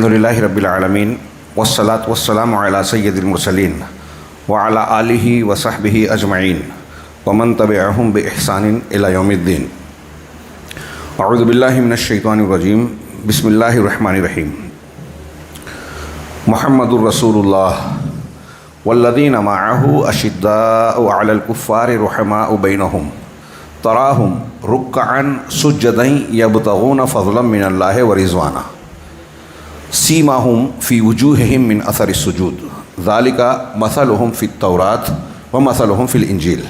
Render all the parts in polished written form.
الحمدللہ رب العالمین والصلاة والسلام علی سید المرسلین وعلی آلہ وصحبہ اجمعین ومن تبعہم بإحسان الی یوم الدین۔ اعوذ باللہ من الشیطان الرجیم، بسم اللہ الرحمن الرحیم۔ محمد الرسول اللہ والذین معہ اشداء علی الکفار رحماء بینہم تراہم رکعا سجدا یبتغون فضلا من اللہ ورضوانا سیماہم فی وجوہہم من اثر السجود ذالک مثلہم فی التوراۃ ومثلہم فی الانجیل۔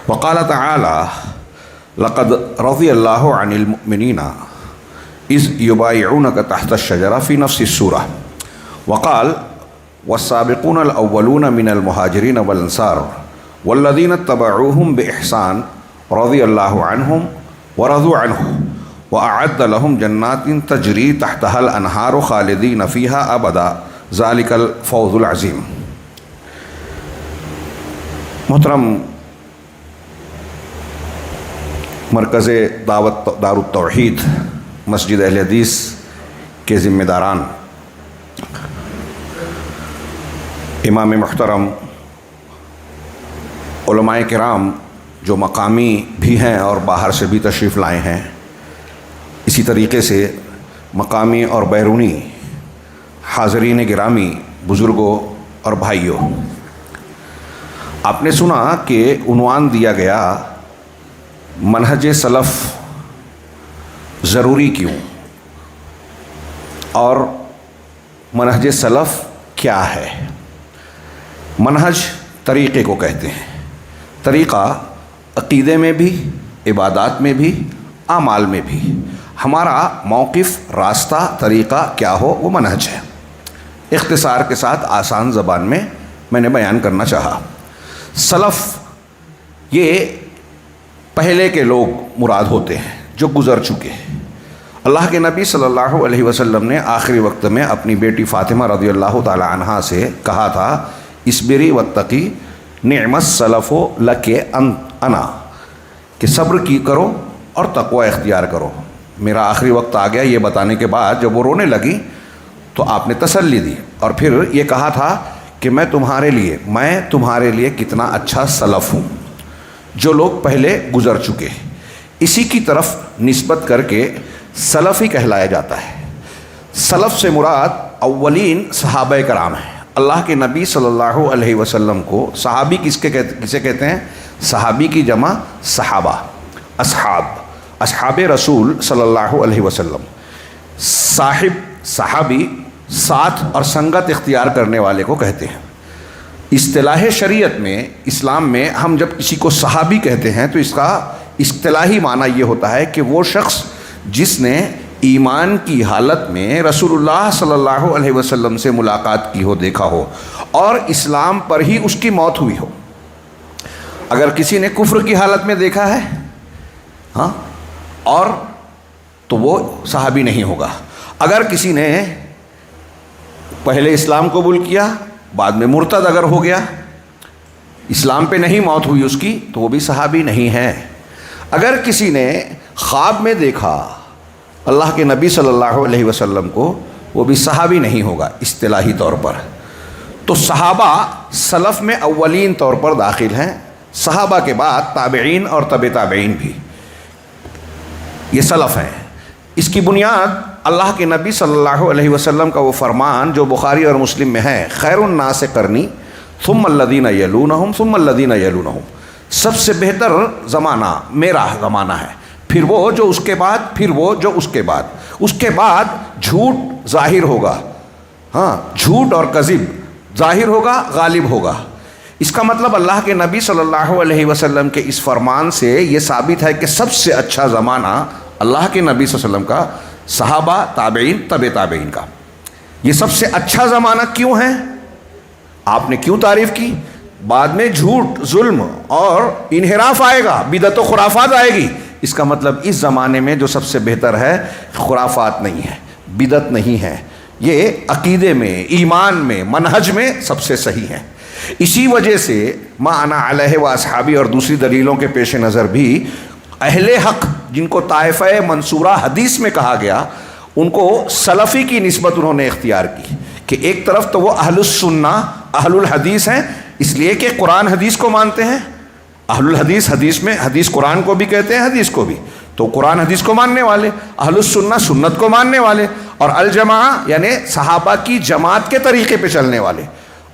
وقال تعالی لقد رضی اللہ عن المؤمنین اذ یبایعونک تحت الشجرہ فی نفس السورہ۔ وقال والسابقون الاولون من المہاجرین والانصار والذین اتبعوہم بإحسان رضی اللہ عنہم ورضوا عنہ وأعد لهم جنات تجری تحتها الانہار خالدین فیہا ابدا ذالک الفوز العظیم۔ محترم مرکز دعوت دار التوحید مسجد اہل حدیث کے ذمہ داران، امام محترم، علماء کرام جو مقامی بھی ہیں اور باہر سے بھی تشریف لائے ہیں، اسی طریقے سے مقامی اور بیرونی حاضرین گرامی، بزرگوں اور بھائیوں، آپ نے سنا کہ عنوان دیا گیا منہج سلف ضروری کیوں، اور منہج سلف کیا ہے۔ منہج طریقے کو کہتے ہیں، طریقہ عقیدے میں بھی، عبادات میں بھی، اعمال میں بھی۔ ہمارا موقف، راستہ، طریقہ کیا ہو وہ منہج ہے۔ اختصار کے ساتھ آسان زبان میں نے بیان کرنا چاہا۔ سلف یہ پہلے کے لوگ مراد ہوتے ہیں جو گزر چکے ہیں۔ اللہ کے نبی صلی اللہ علیہ وسلم نے آخری وقت میں اپنی بیٹی فاطمہ رضی اللہ تعالی عنہا سے کہا تھا اصبری واتقی نعم السلف لک انا، کہ صبر کی کرو اور تقوی اختیار کرو، میرا آخری وقت آ گیا۔ یہ بتانے کے بعد جب وہ رونے لگی تو آپ نے تسلی دی اور پھر یہ کہا تھا کہ میں تمہارے لیے کتنا اچھا سلف ہوں، جو لوگ پہلے گزر چکے، اسی کی طرف نسبت کر کے سلف ہی کہلایا جاتا ہے۔ سلف سے مراد اولین صحابہ کرام ہیں۔ اللہ کے نبی صلی اللہ علیہ وسلم کو صحابی کسے کہتے ہیں؟ صحابی کی جمع صحابہ، اصحاب رسول صلی اللہ علیہ وسلم۔ صاحب، صحابی ساتھ اور سنگت اختیار کرنے والے کو کہتے ہیں۔ اصطلاح شریعت میں، اسلام میں، ہم جب کسی کو صحابی کہتے ہیں تو اس کا اصطلاحی معنی یہ ہوتا ہے کہ وہ شخص جس نے ایمان کی حالت میں رسول اللہ صلی اللہ علیہ وسلم سے ملاقات کی ہو، دیکھا ہو، اور اسلام پر ہی اس کی موت ہوئی ہو۔ اگر کسی نے کفر کی حالت میں دیکھا ہے اور تو وہ صحابی نہیں ہوگا۔ اگر کسی نے پہلے اسلام قبول کیا، بعد میں مرتد اگر ہو گیا، اسلام پہ نہیں موت ہوئی اس کی، تو وہ بھی صحابی نہیں ہے۔ اگر کسی نے خواب میں دیکھا اللہ کے نبی صلی اللہ علیہ وسلم کو، وہ بھی صحابی نہیں ہوگا اصطلاحی طور پر۔ تو صحابہ سلف میں اولین طور پر داخل ہیں، صحابہ کے بعد تابعین اور تبع تابعین بھی، یہ سلف ہیں۔ اس کی بنیاد اللہ کے نبی صلی اللہ علیہ وسلم کا وہ فرمان جو بخاری اور مسلم میں ہے، خیر الناس قرنی ثم الذین یلونہم ثم الذین یلونہم، سب سے بہتر زمانہ میرا زمانہ ہے، پھر وہ جو اس کے بعد، پھر وہ جو اس کے بعد۔ اس کے بعد جھوٹ ظاہر ہوگا، جھوٹ اور کذب ظاہر ہوگا، غالب ہوگا۔ اس کا مطلب اللہ کے نبی صلی اللہ علیہ وسلم کے اس فرمان سے یہ ثابت ہے کہ سب سے اچھا زمانہ اللہ کے نبی صلی اللہ علیہ وسلم کا، صحابہ، تابعین، تبع تابعین کا۔ یہ سب سے اچھا زمانہ کیوں ہے؟ آپ نے کیوں تعریف کی؟ بعد میں جھوٹ، ظلم اور انحراف آئے گا، بدعت و خرافات آئے گی۔ اس کا مطلب اس زمانے میں جو سب سے بہتر ہے، خرافات نہیں ہے، بدعت نہیں ہے، یہ عقیدے میں، ایمان میں، منہج میں سب سے صحیح ہے۔ اسی وجہ سے ما انا علیہ و اصحابی اور دوسری دلیلوں کے پیش نظر بھی اہل حق جن کو طائفہ منصورہ حدیث میں کہا گیا، ان کو سلفی کی نسبت انہوں نے اختیار کی کہ ایک طرف تو وہ اہل السنہ اہل الحدیث ہیں، اس لیے کہ قرآن حدیث کو مانتے ہیں. اہل الحدیث حدیث میں حدیث قرآن کو بھی کہتے ہیں، حدیث کو بھی، تو قرآن حدیث کو ماننے والے، اہل السنہ سنت کو ماننے والے، اور الجماعہ یعنی صحابہ کی جماعت کے طریقے پہ چلنے والے،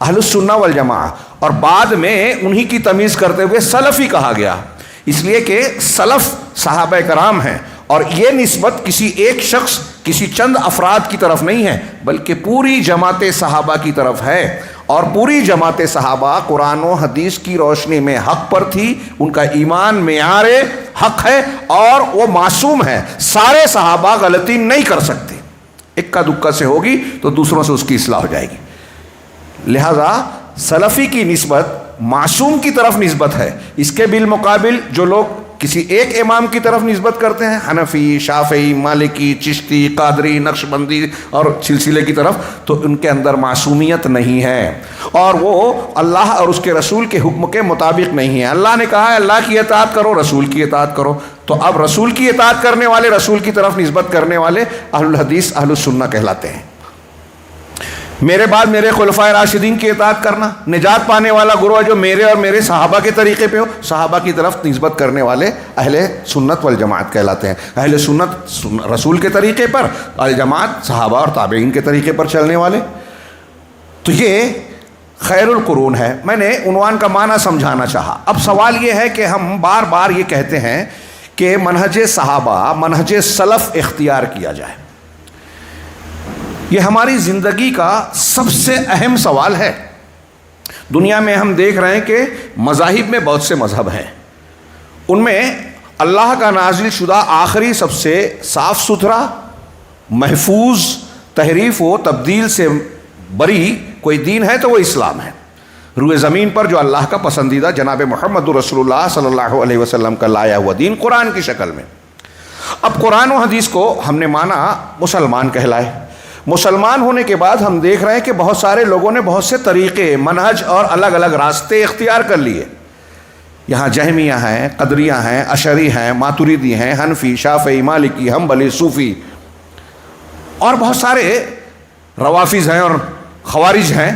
اہل السنہ والجماعہ. اور بعد میں انہی کی تمیز کرتے ہوئے سلفی کہا گیا، اس لیے کہ سلف صحابہ کرام ہیں، اور یہ نسبت کسی ایک شخص کسی چند افراد کی طرف نہیں ہے بلکہ پوری جماعت صحابہ کی طرف ہے. اور پوری جماعت صحابہ قرآن و حدیث کی روشنی میں حق پر تھی، ان کا ایمان معیار حق ہے اور وہ معصوم ہے. سارے صحابہ غلطی نہیں کر سکتے، اکا دکا سے ہوگی تو دوسروں سے اس کی اصلاح ہو جائے گی. لہذا سلفی کی نسبت معصوم کی طرف نسبت ہے. اس کے بالمقابل جو لوگ کسی ایک امام کی طرف نسبت کرتے ہیں، حنفی، شافعی، مالکی، چشتی، قادری، نقشبندی اور سلسلے کی طرف، تو ان کے اندر معصومیت نہیں ہے اور وہ اللہ اور اس کے رسول کے حکم کے مطابق نہیں ہے. اللہ نے کہا ہے اللہ کی اطاعت کرو، رسول کی اطاعت کرو، تو اب رسول کی اطاعت کرنے والے، رسول کی طرف نسبت کرنے والے اہل الحدیث اہل السنہ کہلاتے ہیں. میرے بعد میرے خلفائے راشدین کی اطاعت کرنا، نجات پانے والا گروہ جو میرے اور میرے صحابہ کے طریقے پہ ہو، صحابہ کی طرف نسبت کرنے والے اہل سنت والجماعت کہلاتے ہیں. اہل سنت رسول کے طریقے پر، الجماعت صحابہ اور تابعین کے طریقے پر چلنے والے. تو یہ خیر القرون ہے. میں نے عنوان کا معنی سمجھانا چاہا. اب سوال یہ ہے کہ ہم بار بار یہ کہتے ہیں کہ منہج صحابہ، منہج سلف اختیار کیا جائے. یہ ہماری زندگی کا سب سے اہم سوال ہے. دنیا میں ہم دیکھ رہے ہیں کہ مذاہب میں بہت سے مذہب ہیں، ان میں اللہ کا نازل شدہ آخری سب سے صاف ستھرا، محفوظ، تحریف و تبدیل سے بری کوئی دین ہے تو وہ اسلام ہے. روئے زمین پر جو اللہ کا پسندیدہ جناب محمد رسول اللہ صلی اللہ علیہ وسلم کا لایا ہوا دین قرآن کی شکل میں. اب قرآن و حدیث کو ہم نے مانا مسلمان کہلائے. مسلمان ہونے کے بعد ہم دیکھ رہے ہیں کہ بہت سارے لوگوں نے بہت سے طریقے، منہج اور الگ الگ راستے اختیار کر لیے. یہاں جہمیہ ہیں، قدریہ ہیں، اشعری ہیں، ماتریدی ہیں، حنفی، شافعی، مالکی، حنبلی، صوفی، اور بہت سارے روافظ ہیں اور خوارج ہیں.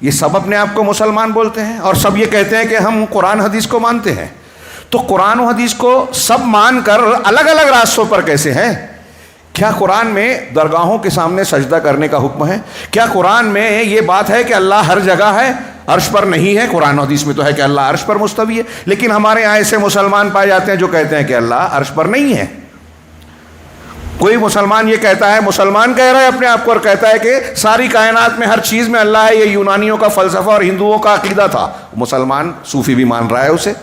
یہ سب اپنے آپ کو مسلمان بولتے ہیں اور سب یہ کہتے ہیں کہ ہم قرآن حدیث کو مانتے ہیں. تو قرآن و حدیث کو سب مان کر الگ الگ راستوں پر کیسے ہیں؟ کیا قرآن میں درگاہوں کے سامنے سجدہ کرنے کا حکم ہے؟ کیا قرآن میں یہ بات ہے کہ اللہ ہر جگہ ہے، عرش پر نہیں ہے؟ قرآن و حدیث میں تو ہے کہ اللہ عرش پر مستوی ہے، لیکن ہمارے یہاں ایسے مسلمان پائے جاتے ہیں جو کہتے ہیں کہ اللہ عرش پر نہیں ہے. کوئی مسلمان یہ کہتا ہے، مسلمان کہہ رہا ہے اپنے آپ کو، اور کہتا ہے کہ ساری کائنات میں ہر چیز میں اللہ ہے. یہ یونانیوں کا فلسفہ اور ہندوؤں کا عقیدہ تھا. مسلمان صوفی بھی مان رہا ہے اسے.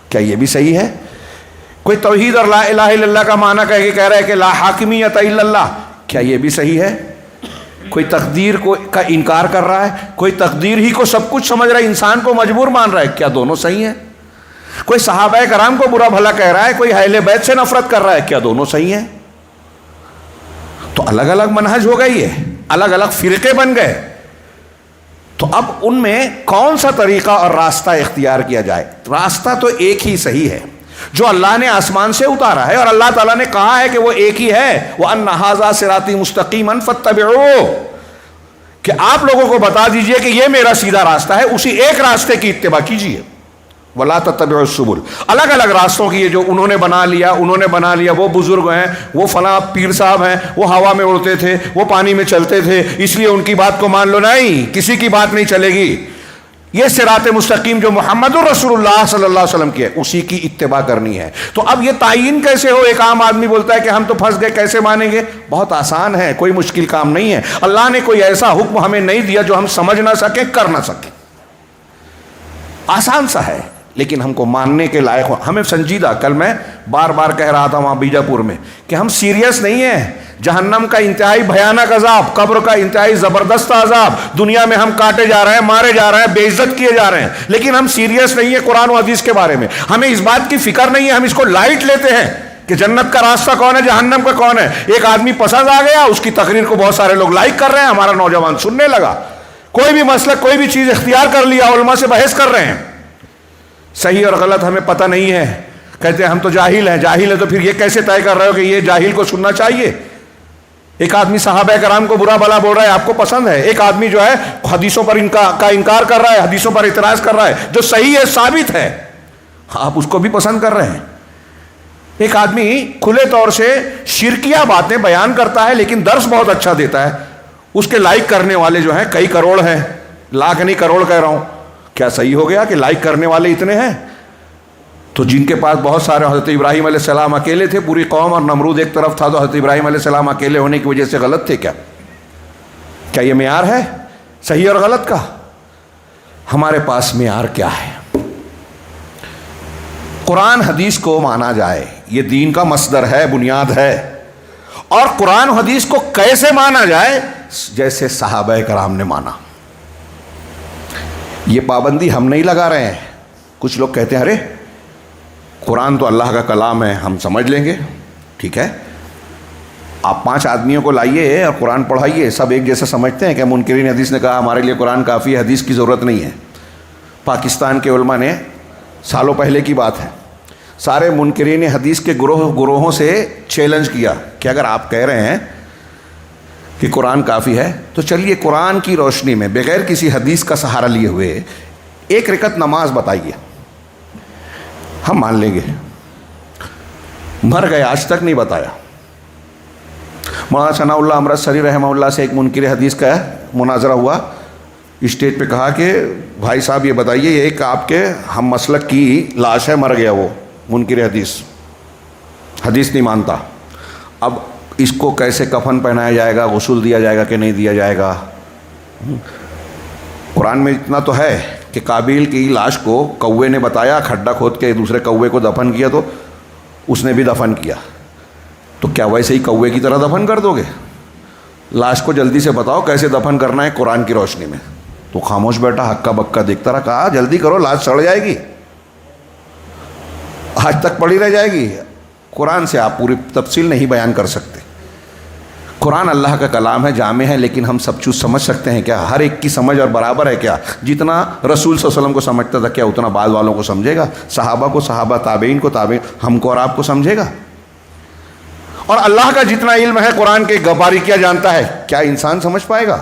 کیا یہ بھی صحیح ہے؟ کوئی توحید اور لا الہ الا اللہ کا معنی کہہ رہا ہے کہ لا حاکمیت الا اللہ. کیا یہ بھی صحیح ہے؟ کوئی تقدیر کا انکار کر رہا ہے، کوئی تقدیر ہی کو سب کچھ سمجھ رہا ہے، انسان کو مجبور مان رہا ہے. کیا دونوں صحیح ہیں؟ کوئی صحابہ کرام کو برا بھلا کہہ رہا ہے، کوئی اہل بیت سے نفرت کر رہا ہے. کیا دونوں صحیح ہیں؟ تو الگ الگ منہج ہو گئی ہے، الگ الگ فرقے بن گئے. تو اب ان میں کون سا طریقہ اور راستہ اختیار کیا جائے؟ راستہ تو ایک ہی صحیح ہے جو اللہ نے آسمان سے اتارا ہے، اور اللہ تعالیٰ نے کہا ہے کہ وہ ایک ہی ہے. وَأَنَّ هَذَا صِرَاطِي مُسْتَقِيمًا فَاتَّبِعُوهُ، کہ آپ لوگوں کو بتا دیجئے کہ یہ میرا سیدھا راستہ ہے، اسی ایک راستے کی اتباع کیجئے. وَلَا تَتَّبِعُوا السُّبُلَ، الگ الگ راستوں کی، یہ جو انہوں نے بنا لیا، وہ بزرگ ہیں، وہ فلاں پیر صاحب ہیں، وہ ہوا میں اڑتے تھے، وہ پانی میں چلتے تھے، اس لیے ان کی بات کو مان لو. نہیں، کسی کی بات نہیں چلے گی. یہ صراط مستقیم جو محمد رسول اللہ صلی اللہ علیہ وسلم کی ہے، اسی کی اتباع کرنی ہے. تو اب یہ تعین کیسے ہو؟ ایک عام آدمی بولتا ہے کہ ہم تو پھنس گئے، کیسے مانیں گے؟ بہت آسان ہے، کوئی مشکل کام نہیں ہے. اللہ نے کوئی ایسا حکم ہمیں نہیں دیا جو ہم سمجھ نہ سکیں، کر نہ سکیں. آسان سا ہے لیکن ہم کو ماننے کے لائق ہو. ہمیں سنجیدہ، کل میں بار بار کہہ رہا تھا وہاں بیجاپور میں کہ ہم سیریس نہیں ہیں. جہنم کا انتہائی بھیانک عذاب، قبر کا انتہائی زبردست عذاب، دنیا میں ہم کاٹے جا رہے ہیں، مارے جا رہے ہیں، بے عزت کیے جا رہے ہیں، لیکن ہم سیریس نہیں ہیں قرآن و حدیث کے بارے میں. ہمیں اس بات کی فکر نہیں ہے، ہم اس کو لائٹ لیتے ہیں کہ جنت کا راستہ کون ہے، جہنم کا کون ہے. ایک آدمی پسند آ گیا، اس کی تقریر کو بہت سارے لوگ لائک کر رہے ہیں، ہمارا نوجوان سننے لگا. کوئی بھی مسلک، کوئی بھی چیز اختیار کر لیا، علماء سے بحث کر رہے ہیں. صحیح اور غلط ہمیں پتہ نہیں ہے، کہتے ہیں ہم تو جاہل ہیں. جاہل ہے تو پھر یہ کیسے طے کر رہے ہو کہ یہ جاہل کو سننا چاہیے؟ ایک آدمی صحابہ کرام کو برا بھلا بول رہا ہے، آپ کو پسند ہے؟ ایک آدمی جو ہے حدیثوں پر کا انکار کر رہا ہے، حدیثوں پر اعتراض کر رہا ہے جو صحیح ہے، ثابت ہے، آپ اس کو بھی پسند کر رہے ہیں۔ ایک آدمی کھلے طور سے شرکیہ باتیں بیان کرتا ہے لیکن درس بہت اچھا دیتا ہے، اس کے لائک کرنے والے جو ہیں کئی کروڑ ہیں، لاکھ نہیں کروڑ کہہ رہا ہوں۔ کیا صحیح ہو گیا کہ لائک کرنے والے اتنے ہیں؟ تو جن کے پاس بہت سارے، حضرت ابراہیم علیہ السلام اکیلے تھے پوری قوم، اور نمرود ایک طرف تھا، تو حضرت ابراہیم علیہ السلام اکیلے ہونے کی وجہ سے غلط تھے کیا؟ کیا یہ معیار ہے صحیح اور غلط کا؟ ہمارے پاس معیار کیا ہے؟ قرآن حدیث کو مانا جائے، یہ دین کا مصدر ہے، بنیاد ہے۔ اور قرآن حدیث کو کیسے مانا جائے؟ جیسے صحابہ کرام نے مانا۔ یہ پابندی ہم نہیں لگا رہے ہیں۔ کچھ لوگ کہتے ہیں ارے قرآن تو اللہ کا کلام ہے، ہم سمجھ لیں گے۔ ٹھیک ہے، آپ 5 آدمیوں کو لائیے اور قرآن پڑھائیے، سب ایک جیسا سمجھتے ہیں کہ منکرین حدیث نے کہا ہمارے لیے قرآن کافی ہے، حدیث کی ضرورت نہیں ہے۔ پاکستان کے علماء نے، سالوں پہلے کی بات ہے، سارے منکرین حدیث کے گروہوں سے چیلنج کیا کہ اگر آپ کہہ رہے ہیں کہ قرآن کافی ہے تو چلیے قرآن کی روشنی میں بغیر کسی حدیث کا سہارا لیے ہوئے 1 رکعت نماز بتائیے، ہم مان لیں گے۔ مر گئے، آج تک نہیں بتایا۔ مولانا ثناء اللہ امرتسری رحمہ اللہ سے ایک منکر حدیث کا مناظرہ ہوا، اسٹیج پہ کہا کہ بھائی صاحب یہ بتائیے، یہ ایک آپ کے ہم مسلک کی لاش ہے، مر گیا وہ منکر حدیث نہیں مانتا، اب اس کو کیسے کفن پہنایا جائے گا، غسل دیا جائے گا کہ نہیں دیا جائے گا؟ قرآن میں اتنا تو ہے کہ قابیل کی لاش کو کوے نے بتایا، کھڈا کھود کے دوسرے کوے کو دفن کیا تو اس نے بھی دفن کیا، تو کیا ویسے ہی کوے کی طرح دفن کر دو گے؟ لاش کو جلدی سے بتاؤ کیسے دفن کرنا ہے قرآن کی روشنی میں۔ تو خاموش بیٹا، ہکا بکا دیکھتا رہا، کہا جلدی کرو، لاش سڑ جائے گی، آج تک پڑی رہ جائے گی۔ قرآن سے آپ پوری تفصیل نہیں بیان کر سکتے۔ قرآن اللہ کا کلام ہے، جامع ہے، لیکن ہم سب چیز سمجھ سکتے ہیں کیا؟ ہر ایک کی سمجھ اور برابر ہے کیا؟ جتنا رسول صلی اللہ علیہ وسلم کو سمجھتا تھا کیا اتنا بعد والوں کو سمجھے گا؟ صحابہ کو صحابہ، تابعین کو تابعین، ہم کو اور آپ کو سمجھے گا؟ اور اللہ کا جتنا علم ہے قرآن کے باریکیاں جانتا ہے، کیا انسان سمجھ پائے گا؟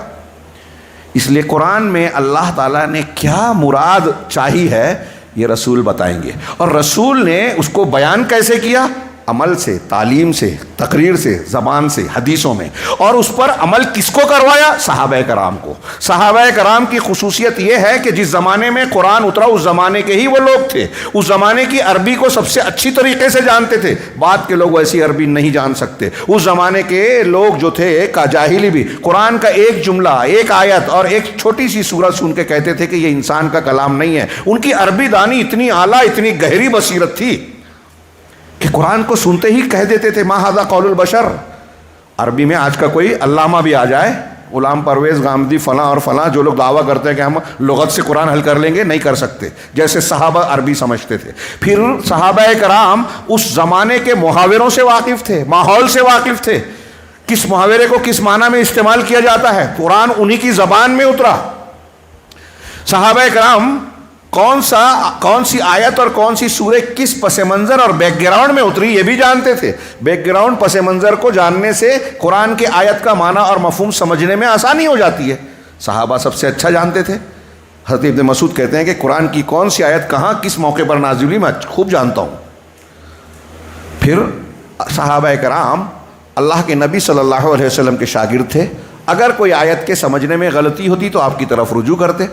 اس لیے قرآن میں اللہ تعالیٰ نے کیا مراد چاہی ہے یہ رسول بتائیں گے، اور رسول نے اس کو بیان کیسے کیا؟ عمل سے، تعلیم سے، تقریر سے، زبان سے، حدیثوں میں۔ اور اس پر عمل کس کو کروایا؟ صحابہ کرام کو۔ صحابہ کرام کی خصوصیت یہ ہے کہ جس زمانے میں قرآن اترا اس زمانے کے ہی وہ لوگ تھے، اس زمانے کی عربی کو سب سے اچھی طریقے سے جانتے تھے، بعد کے لوگ ویسی عربی نہیں جان سکتے۔ اس زمانے کے لوگ جو تھے کا جاہلی بھی قرآن کا ایک جملہ، ایک آیت اور ایک چھوٹی سی سورت سن کے کہتے تھے کہ یہ انسان کا کلام نہیں ہے۔ ان کی عربی دانی اتنی اعلیٰ، اتنی گہری بصیرت تھی کہ قرآن کو سنتے ہی کہہ دیتے تھے ما ھذا قول البشر۔ عربی میں آج کا کوئی علامہ بھی آ جائے، غلام پرویز گامدی فلاں اور فلاں، جو لوگ دعویٰ کرتے ہیں کہ ہم لغت سے قرآن حل کر لیں گے، نہیں کر سکتے، جیسے صحابہ عربی سمجھتے تھے۔ پھر صحابہ کرام اس زمانے کے محاوروں سے واقف تھے، ماحول سے واقف تھے، کس محاورے کو کس معنی میں استعمال کیا جاتا ہے، قرآن انہی کی زبان میں اترا۔ صحابہ کرام کون سی آیت اور کون سی سورہ کس پس منظر اور بیک گراؤنڈ میں اتری یہ بھی جانتے تھے۔ بیک گراؤنڈ، پس منظر کو جاننے سے قرآن کے آیت کا معنی اور مفہوم سمجھنے میں آسانی ہو جاتی ہے۔ صحابہ سب سے اچھا جانتے تھے۔ حضرت ابن مسعود کہتے ہیں کہ قرآن کی کون سی آیت کہاں کس موقع پر نازل ہوئی میں خوب جانتا ہوں۔ پھر صحابہ کرام اللہ کے نبی صلی اللہ علیہ وسلم کے شاگرد تھے، اگر کوئی آیت کے سمجھنے میں غلطی ہوتی تو آپ کی طرف رجوع کرتے،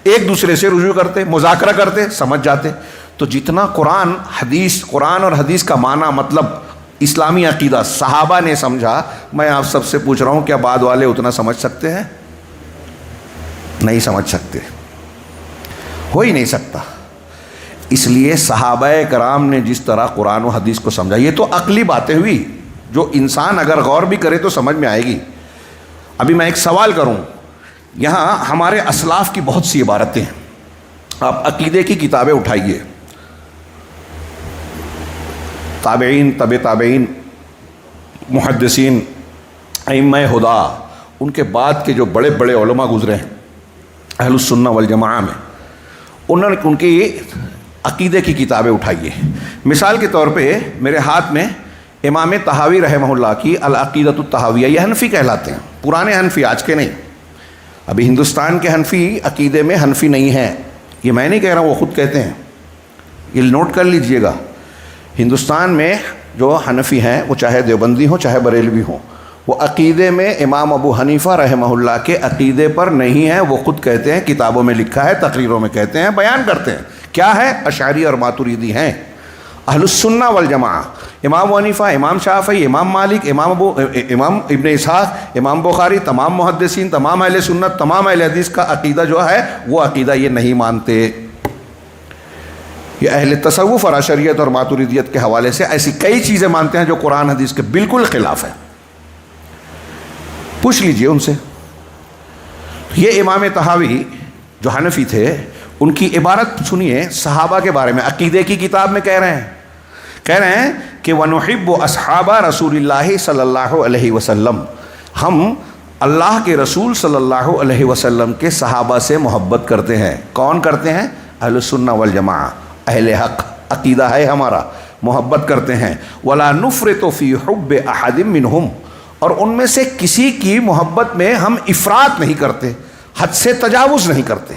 ایک دوسرے سے رجوع کرتے، مذاکرہ کرتے، سمجھ جاتے۔ تو جتنا قرآن اور حدیث کا معنی مطلب اسلامی عقیدہ صحابہ نے سمجھا، میں آپ سب سے پوچھ رہا ہوں کیا بعد والے اتنا سمجھ سکتے ہیں؟ نہیں سمجھ سکتے، ہو ہی نہیں سکتا۔ اس لیے صحابہ کرام نے جس طرح قرآن و حدیث کو سمجھا، یہ تو عقلی باتیں ہوئی جو انسان اگر غور بھی کرے تو سمجھ میں آئے گی۔ ابھی میں ایک سوال کروں، یہاں ہمارے اسلاف کی بہت سی عبارتیں ہیں، آپ عقیدے کی کتابیں اٹھائیے، تابعین، تابعین، محدثین، ائمہ ہدا، ان کے بعد کے جو بڑے بڑے علماء گزرے ہیں اہل السنہ والجماعہ میں، انہوں نے ان کی عقیدے کی کتابیں اٹھائیے۔ مثال کے طور پہ میرے ہاتھ میں امام طحاوی رحمہ اللہ کی العقیدۃ الطحاویہ، یہ حنفی کہلاتے ہیں، پرانے حنفی، آج کے نہیں۔ ابھی ہندوستان کے حنفی عقیدے میں حنفی نہیں ہیں، یہ میں نہیں کہہ رہا ہوں، وہ خود کہتے ہیں، یہ نوٹ کر لیجئے گا۔ ہندوستان میں جو حنفی ہیں وہ چاہے دیوبندی ہوں چاہے بریلوی ہوں، وہ عقیدے میں امام ابو حنیفہ رحمہ اللہ کے عقیدے پر نہیں ہیں، وہ خود کہتے ہیں، کتابوں میں لکھا ہے، تقریروں میں کہتے ہیں، بیان کرتے ہیں، کیا ہے؟ اشعری اور ماتریدی ہیں۔ اہل السنہ والجماعہ امام ابو حنیفہ، امام شافعی، امام مالک، امام ابن اسحاق، امام بخاری، تمام محدثین، تمام اہل سنت، تمام اہل حدیث کا عقیدہ جو ہے وہ عقیدہ یہ نہیں مانتے۔ یہ اہل تصوف اور اشعریت اور ماتریدیت کے حوالے سے ایسی کئی چیزیں مانتے ہیں جو قرآن حدیث کے بالکل خلاف ہے، پوچھ لیجئے ان سے۔ یہ امام طحاوی جو حنفی تھے، ان کی عبارت سنیے صحابہ کے بارے میں، عقیدے کی کتاب میں کہہ رہے ہیں کہ وَنُحِبُّ أَصْحَابَ رَسُولِ اللَّهِ صلی اللہ علیہ وسلم، ہم اللہ کے رسول صلی اللہ علیہ وسلم کے صحابہ سے محبت کرتے ہیں۔ کون کرتے ہیں؟ اہل السنہ والجماعہ، اہل حق، عقیدہ ہے ہمارا، محبت کرتے ہیں۔ وَلَا نُفْرِطُ فِي حُبِّ أَحَدٍ مِّنْهُمْ، اور ان میں سے کسی کی محبت میں ہم افراط نہیں کرتے، حد سے تجاوز نہیں کرتے۔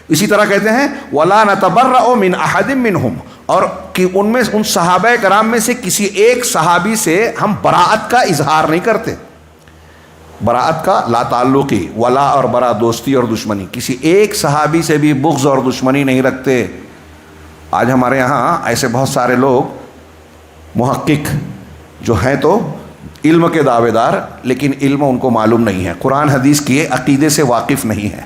اسی طرح کہتے ہیں وَلَا نَتَبَرَّأُ مِنْ أَحَدٍ مِّنْهُمْ، اور کہ ان میں ان صحابہ کرام میں سے کسی ایک صحابی سے ہم براءت کا اظہار نہیں کرتے۔ براءت کا لا تعلقی، ولا اور برا دوستی اور دشمنی، کسی ایک صحابی سے بھی بغض اور دشمنی نہیں رکھتے۔ آج ہمارے یہاں ایسے بہت سارے لوگ محقق جو ہیں تو علم کے دعوے دار، لیکن علم ان کو معلوم نہیں ہے، قرآن حدیث کے عقیدے سے واقف نہیں ہے،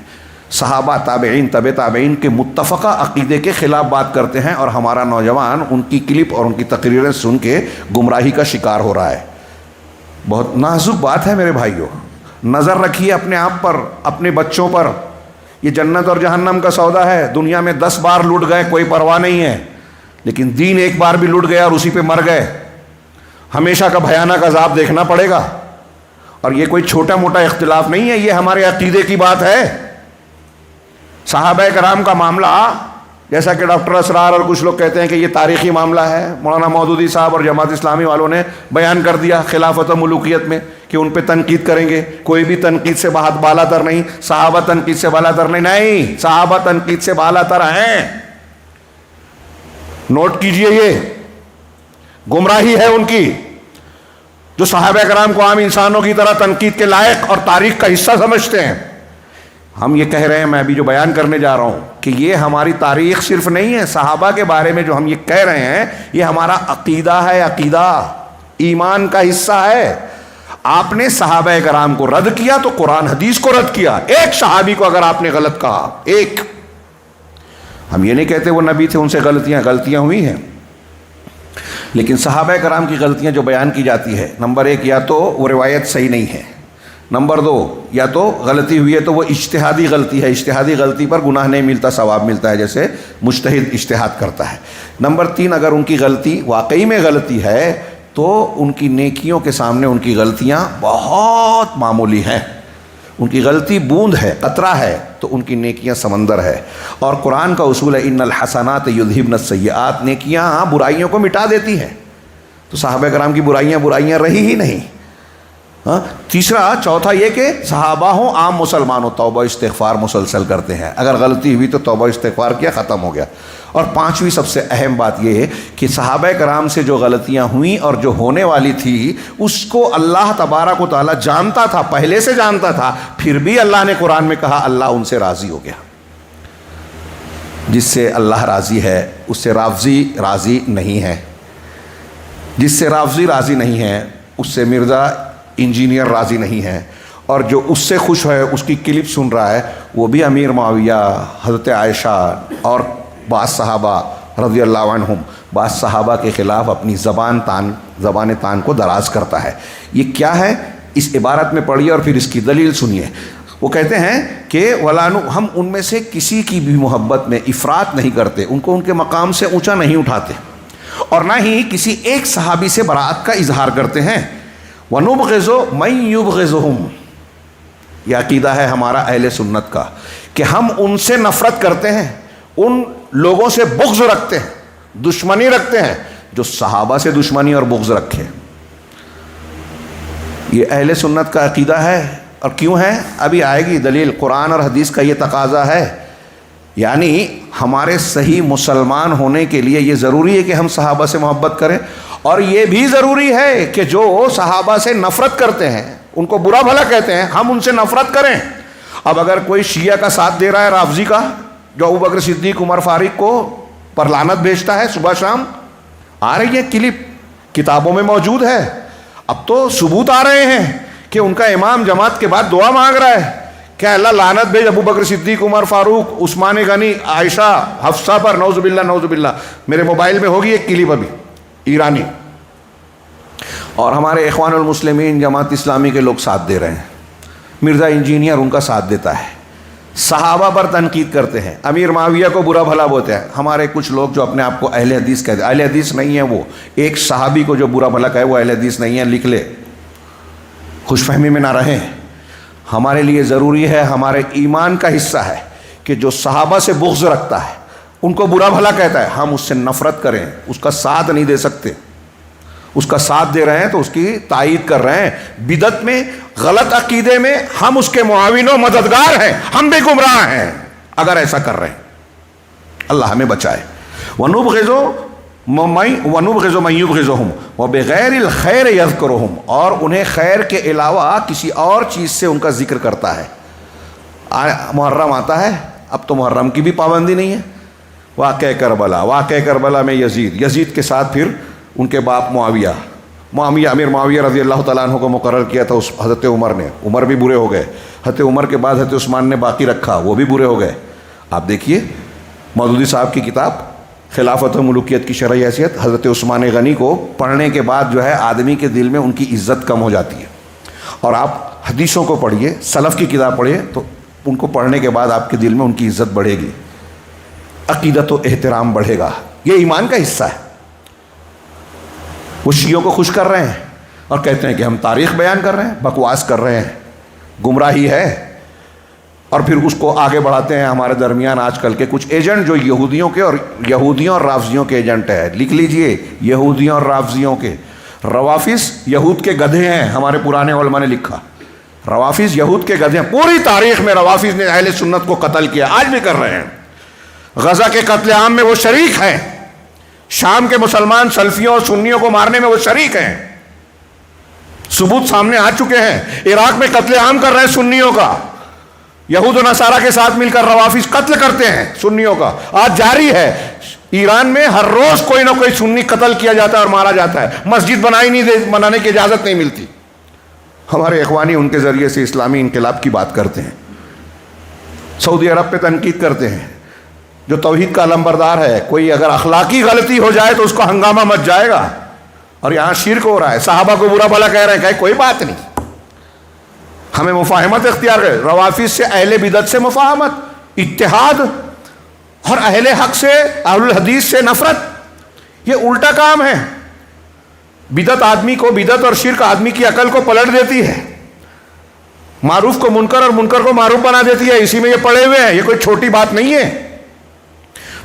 صحابہ تابعین طب تابعین کے متفقہ عقیدے کے خلاف بات کرتے ہیں، اور ہمارا نوجوان ان کی کلپ اور ان کی تقریریں سن کے گمراہی کا شکار ہو رہا ہے۔ بہت نازک بات ہے میرے بھائیوں، نظر رکھیے اپنے آپ پر، اپنے بچوں پر۔ یہ جنت اور جہنم کا سودا ہے، دنیا میں 10 بار لٹ گئے کوئی پرواہ نہیں ہے، لیکن دین ایک بار بھی لٹ گیا اور اسی پہ مر گئے، ہمیشہ کا بھیانک عذاب دیکھنا پڑے گا۔ اور یہ کوئی چھوٹا موٹا اختلاف نہیں ہے، یہ ہمارے عقیدے کی بات ہے۔ صحابہ کرام کا معاملہ، جیسا کہ ڈاکٹر اسرار اور کچھ لوگ کہتے ہیں کہ یہ تاریخی معاملہ ہے، مولانا مودودی صاحب اور جماعت اسلامی والوں نے بیان کر دیا خلافت و ملوکیت میں کہ ان پہ تنقید کریں گے، کوئی بھی تنقید سے بالا تر نہیں، صحابہ تنقید سے بالا تر نہیں، صحابہ تنقید سے بالا تر ہیں، نوٹ کیجئے، یہ گمراہی ہے ان کی جو صحابہ کرام کو عام انسانوں کی طرح تنقید کے لائق اور تاریخ کا حصہ سمجھتے ہیں۔ ہم یہ کہہ رہے ہیں، میں ابھی جو بیان کرنے جا رہا ہوں، کہ یہ ہماری تاریخ صرف نہیں ہے، صحابہ کے بارے میں جو ہم یہ کہہ رہے ہیں یہ ہمارا عقیدہ ہے، عقیدہ ایمان کا حصہ ہے۔ آپ نے صحابہ کرام کو رد کیا تو قرآن حدیث کو رد کیا۔ ایک صحابی کو اگر آپ نے غلط کہا، ایک، ہم یہ نہیں کہتے وہ نبی تھے ان سے غلطیاں ہوئی ہیں، لیکن صحابہ کرام کی غلطیاں جو بیان کی جاتی ہے، نمبر 1 یا تو وہ روایت صحیح نہیں ہے، نمبر 2 یا تو غلطی ہوئی ہے تو وہ اجتہادی غلطی ہے، اجتہادی غلطی پر گناہ نہیں ملتا، ثواب ملتا ہے جیسے مجتہد اجتہاد کرتا ہے۔ نمبر 3 اگر ان کی غلطی واقعی میں غلطی ہے تو ان کی نیکیوں کے سامنے ان کی غلطیاں بہت معمولی ہیں، ان کی غلطی بوند ہے، قطرہ ہے، تو ان کی نیکیاں سمندر ہے۔ اور قرآن کا اصول ہے ان الحسنات یذہبن السیئات، نیکیاں برائیوں کو مٹا دیتی ہیں، تو صحابہ کرام کی برائیاں رہی ہی نہیں۔ تیسرا چوتھا یہ کہ صحابہ ہوں عام مسلمان ہو، توبہ استغفار مسلسل کرتے ہیں، اگر غلطی ہوئی تو توبہ استغفار کیا، ختم ہو گیا۔ اور 5ویں سب سے اہم بات یہ ہے کہ صحابہ کرام سے جو غلطیاں ہوئیں اور جو ہونے والی تھی اس کو اللہ تبارک و تعالیٰ جانتا تھا، پہلے سے جانتا تھا، پھر بھی اللہ نے قرآن میں کہا اللہ ان سے راضی ہو گیا۔ جس سے اللہ راضی ہے اس سے رافضی راضی نہیں ہے، جس سے رافضی راضی نہیں ہے اس سے مرزا انجینئر راضی نہیں ہے، اور جو اس سے خوش ہے اس کی کلپ سن رہا ہے وہ بھی امیر معاویہ، حضرت عائشہ اور بعض صحابہ رضی اللہ عنہم، بعض صحابہ کے خلاف اپنی زبان تان کو دراز کرتا ہے۔ یہ کیا ہے؟ اس عبارت میں پڑھیے اور پھر اس کی دلیل سنیے۔ وہ کہتے ہیں کہ ہم ان میں سے کسی کی بھی محبت میں افراط نہیں کرتے، ان کو ان کے مقام سے اونچا نہیں اٹھاتے، اور نہ ہی کسی ایک صحابی سے براءت کا اظہار کرتے ہیں۔ وَنُبْغِضُ مَن يُبْغِضُهُمْ، یہ عقیدہ ہے ہمارا اہل سنت کا کہ ہم ان سے نفرت کرتے ہیں، ان لوگوں سے بغض رکھتے ہیں، دشمنی رکھتے ہیں جو صحابہ سے دشمنی اور بغض رکھے۔ یہ اہل سنت کا عقیدہ ہے. اور کیوں ہے ابھی آئے گی دلیل. قرآن اور حدیث کا یہ تقاضا ہے. یعنی ہمارے صحیح مسلمان ہونے کے لیے یہ ضروری ہے کہ ہم صحابہ سے محبت کریں, اور یہ بھی ضروری ہے کہ جو صحابہ سے نفرت کرتے ہیں, ان کو برا بھلا کہتے ہیں, ہم ان سے نفرت کریں. اب اگر کوئی شیعہ کا ساتھ دے رہا ہے, رافضی کا, جو ابوبکر صدیق عمر فاروق کو پر لعنت بھیجتا ہے صبح شام, آ رہی ہے کلپ, کتابوں میں موجود ہے, اب تو ثبوت آ رہے ہیں کہ ان کا امام جماعت کے بعد دعا مانگ رہا ہے کہ اللہ لعنت بھیج ابوبکر صدیق عمر فاروق عثمان غنی عائشہ حفصہ پر, نعوذ باللہ نعوذ باللہ. میرے موبائل میں ہوگی ایک کلپ ابھی ایرانی, اور ہمارے اخوان المسلمین جماعت اسلامی کے لوگ ساتھ دے رہے ہیں. مرزا انجینئر ان کا ساتھ دیتا ہے, صحابہ پر تنقید کرتے ہیں, امیر معاویہ کو برا بھلا بولتے ہیں. ہمارے کچھ لوگ جو اپنے آپ کو اہل حدیث کہتے ہیں, اہل حدیث نہیں ہے وہ, ایک صحابی کو جو برا بھلا کہے وہ اہل حدیث نہیں ہے, لکھ لے, خوش فہمی میں نہ رہیں. ہمارے لیے ضروری ہے, ہمارے ایمان کا حصہ ہے کہ جو صحابہ سے بغض رکھتا ہے, ان کو برا بھلا کہتا ہے, ہم اس سے نفرت کریں, اس کا ساتھ نہیں دے سکتے. اس کا ساتھ دے رہے ہیں تو اس کی تائید کر رہے ہیں. بدعت میں, غلط عقیدے میں ہم اس کے معاون و مددگار ہیں, ہم بھی گمراہ ہیں اگر ایسا کر رہے ہیں. اللہ ہمیں بچائے. وَنُبْغِضُ مَن يُبْغِضُهُمْ وَبِغَيْرِ الْخَيْرِ يَذْكُرُهُمْ, اور انہیں خیر کے علاوہ کسی اور چیز سے ان کا ذکر کرتا ہے. محرم آتا ہے, اب تو محرم کی بھی پابندی نہیں ہے. واقعہ کربلا میں یزید کے ساتھ پھر ان کے باپ معاویہ امیر معاویہ رضی اللہ تعالیٰ عنہ کو مقرر کیا تھا اس حضرت عمر نے. عمر بھی برے ہو گئے, حضرت عمر کے بعد حضرت عثمان نے باقی رکھا, وہ بھی برے ہو گئے. آپ دیکھیے مودودی صاحب کی کتاب خلافت و ملوکیت کی شرعی حیثیت, حضرت عثمان غنی کو پڑھنے کے بعد جو ہے آدمی کے دل میں ان کی عزت کم ہو جاتی ہے. اور آپ حدیثوں کو پڑھیے, سلف کی کتاب پڑھیے, تو ان کو پڑھنے کے بعد آپ کے دل میں ان کی عزت بڑھے گی, عقیدت و احترام بڑھے گا. یہ ایمان کا حصہ ہے. وہ شیعوں کو خوش کر رہے ہیں اور کہتے ہیں کہ ہم تاریخ بیان کر رہے ہیں, بکواس کر رہے ہیں, گمراہی ہے. اور پھر اس کو آگے بڑھاتے ہیں. ہمارے درمیان آج کل کے کچھ ایجنٹ جو یہودیوں اور رافضیوں کے ایجنٹ ہیں, لکھ لیجئے, یہودیوں اور رافضیوں کے. روافظ یہود کے گدھے ہیں, ہمارے پرانے علماء نے لکھا, روافظ یہود کے گدھے ہیں. پوری تاریخ میں روافظ نے اہل سنت کو قتل کیا, آج بھی کر رہے ہیں. غزہ کے قتل عام میں وہ شریک ہیں, شام کے مسلمان سلفیوں اور سنیوں کو مارنے میں وہ شریک ہیں, ثبوت سامنے آ چکے ہیں. عراق میں قتل عام کر رہے ہیں سنیوں کا, یہود و نصارہ کے ساتھ مل کر روافظ قتل کرتے ہیں سنیوں کا, آج جاری ہے. ایران میں ہر روز کوئی نہ کوئی سنی قتل کیا جاتا ہے اور مارا جاتا ہے. مسجد بنانے کی اجازت نہیں ملتی. ہمارے اخوانی ان کے ذریعے سے اسلامی انقلاب کی بات کرتے ہیں, سعودی عرب پہ تنقید کرتے ہیں, جو توحید کا علمبردار ہے. کوئی اگر اخلاقی غلطی ہو جائے تو اس کو ہنگامہ مچ جائے گا, اور یہاں شرک ہو رہا ہے. صحابہ کو برا بھلا کہہ رہے ہیں, کہ کوئی بات نہیں, ہمیں مفاہمت اختیار ہے. روافظ سے, اہل بدعت سے مفاہمت, اتحاد, اور اہل حق سے, اہل الحدیث سے نفرت, یہ الٹا کام ہے. بدعت اور شرک آدمی کی عقل کو پلٹ دیتی ہے, معروف کو منکر اور منکر کو معروف بنا دیتی ہے. اسی میں یہ پڑے ہوئے ہیں, یہ کوئی چھوٹی بات نہیں ہے.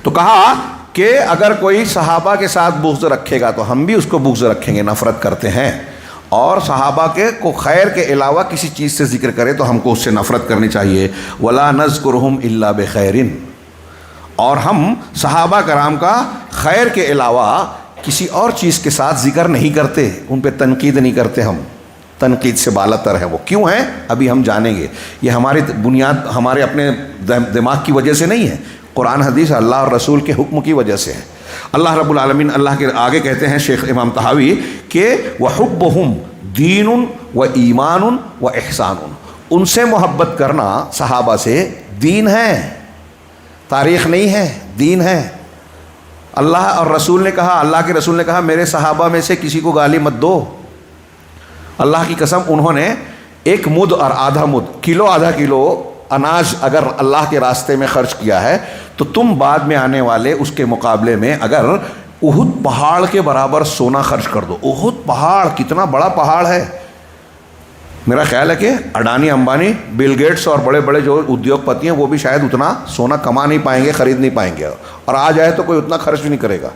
تو کہا کہ اگر کوئی صحابہ کے ساتھ بغض رکھے گا تو ہم بھی اس کو بغض رکھیں گے, نفرت کرتے ہیں. اور صحابہ کے کو خیر کے علاوہ کسی چیز سے ذکر کرے تو ہم کو اس سے نفرت کرنی چاہیے. وَلَا نَذْكُرُهُمْ إِلَّا بِخَيْرٍ, اور ہم صحابہ کرام کا خیر کے علاوہ کسی اور چیز کے ساتھ ذکر نہیں کرتے, ان پہ تنقید نہیں کرتے. ہم تنقید سے بالاتر ہیں. وہ کیوں ہیں ابھی ہم جانیں گے. یہ ہماری بنیاد ہمارے اپنے دماغ کی وجہ سے نہیں ہے, قرآن حدیث اللہ اور رسول کے حکم کی وجہ سے ہے. اللہ رب العالمین اللہ کے آگے کہتے ہیں شیخ امام طحاوی کہ وَحُبُّهُمْ دِینٌ وَإِیمَانٌ وَإِحْسَانٌ, ان سے محبت کرنا صحابہ سے دین ہے, تاریخ نہیں ہے, دین ہے. اللہ اور رسول نے کہا, اللہ کے رسول نے کہا میرے صحابہ میں سے کسی کو گالی مت دو. اللہ کی قسم, انہوں نے ایک مد اور آدھا مد, کلو آدھا کلو اناج اگر اللہ کے راستے میں خرچ کیا ہے تو تم بعد میں آنے والے اس کے مقابلے میں اگر احد پہاڑ کے برابر سونا خرچ کر دو. احد پہاڑ کتنا بڑا پہاڑ ہے. میرا خیال ہے کہ اڈانی, امبانی, بل گیٹس اور بڑے بڑے جو ادیوگ پتی ہیں وہ بھی شاید اتنا سونا کما نہیں پائیں گے, خرید نہیں پائیں گے, اور آ جائے تو کوئی اتنا خرچ نہیں کرے گا.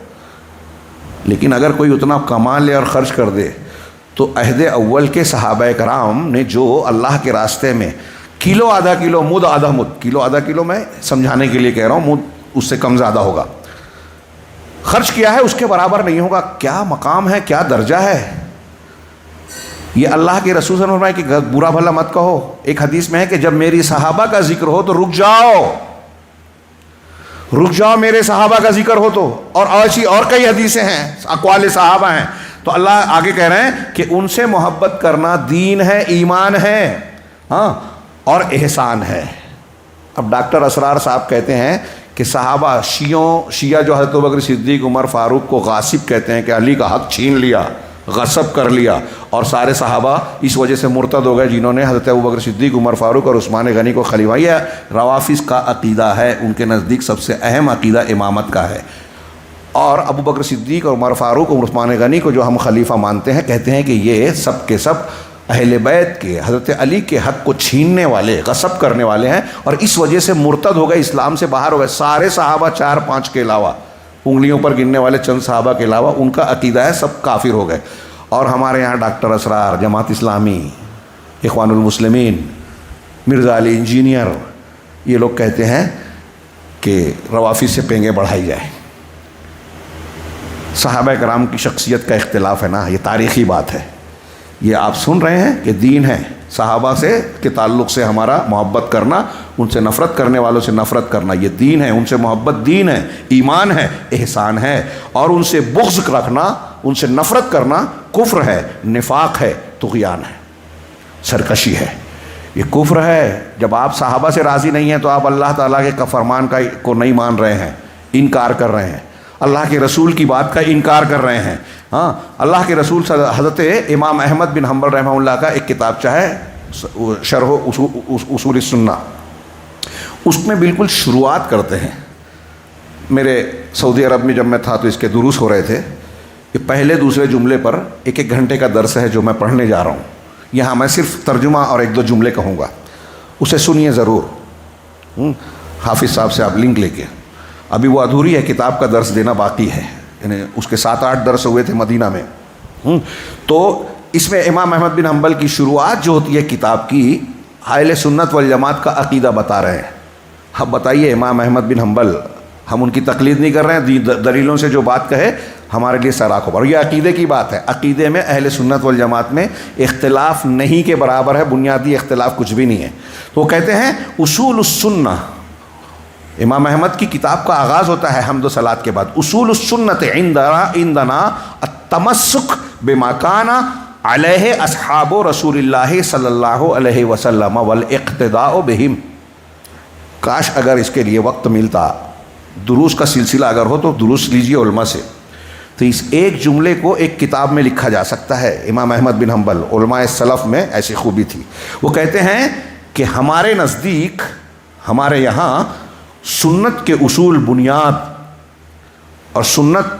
لیکن اگر کوئی اتنا کما لے اور خرچ کر دے تو عہد اول کے صحابہ کرام نے جو اللہ کے راستے میں کلو آدھا کلو مد آدھا مد، کلو آدھا کلو میں سمجھانے کے لیے کہہ رہا ہوں، مد اس سے کم زیادہ ہوگا، خرچ کیا ہے اس کے برابر نہیں ہوگا۔ کیا مقام ہے، کیا درجہ ہے۔ یہ اللہ کے رسول صلی اللہ علیہ وسلم کہ برا بھلا مت کہو۔ ایک حدیث میں ہے کہ جب میری صحابہ کا ذکر ہو تو رک جاؤ، رک جاؤ میرے صحابہ کا ذکر ہو تو۔ اور ایسی اور کئی حدیثیں ہیں، اقوال صحابہ ہیں۔ تو اللہ آگے کہہ رہے ہیں کہ ان سے محبت کرنا دین ہے، ایمان ہے، ہاں، اور احسان ہے۔ اب ڈاکٹر اسرار صاحب کہتے ہیں کہ صحابہ شیعہ جو حضرت ابوبکر صدیق عمر فاروق کو غاصب کہتے ہیں کہ علی کا حق چھین لیا، غصب کر لیا، اور سارے صحابہ اس وجہ سے مرتد ہو گئے جنہوں نے حضرت ابوبکر صدیق عمر فاروق اور عثمان غنی کو خلیفہ۔ یہ روافظ کا عقیدہ ہے، ان کے نزدیک سب سے اہم عقیدہ امامت کا ہے۔ اور ابوبکر صدیق اور عمر فاروق اور عثمان غنی کو جو ہم خلیفہ مانتے ہیں، کہتے ہیں کہ یہ سب کے سب اہل بیت کے، حضرت علی کے حق کو چھیننے والے، غصب کرنے والے ہیں، اور اس وجہ سے مرتد ہو گئے، اسلام سے باہر ہو گئے۔ سارے صحابہ 4-5 کے علاوہ، انگلیوں پر گننے والے چند صحابہ کے علاوہ، ان کا عقیدہ ہے سب کافر ہو گئے۔ اور ہمارے یہاں ڈاکٹر اسرار، جماعت اسلامی، اخوان المسلمین، مرزا علی انجینئر، یہ لوگ کہتے ہیں کہ روافظ سے پینگیں بڑھائی جائے۔ صحابہ کرام کی شخصیت کا اختلاف ہے نا، یہ تاریخی بات ہے۔ یہ آپ سن رہے ہیں کہ دین ہے، صحابہ سے کے تعلق سے ہمارا محبت کرنا، ان سے نفرت کرنے والوں سے نفرت کرنا، یہ دین ہے۔ ان سے محبت دین ہے، ایمان ہے، احسان ہے۔ اور ان سے بغض رکھنا، ان سے نفرت کرنا کفر ہے، نفاق ہے، طغیان ہے، سرکشی ہے۔ یہ کفر ہے۔ جب آپ صحابہ سے راضی نہیں ہیں تو آپ اللہ تعالیٰ کے فرمان کو نہیں مان رہے ہیں، انکار کر رہے ہیں، اللہ کے رسول کی بات کا انکار کر رہے ہیں۔ ہاں، اللہ کے رسول حضرت امام احمد بن حنبل رحمہ اللہ کا ایک کتابچہ ہے شرح اصول السنہ، اس میں بالکل شروعات کرتے ہیں۔ میرے سعودی عرب میں جب میں تھا تو اس کے دروس ہو رہے تھے، کہ پہلے دوسرے جملے پر 1-1 گھنٹے کا درس ہے جو میں پڑھنے جا رہا ہوں۔ یہاں میں صرف ترجمہ اور 1-2 جملے کہوں گا، اسے سنیے ضرور۔ حافظ صاحب سے آپ لنک لے کے، ابھی وہ ادھوری ہے، کتاب کا درس دینا باقی ہے، یعنی اس کے 7-8 درس ہوئے تھے مدینہ میں۔ تو اس میں امام احمد بن حنبل کی شروعات جو ہوتی ہے کتاب کی، اہل سنت والجماعت کا عقیدہ بتا رہے ہیں۔ اب بتائیے، امام احمد بن حنبل، ہم ان کی تقلید نہیں کر رہے ہیں، دلیلوں سے جو بات کہے ہمارے لیے سراخ ہو۔ اور یہ عقیدے کی بات ہے، عقیدے میں اہل سنت والجماعت میں اختلاف نہیں کے برابر ہے، بنیادی اختلاف کچھ بھی نہیں ہے۔ تو وہ کہتے ہیں اصول السنہ، امام احمد کی کتاب کا آغاز ہوتا ہے حمد و صلات کے بعد، اصول السنت عندنا التمسک بما کان علیہ اصحاب رسول اللہ صلی اللہ علیہ وسلم والاقتداء بہم۔ کاش اگر اس کے لیے وقت ملتا، دروس کا سلسلہ اگر ہو تو دروس لیجیے علماء سے، تو اس ایک جملے کو ایک کتاب میں لکھا جا سکتا ہے۔ امام احمد بن حنبل، علماء سلف میں ایسی خوبی تھی، وہ کہتے ہیں کہ ہمارے نزدیک، ہمارے یہاں سنت کے اصول، بنیاد اور سنت،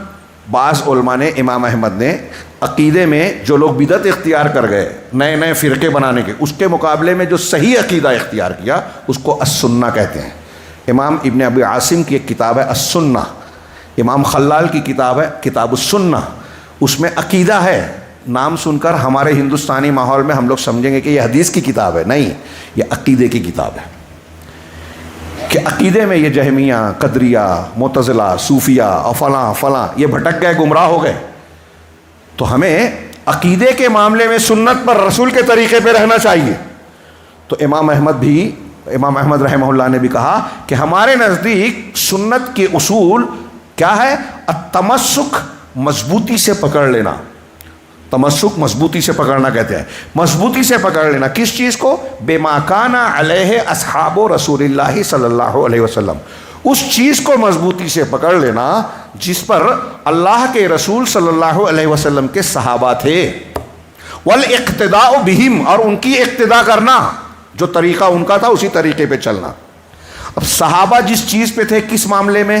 بعض علماء نے، امام احمد نے عقیدے میں جو لوگ بدعت اختیار کر گئے، نئے نئے فرقے بنانے کے، اس کے مقابلے میں جو صحیح عقیدہ اختیار کیا اس کو السنہ کہتے ہیں۔ امام ابن ابی عاصم کی ایک کتاب ہے السنہ، امام خلال کی کتاب ہے کتاب السنہ، اس میں عقیدہ ہے۔ نام سن کر ہمارے ہندوستانی ماحول میں ہم لوگ سمجھیں گے کہ یہ حدیث کی کتاب ہے، نہیں، یہ عقیدے کی کتاب ہے۔ کہ عقیدے میں یہ جہمیہ، قدریہ، معتزلہ، صوفیہ اور فلاں فلاں یہ بھٹک گئے، گمراہ ہو گئے۔ تو ہمیں عقیدے کے معاملے میں سنت پر، رسول کے طریقے پہ رہنا چاہیے۔ تو امام احمد رحمہ اللہ نے بھی کہا کہ ہمارے نزدیک سنت کے اصول کیا ہے؟ التمسک، مضبوطی سے پکڑ لینا۔ تمسک مضبوطی سے پکڑنا کہتے ہیں، مضبوطی سے پکڑ لینا۔ کس چیز کو؟ بما کان علیہ اصحاب رسول اللہ صلی اللہ علیہ وسلم، اس چیز کو مضبوطی سے پکڑ لینا جس پر اللہ کے رسول صلی اللہ علیہ وسلم کے صحابہ تھے۔ والاقتداء بہم، اور ان کی اقتداء کرنا، جو طریقہ ان کا تھا اسی طریقے پہ چلنا۔ اب صحابہ جس چیز پہ تھے، کس معاملے میں؟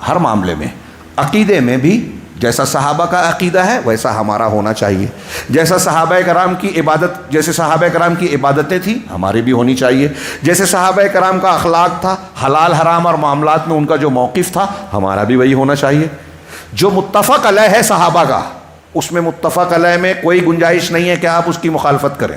ہر معاملے میں، عقیدے میں بھی جیسا صحابہ کا عقیدہ ہے ویسا ہمارا ہونا چاہیے۔ جیسا صحابہ کرام کی عبادت، جیسے صحابہ کرام کی عبادتیں تھیں ہماری بھی ہونی چاہیے، جیسے صحابہ کرام کا اخلاق تھا، حلال حرام اور معاملات میں ان کا جو موقف تھا ہمارا بھی وہی ہونا چاہیے۔ جو متفق علیہ ہے صحابہ کا، اس میں متفق علیہ میں کوئی گنجائش نہیں ہے کہ آپ اس کی مخالفت کریں.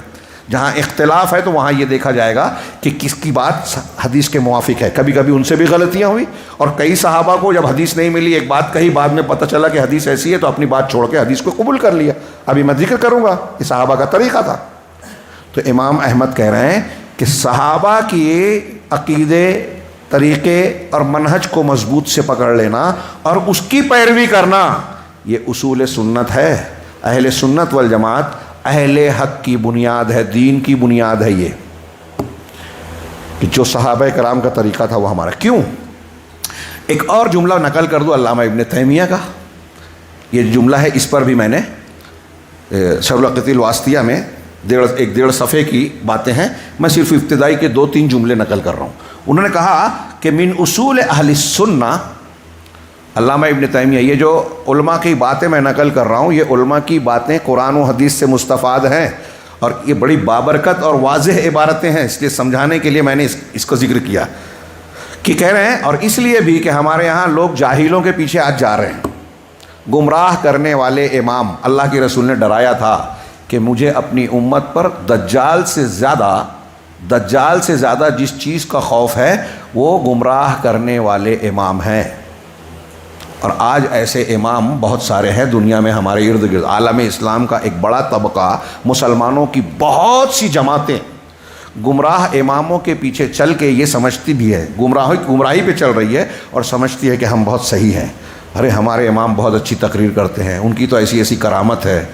جہاں اختلاف ہے تو وہاں یہ دیکھا جائے گا کہ کس کی بات حدیث کے موافق ہے. کبھی کبھی ان سے بھی غلطیاں ہوئی، اور کئی صحابہ کو جب حدیث نہیں ملی، ایک بات کہی، بعد میں پتہ چلا کہ حدیث ایسی ہے تو اپنی بات چھوڑ کے حدیث کو قبول کر لیا. ابھی میں ذکر کروں گا کہ صحابہ کا طریقہ تھا. تو امام احمد کہہ رہے ہیں کہ صحابہ کی عقیدے، طریقے اور منہج کو مضبوط سے پکڑ لینا اور اس کی پیروی کرنا، یہ اصول سنت ہے. اہل سنت والجماعت اہل حق کی بنیاد ہے، دین کی بنیاد ہے یہ، کہ جو صحابہ کرام کا طریقہ تھا وہ ہمارا. کیوں؟ ایک اور جملہ نقل کر دو علامہ ابن تیمیہ کا. یہ جملہ ہے، اس پر بھی میں نے شرح العقیدۃ الواسطیہ میں ایک ڈیڑھ صفحے کی باتیں ہیں، میں صرف ابتدائی کے 2-3 جملے نقل کر رہا ہوں. انہوں نے کہا کہ من اصول اہل السنہ، علامہ ابن تیمیہ، یہ جو علماء کی باتیں میں نقل کر رہا ہوں، یہ علماء کی باتیں قرآن و حدیث سے مستفاد ہیں، اور یہ بڑی بابرکت اور واضح عبارتیں ہیں، اس لیے سمجھانے کے لیے میں نے اس کو ذکر کیا. کہ کہہ رہے ہیں، اور اس لیے بھی کہ ہمارے یہاں لوگ جاہلوں کے پیچھے آج جا رہے ہیں. گمراہ کرنے والے امام، اللہ کے رسول نے ڈرایا تھا کہ مجھے اپنی امت پر دجال سے زیادہ جس چیز کا خوف ہے وہ گمراہ کرنے والے امام ہیں. اور آج ایسے امام بہت سارے ہیں دنیا میں ہمارے ارد گرد. عالم اسلام کا ایک بڑا طبقہ، مسلمانوں کی بہت سی جماعتیں گمراہ اماموں کے پیچھے چل کے یہ سمجھتی بھی ہے، گمراہی پہ چل رہی ہے اور سمجھتی ہے کہ ہم بہت صحیح ہیں. ارے ہمارے امام بہت اچھی تقریر کرتے ہیں، ان کی تو ایسی ایسی کرامت ہے،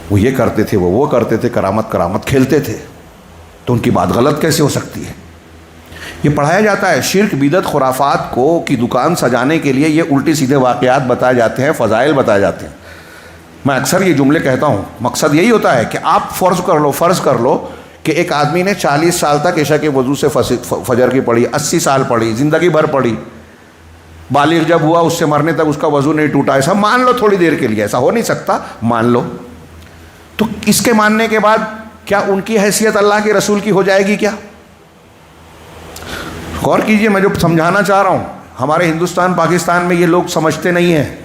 وہ یہ کرتے تھے، وہ کرتے تھے، کرامت کھیلتے تھے، تو ان کی بات غلط کیسے ہو سکتی ہے؟ یہ پڑھایا جاتا ہے. شرک، بدعت، خرافات کی دکان سجانے کے لیے یہ الٹے سیدھے واقعات بتائے جاتے ہیں، فضائل بتائے جاتے ہیں. میں اکثر یہ جملے کہتا ہوں، مقصد یہی ہوتا ہے کہ آپ فرض کر لو کہ ایک آدمی نے 40 سال تک عشاء کے وضو سے فجر کی پڑھی، 80 سال پڑھی، زندگی بھر پڑھی، بالغ جب ہوا اس سے مرنے تک اس کا وضو نہیں ٹوٹا. ایسا مان لو تھوڑی دیر کے لیے، ایسا ہو نہیں سکتا، مان لو. تو اس کے ماننے کے بعد کیا ان کی حیثیت اللہ کے رسول کی ہو جائے گی کیا؟ غور کیجئے، میں جو سمجھانا چاہ رہا ہوں، ہمارے ہندوستان پاکستان میں یہ لوگ سمجھتے نہیں ہیں.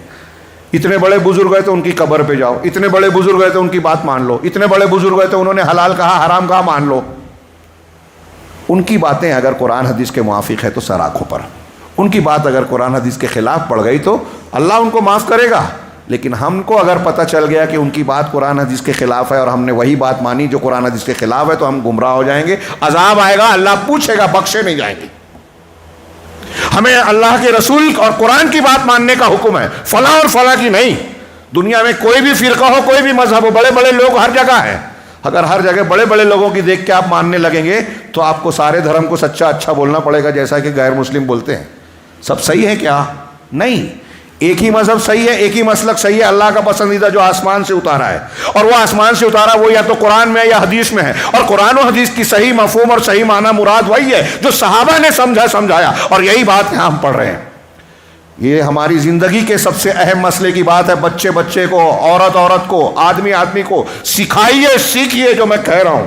اتنے بڑے بزرگ گئے تو ان کی قبر پہ جاؤ، اتنے بڑے بزرگ گئے تو ان کی بات مان لو، اتنے بڑے بزرگ گئے تو انہوں نے حلال کہا حرام کہا مان لو. ان کی باتیں اگر قرآن حدیث کے موافق ہے تو سر آنکھوں پر، ان کی بات اگر قرآن حدیث کے خلاف پڑ گئی تو اللہ ان کو معاف کرے گا. لیکن ہم کو اگر پتہ چل گیا کہ ان کی بات قرآن حدیث کے خلاف ہے اور ہم نے وہی بات مانی جو قرآن حدیث کے خلاف ہے، تو ہم گمراہ ہو جائیں گے، عذاب آئے گا، اللہ پوچھے گا، بخشے نہیں جائیں گے. ہمیں اللہ کے رسول اور قرآن کی بات ماننے کا حکم ہے، فلاں اور فلاں کی نہیں. دنیا میں کوئی بھی فرقہ ہو، کوئی بھی مذہب ہو، بڑے بڑے لوگ ہر جگہ ہیں. اگر ہر جگہ بڑے بڑے لوگوں کی دیکھ کے آپ ماننے لگیں گے تو آپ کو سارے دھرم کو سچا اچھا بولنا پڑے گا، جیسا کہ غیر مسلم بولتے ہیں. سب صحیح ہے کیا؟ نہیں. ایک ہی مذہب صحیح ہے، ایک ہی مسلک صحیح ہے، اللہ کا پسندیدہ جو آسمان سے اتارا ہے، اور وہ آسمان سے اتارا وہ یا تو قرآن میں ہے یا حدیث میں ہے. اور قرآن و حدیث کی صحیح مفہوم اور صحیح معنی مراد وہی ہے جو صحابہ نے سمجھایا، اور یہی بات یہاں ہم پڑھ رہے ہیں. یہ ہماری زندگی کے سب سے اہم مسئلے کی بات ہے. بچے کو، عورت کو، آدمی کو سکھائیے، سیکھیے جو میں کہہ رہا ہوں.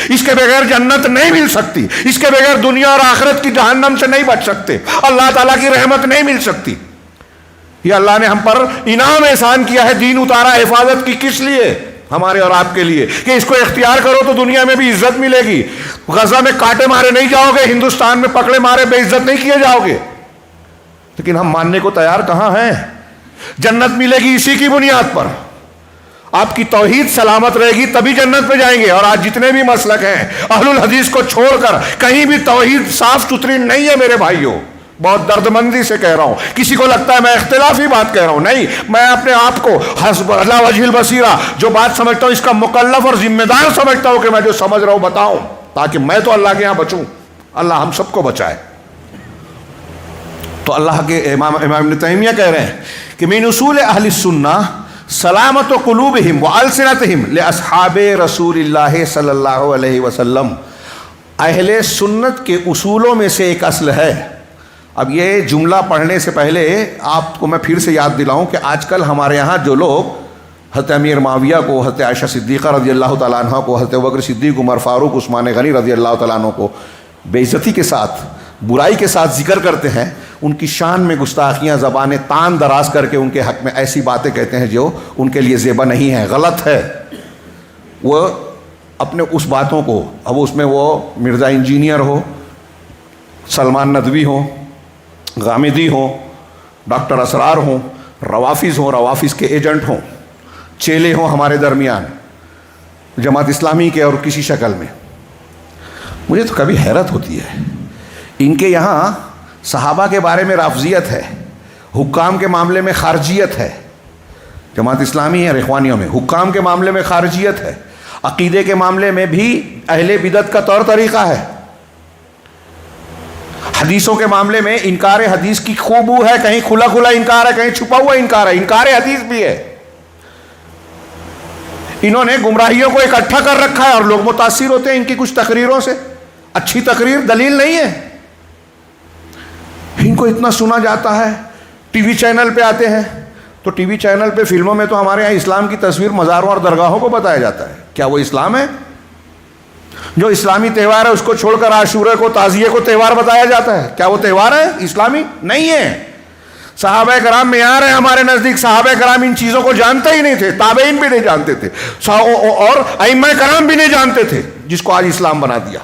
اس کے بغیر جنت نہیں مل سکتی، اس کے بغیر دنیا اور آخرت کی جہنم سے نہیں بچ سکتے، اللہ تعالیٰ کی رحمت نہیں مل سکتی. یہ اللہ نے ہم پر انعام احسان کیا ہے، دین اتارا حفاظت کی کس لیے؟ ہمارے اور آپ کے لیے، کہ اس کو اختیار کرو تو دنیا میں بھی عزت ملے گی. غزہ میں کانٹے مارے نہیں جاؤ گے، ہندوستان میں پکڑے مارے بے عزت نہیں کیے جاؤ گے. لیکن ہم ماننے کو تیار کہاں ہیں؟ جنت ملے گی اسی کی بنیاد پر. آپ کی توحید سلامت رہے گی تبھی جنت پہ جائیں گے. اور آج جتنے بھی مسلک ہیں، اہل الحدیث کو چھوڑ کر کہیں بھی توحید صاف ستھری نہیں ہے میرے بھائیوں. بہت دردمندی سے کہہ رہا ہوں. کسی کو لگتا ہے میں اختلافی بات کہہ رہا ہوں، نہیں، میں اپنے آپ کو حسب اللہ وجہ البصیرہ جو بات سمجھتا ہوں اس کا مکلف اور ذمہ دار سمجھتا ہوں کہ میں جو سمجھ رہا ہوں بتاؤں، تاکہ میں تو اللہ کے یہاں بچوں، اللہ ہم سب کو بچائے. تو اللہ کے امام ابن تیمیہ کہہ رہے ہیں کہ من اصول اہل السنہ سلامت قلوبہم والسنتہم لاصحاب رسول اللہ صلی اللہ علیہ وسلم. اہل سنت کے اصولوں میں سے ایک اصل ہے. اب یہ جملہ پڑھنے سے پہلے آپ کو میں پھر سے یاد دلاؤں کہ آج کل ہمارے ہاں جو لوگ حضرت امیر معاویہ کو، حضرت عائشہ صدیقہ رضی اللہ تعالیٰ عنہ کو، حضرت ابوبکر صدیق، عمر فاروق، عثمان غنی رضی اللہ تعالیٰ عنہ کو بے عزتی کے ساتھ، برائی کے ساتھ ذکر کرتے ہیں، ان کی شان میں گستاخیاں، زبانیں تان دراز کر کے ان کے حق میں ایسی باتیں کہتے ہیں جو ان کے لیے زیبا نہیں ہے، غلط ہے. وہ اپنے اس باتوں کو، اب اس میں وہ مرزا انجینئر ہو، سلمان ندوی ہوں، غامدی ہوں، ڈاکٹر اسرار ہوں، روافظ ہوں، روافظ کے ایجنٹ ہوں، چیلے ہوں ہمارے درمیان جماعت اسلامی کے اور کسی شکل میں، مجھے تو کبھی حیرت ہوتی ہے. ان کے یہاں صحابہ کے بارے میں رافضیت ہے، حکام کے معاملے میں خارجیت ہے. جماعت اسلامی اور اخوانیوں میں حکام کے معاملے میں خارجیت ہے، عقیدے کے معاملے میں بھی اہل بدعت کا طور طریقہ ہے. حدیثوں کے معاملے میں انکار حدیث کی خوب ہے، کہیں کھلا کھلا انکار ہے، کہیں چھپا ہوا انکار ہے، انکار حدیث بھی ہے. انہوں نے گمراہیوں کو اکٹھا کر رکھا ہے اور لوگ متاثر ہوتے ہیں ان کی کچھ تقریروں سے. اچھی تقریر دلیل نہیں ہے. ان کو اتنا سنا جاتا ہے، ٹی وی چینل پہ آتے ہیں تو ٹی وی چینل پہ فلموں میں تو ہمارے یہاں اسلام کی تصویر مزاروں اور درگاہوں کو بتایا جاتا ہے. کیا وہ اسلام ہے؟ جو اسلامی تہوار ہے اس کو چھوڑ کر عاشورہ کو، تعزیے کو تہوار بتایا جاتا ہے. کیا وہ تہوار ہے؟ اسلامی نہیں ہے. صحابہ کرام معیار ہیں ہمارے نزدیک. صحابہ کرام ان چیزوں کو جانتے ہی نہیں تھے، تابعین بھی نہیں جانتے تھے، اور ائمہ کرام بھی نہیں جانتے تھے، جس کو آج اسلام بنا دیا.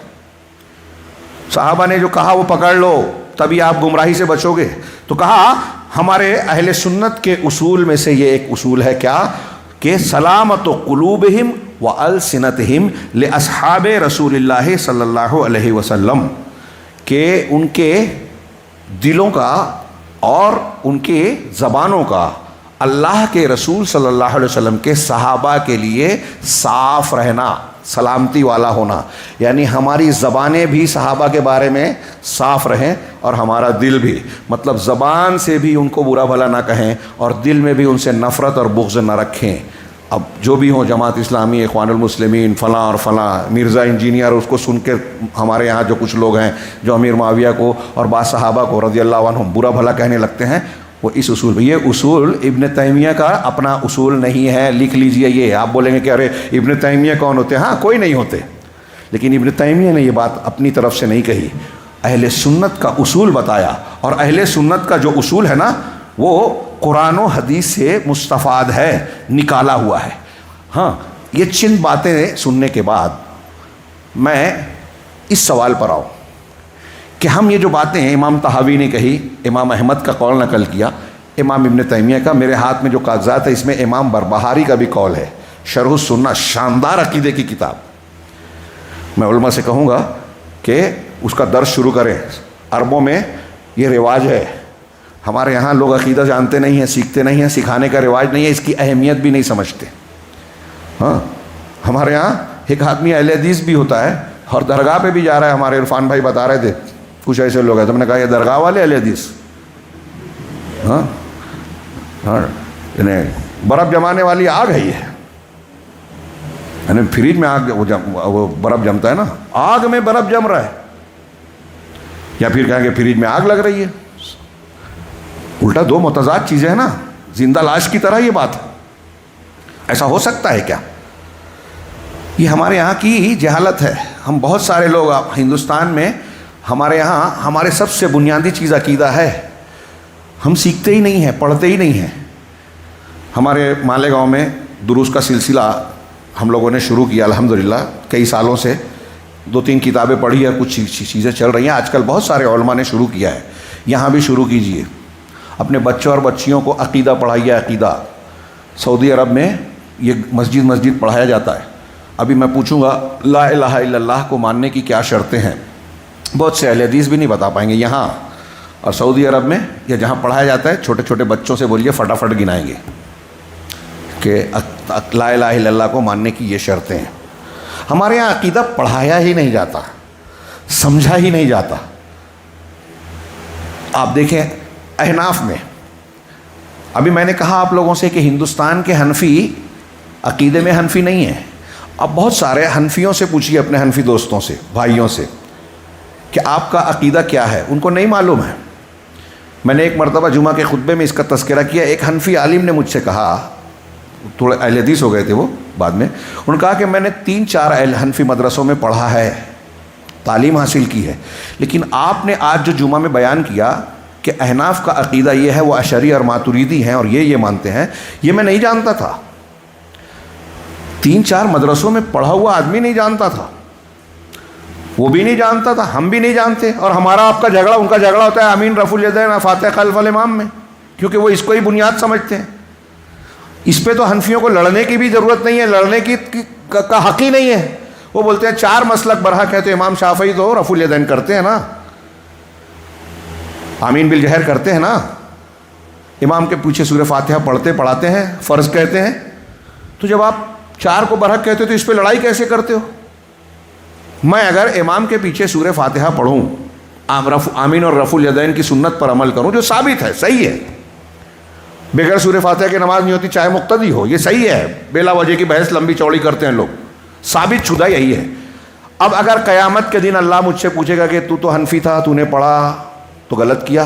صحابہ نے جو کہا وہ پکڑ لو، تبھی آپ گمراہی سے بچو گے. تو کہا ہمارے اہل سنت کے اصول میں سے یہ ایک اصول ہے، کیا کہ سلامت قلوبہم والسنتہم لاصحاب رسول اللہ صلی اللہ علیہ وسلم، کہ ان کے دلوں کا اور ان کے زبانوں کا اللہ کے رسول صلی اللہ علیہ وسلم کے صحابہ کے لیے صاف رہنا، سلامتی والا ہونا. یعنی ہماری زبانیں بھی صحابہ کے بارے میں صاف رہیں اور ہمارا دل بھی، مطلب زبان سے بھی ان کو برا بھلا نہ کہیں اور دل میں بھی ان سے نفرت اور بغض نہ رکھیں. اب جو بھی ہوں، جماعت اسلامی، اخوان المسلمین، فلاں اور فلاں، مرزا انجینئر، اس کو سن کے ہمارے یہاں جو کچھ لوگ ہیں جو امیر معاویہ کو اور بعض صحابہ کو رضی اللہ عنہم برا بھلا کہنے لگتے ہیں، وہ اس اصول میں، یہ اصول ابن تیمیہ کا اپنا اصول نہیں ہے. لکھ لیجئے. یہ آپ بولیں گے کہ ارے ابن تیمیہ کون ہوتے ہیں؟ ہاں، کوئی نہیں ہوتے، لیکن ابن تیمیہ نے یہ بات اپنی طرف سے نہیں کہی، اہل سنت کا اصول بتایا. اور اہل سنت کا جو اصول ہے نا، وہ قرآن و حدیث سے مستفاد ہے، نکالا ہوا ہے. ہاں، یہ چند باتیں سننے کے بعد میں اس سوال پر آؤں کہ ہم یہ جو باتیں ہیں، امام طحاوی نے کہی، امام احمد کا قول نقل کیا، امام ابن تیمیہ کا، میرے ہاتھ میں جو کاغذات ہے اس میں امام بربہاری کا بھی قول ہے، شرح السنہ، شاندار عقیدے کی کتاب. میں علماء سے کہوں گا کہ اس کا درس شروع کریں. عربوں میں یہ رواج ہے، ہمارے یہاں لوگ عقیدہ جانتے نہیں ہیں، سیکھتے نہیں ہیں، سکھانے کا رواج نہیں ہے، اس کی اہمیت بھی نہیں سمجھتے. ہاں، ہمارے یہاں ایک آدمی اہل حدیث بھی ہوتا ہے اور درگاہ پہ بھی جا رہا ہے. ہمارے عرفان بھائی بتا رہے تھے کچھ ایسے لوگ ہیں، تو میں نے کہا یہ درگاہ والے اہل حدیث؟ ہاں ہاں، برف جمانے والی آگ ہے یہ، یعنی فریج میں آگ، وہ برف جمتا ہے نا، آگ میں برف جم رہا ہے. یا پھر کہیں گے فریج میں آگ لگ رہی ہے. الٹا دو متضاد چیزیں ہیں نا، زندہ لاش کی طرح یہ بات ہے. ایسا ہو سکتا ہے کیا؟ یہ ہمارے یہاں کی جہالت ہے. ہم بہت سارے لوگ ہندوستان میں، ہمارے یہاں ہمارے سب سے بنیادی چیز عقیدہ ہے، ہم سیکھتے ہی نہیں ہیں، پڑھتے ہی نہیں ہیں. ہمارے مالیگاؤں میں دروس کا سلسلہ ہم لوگوں نے شروع کیا الحمدللہ کئی سالوں سے. 2-3 کتابیں پڑھی ہے، کچھ چیزیں چل رہی ہیں. آج کل بہت سارے علماء نے شروع کیا ہے، یہاں بھی شروع کیجئے. اپنے بچوں اور بچیوں کو عقیدہ پڑھائیے. عقیدہ سعودی عرب میں یہ مسجد پڑھایا جاتا ہے. ابھی میں پوچھوں گا لا الہ الا اللہ کو ماننے کی کیا شرطیں ہیں، بہت سے اہل حدیث بھی نہیں بتا پائیں گے. یہاں اور سعودی عرب میں یہ جہاں پڑھایا جاتا ہے، چھوٹے چھوٹے بچوں سے بولیے فٹافٹ گنائیں گے کہ لا الہ الا اللہ کو ماننے کی یہ شرطیں ہیں. ہمارے یہاں عقیدہ پڑھایا ہی نہیں جاتا، سمجھا ہی نہیں جاتا. آپ دیکھیں احناف میں، ابھی میں نے کہا آپ لوگوں سے کہ ہندوستان کے حنفی عقیدے میں حنفی نہیں ہیں. اب بہت سارے حنفیوں سے پوچھیے، اپنے حنفی دوستوں سے، بھائیوں سے، کہ آپ کا عقیدہ کیا ہے. ان کو نہیں معلوم ہے. میں نے ایک مرتبہ جمعہ کے خطبے میں اس کا تذکرہ کیا. ایک حنفی عالم نے مجھ سے کہا، تھوڑے اہل حدیث ہو گئے تھے وہ بعد میں، انہوں نے کہا کہ میں نے 3-4 حنفی مدرسوں میں پڑھا ہے، تعلیم حاصل کی ہے، لیکن آپ نے آج جو جمعہ میں بیان کیا کہ احناف کا عقیدہ یہ ہے، وہ اشعری اور ماتریدی ہیں اور یہ مانتے ہیں، یہ میں نہیں جانتا تھا. 3-4 مدرسوں میں پڑھا ہوا آدمی نہیں جانتا تھا، وہ بھی نہیں جانتا تھا، ہم بھی نہیں جانتے. اور ہمارا آپ کا جھگڑا ان کا جھگڑا ہوتا ہے امین رفع الیدین فاتحہ خلف الامام میں، کیونکہ وہ اس کو ہی بنیاد سمجھتے ہیں. اس پہ تو حنفیوں کو لڑنے کی بھی ضرورت نہیں ہے، لڑنے کا حق ہی نہیں ہے. وہ بولتے ہیں 4 مسلک برحق ہے، تو امام شافعی تو رفع الیدین کرتے ہیں نا، آمین بالجہر کرتے ہیں نا، امام کے پیچھے سورہ فاتحہ پڑھاتے ہیں، فرض کہتے ہیں. تو جب آپ 4 کو برحق کہتے ہو تو اس پہ لڑائی کیسے کرتے ہو؟ میں اگر امام کے پیچھے سورہ فاتحہ پڑھوں، آمین اور رفع الیدین کی سنت پر عمل کروں، جو ثابت ہے، صحیح ہے، بغیر سورہ فاتحہ کی نماز نہیں ہوتی چاہے مقتدی ہو، یہ صحیح ہے، بلا وجہ کی بحث لمبی چوڑی کرتے ہیں لوگ، ثابت شدہ یہی ہے. اب اگر قیامت کے دن اللہ مجھ سے پوچھے گا کہ تو حنفی تھا، تو نے پڑھا تو غلط کیا،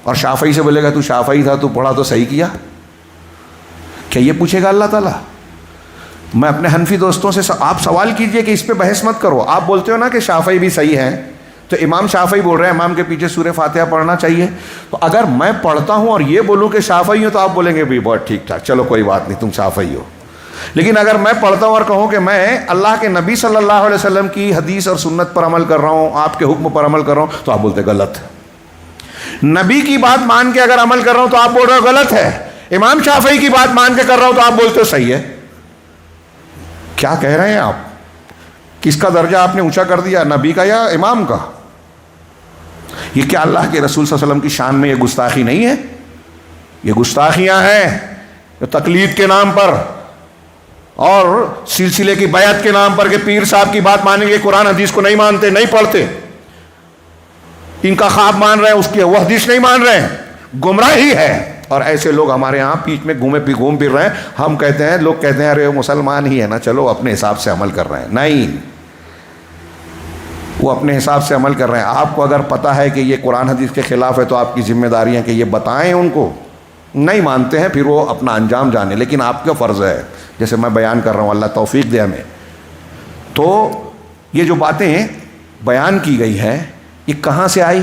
اور شافعی سے بولے گا تو شافعی تھا، تو پڑھا تو صحیح کیا، کیا یہ پوچھے گا اللہ تعالیٰ؟ میں اپنے حنفی دوستوں سے آپ سوال کیجئے کہ اس پہ بحث مت کرو. آپ بولتے ہو نا کہ شافعی بھی صحیح ہیں، تو امام شافعی بول رہے ہیں امام کے پیچھے سورہ فاتحہ پڑھنا چاہیے. تو اگر میں پڑھتا ہوں اور یہ بولوں کہ شافعی ہوں تو آپ بولیں گے بھی بہت ٹھیک ٹھاک، چلو کوئی بات نہیں، تم شافعی ہو. لیکن اگر میں پڑھتا ہوں اور کہوں کہ میں اللہ کے نبی صلی اللہ علیہ وسلم کی حدیث اور سنت پر عمل کر رہا ہوں، آپ کے حکم پر عمل کر رہا ہوں، تو آپ بولتے غلط. نبی کی بات مان کے اگر عمل کر رہا ہوں تو آپ بول رہے ہو غلط ہے. امام شافعی کی بات مان کے کر رہا ہوں تو آپ بولتے ہو صحیح ہے. کیا کہہ رہے ہیں آپ؟ کس کا درجہ آپ نے اونچا کر دیا، نبی کا یا امام کا؟ یہ کیا اللہ کے رسول صلی اللہ علیہ وسلم کی شان میں یہ گستاخی نہیں ہے؟ یہ گستاخیاں ہیں تقلید کے نام پر اور سلسلے کی بیعت کے نام پر، کہ پیر صاحب کی بات مانیں گے، قرآن حدیث کو نہیں مانتے، نہیں پڑھتے، ان کا خواب مان رہے ہیں، اس کی وہ حدیث نہیں مان رہے ہیں، گمراہی ہے. اور ایسے لوگ ہمارے ہاں پیچھ میں گھوم پھر رہے ہیں. ہم کہتے ہیں، لوگ کہتے ہیں ارے وہ مسلمان ہی ہے نا، چلو اپنے حساب سے عمل کر رہے ہیں. نہیں، وہ اپنے حساب سے عمل کر رہے ہیں. آپ کو اگر پتہ ہے کہ یہ قرآن حدیث کے خلاف ہے تو آپ کی ذمہ داری ہے کہ یہ بتائیں ان کو. نہیں مانتے ہیں پھر وہ اپنا انجام جانے، لیکن آپ کا فرض ہے، جیسے میں بیان کر رہا ہوں، اللہ توفیق دے ہمیں. تو یہ جو باتیں بیان کی گئی ہیں یہ کہاں سے آئی،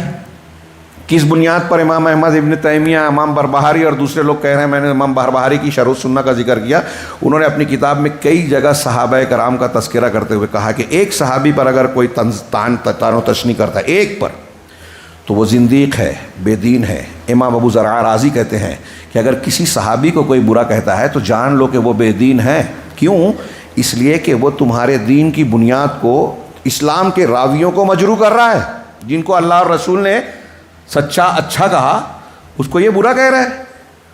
کس بنیاد پر؟ امام احمد ابن تیمیہ، امام بربہاری اور دوسرے لوگ کہہ رہے ہیں. میں نے امام بربہاری کی شرح السنہ کا ذکر کیا. انہوں نے اپنی کتاب میں کئی جگہ صحابہ کرام کا تذکرہ کرتے ہوئے کہا کہ ایک صحابی پر اگر کوئی تان و تشنیع کرتا ہے ایک پر، تو وہ زندیق ہے، بے دین ہے. امام ابو زرع رازی کہتے ہیں کہ اگر کسی صحابی کو کوئی برا کہتا ہے تو جان لو کہ وہ بے دین ہے. کیوں؟ اس لیے کہ وہ تمہارے دین کی بنیاد کو، اسلام کے راویوں کو مجروح کر رہا ہے، جن کو اللہ اور رسول نے سچا اچھا کہا، اس کو یہ برا کہہ رہا ہے.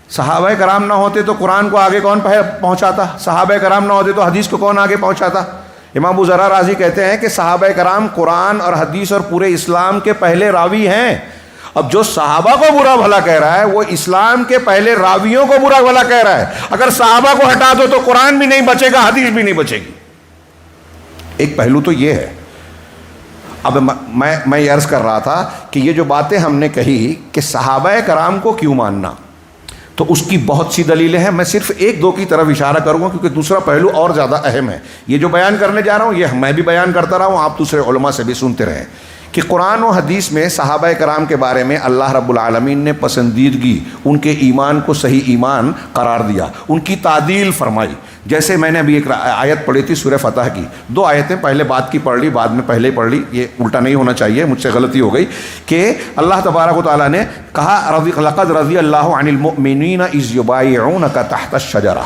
صحابہ کرام نہ ہوتے تو قرآن کو آگے کون پہنچاتا؟ صحابہ کرام نہ ہوتے تو حدیث کو کون آگے پہنچاتا؟ امام ابو ذر رازی کہتے ہیں کہ صحابہ کرام قرآن اور حدیث اور پورے اسلام کے پہلے راوی ہیں. اب جو صحابہ کو برا بھلا کہہ رہا ہے وہ اسلام کے پہلے راویوں کو برا بھلا کہہ رہا ہے. اگر صحابہ کو ہٹا دو تو قرآن بھی نہیں بچے گا، حدیث بھی نہیں بچے گی. ایک پہلو تو یہ ہے. اب میں یہ عرض کر رہا تھا کہ یہ جو باتیں ہم نے کہی کہ صحابہ کرام کو کیوں ماننا، تو اس کی بہت سی دلیلیں ہیں. میں صرف 1-2 کی طرف اشارہ کروں گا کیونکہ دوسرا پہلو اور زیادہ اہم ہے. یہ جو بیان کرنے جا رہا ہوں یہ میں بھی بیان کرتا رہا ہوں، آپ دوسرے علماء سے بھی سنتے رہیں کہ قرآن و حدیث میں صحابہ کرام کے بارے میں اللہ رب العالمین نے پسندیدگی، ان کے ایمان کو صحیح ایمان قرار دیا، ان کی تعدیل فرمائی. جیسے میں نے ابھی ایک آیت پڑھی تھی سورہ فتح کی، 2 آیتیں پہلے بعد کی پڑھ لی، بعد میں پہلے پڑھ لی، یہ الٹا نہیں ہونا چاہیے، مجھ سے غلطی ہو گئی. کہ اللہ تبارک و تعالیٰ نے کہا لقد رضی اللہ عن المؤمنین اذ یبایعونک تحت الشجرہ،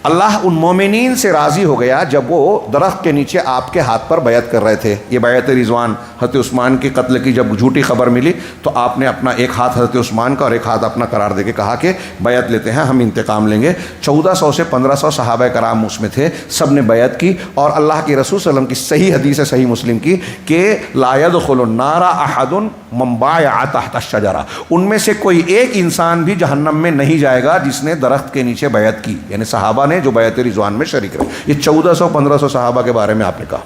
اللہ ان مومنین سے راضی ہو گیا جب وہ درخت کے نیچے آپ کے ہاتھ پر بیعت کر رہے تھے. یہ بیعت رضوان، حضرت عثمان کے قتل کی جب جھوٹی خبر ملی تو آپ نے اپنا ایک ہاتھ حضرت عثمان کا اور ایک ہاتھ اپنا قرار دے کے کہا کہ بیعت لیتے ہیں، ہم انتقام لیں گے. 1400 سے 1500 صحابہ کرام اس میں تھے، سب نے بیعت کی. اور اللہ کے رسول صلی اللہ علیہ وسلم کی صحیح حدیث ہے صحیح مسلم کی کہ لا يدخل النار احد من بايع تحت الشجرہ، ان میں سے کوئی ایک انسان بھی جہنم میں نہیں جائے گا جس نے درخت کے نیچے بیعت کی، یعنی صحابہ نے جو بیعت رضوان میں شریک رہے. یہ 1400-1500 صحابہ کے بارے میں آپ نے کہا.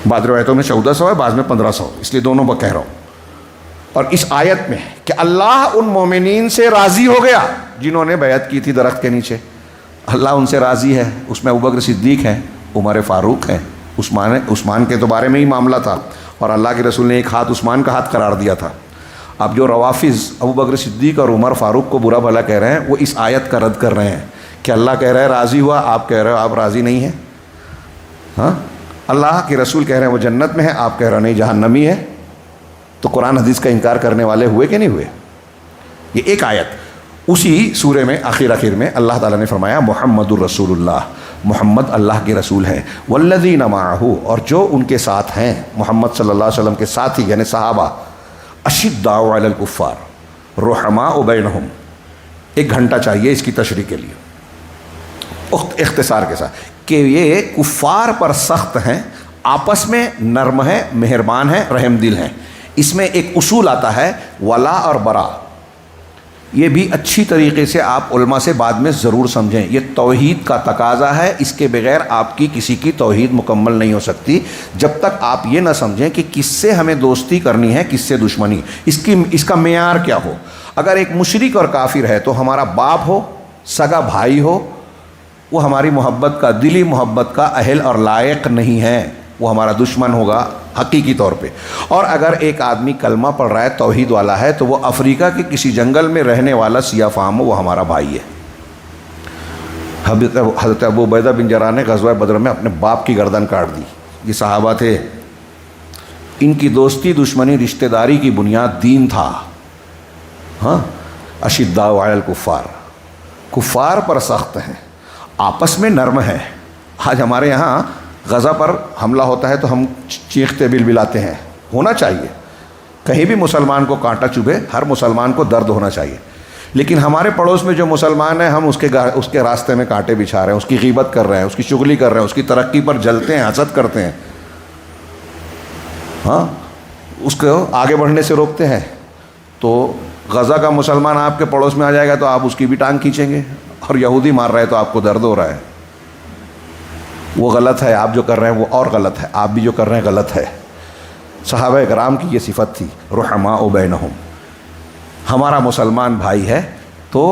بعض روایتوں میں 1400 ہے، بعض میں 1500، اس لیے دونوں کو کہہ رہا ہوں. اور اس آیت میں کہ اللہ ان مومنین سے راضی ہو گیا جنہوں نے بیعت کی تھی درخت کے نیچے، اللہ ان سے راضی ہے. اس میں ابوبکر صدیق ہیں، عمر فاروق ہیں، عثمان کے تو بارے میں ہی معاملہ تھا، اور اللہ کے رسول نے ایک ہاتھ عثمان کا ہاتھ قرار دیا تھا. اب جو روافظ ابو بکر صدیق اور عمر فاروق کو برا بھلا کہہ رہے ہیں وہ اس آیت کا رد کر رہے ہیں کہ اللہ کہہ رہا ہے راضی ہوا، آپ کہہ رہے ہو آپ راضی نہیں ہیں. ہاں، اللہ کے رسول کہہ رہے ہیں وہ جنت میں ہے، آپ کہہ رہے ہیں نہیں جہنمی ہے. تو قرآن حدیث کا انکار کرنے والے ہوئے کہ نہیں ہوئے؟ یہ ایک آیت اسی سورے میں آخر میں اللہ تعالیٰ نے فرمایا محمد الرسول اللہ، محمد اللہ کے رسول ہیں. والذین معہ، اور جو ان کے ساتھ ہیں محمد صلی اللہ علیہ وسلم کے ساتھی یعنی صحابہ، اشداء علی الکفار رحماء بینہم. ایک گھنٹہ چاہیے اس کی تشریح کے لیے اختصار کے ساتھ کہ یہ کفار پر سخت ہیں، آپس میں نرم ہیں، مہربان ہیں، رحم دل ہیں. اس میں ایک اصول آتا ہے ولا اور برا. یہ بھی اچھی طریقے سے آپ علماء سے بعد میں ضرور سمجھیں. یہ توحید کا تقاضا ہے، اس کے بغیر آپ کی کسی کی توحید مکمل نہیں ہو سکتی جب تک آپ یہ نہ سمجھیں کہ کس سے ہمیں دوستی کرنی ہے، کس سے دشمنی. اس کا معیار کیا ہو. اگر ایک مشرک اور کافر ہے تو ہمارا باپ ہو، سگا بھائی ہو، وہ ہماری محبت کا، دلی محبت کا اہل اور لائق نہیں ہے، وہ ہمارا دشمن ہوگا حقیقی طور پہ. اور اگر ایک آدمی کلمہ پڑھ رہا ہے، توحید والا ہے، تو وہ افریقہ کے کسی جنگل میں رہنے والا سیاہ فام ہو، وہ ہمارا بھائی ہے. حضرت ابو عبیدہ بن جراح نے غزوہ بدر میں اپنے باپ کی گردن کاٹ دی. یہ صحابہ تھے، ان کی دوستی دشمنی رشتہ داری کی بنیاد دین تھا. ہاں، اشداء علی الکفار، کفار پر سخت ہیں، آپس میں نرم ہیں. آج ہمارے یہاں غزہ پر حملہ ہوتا ہے تو ہم چیختے بلبلاتے ہیں. ہونا چاہیے، کہیں بھی مسلمان کو کانٹا چبھے ہر مسلمان کو درد ہونا چاہیے. لیکن ہمارے پڑوس میں جو مسلمان ہیں ہم اس کے راستے میں کانٹے بچھا رہے ہیں، اس کی غیبت کر رہے ہیں، اس کی چغلی کر رہے ہیں، اس کی ترقی پر جلتے ہیں، حسد کرتے ہیں. ہاں، اس کو آگے بڑھنے سے روکتے ہیں. تو غزہ کا مسلمان آپ کے پڑوس میں آ جائے گا تو آپ اس کی بھی ٹانگ کھینچیں گے، اور یہودی مار رہا ہے تو آپ کو درد ہو رہا ہے. وہ غلط ہے، آپ جو کر رہے ہیں وہ اور غلط ہے، آپ بھی جو کر رہے ہیں غلط ہے. صحابہ کرام کی یہ صفت تھی رحماء بینہم. ہمارا مسلمان بھائی ہے تو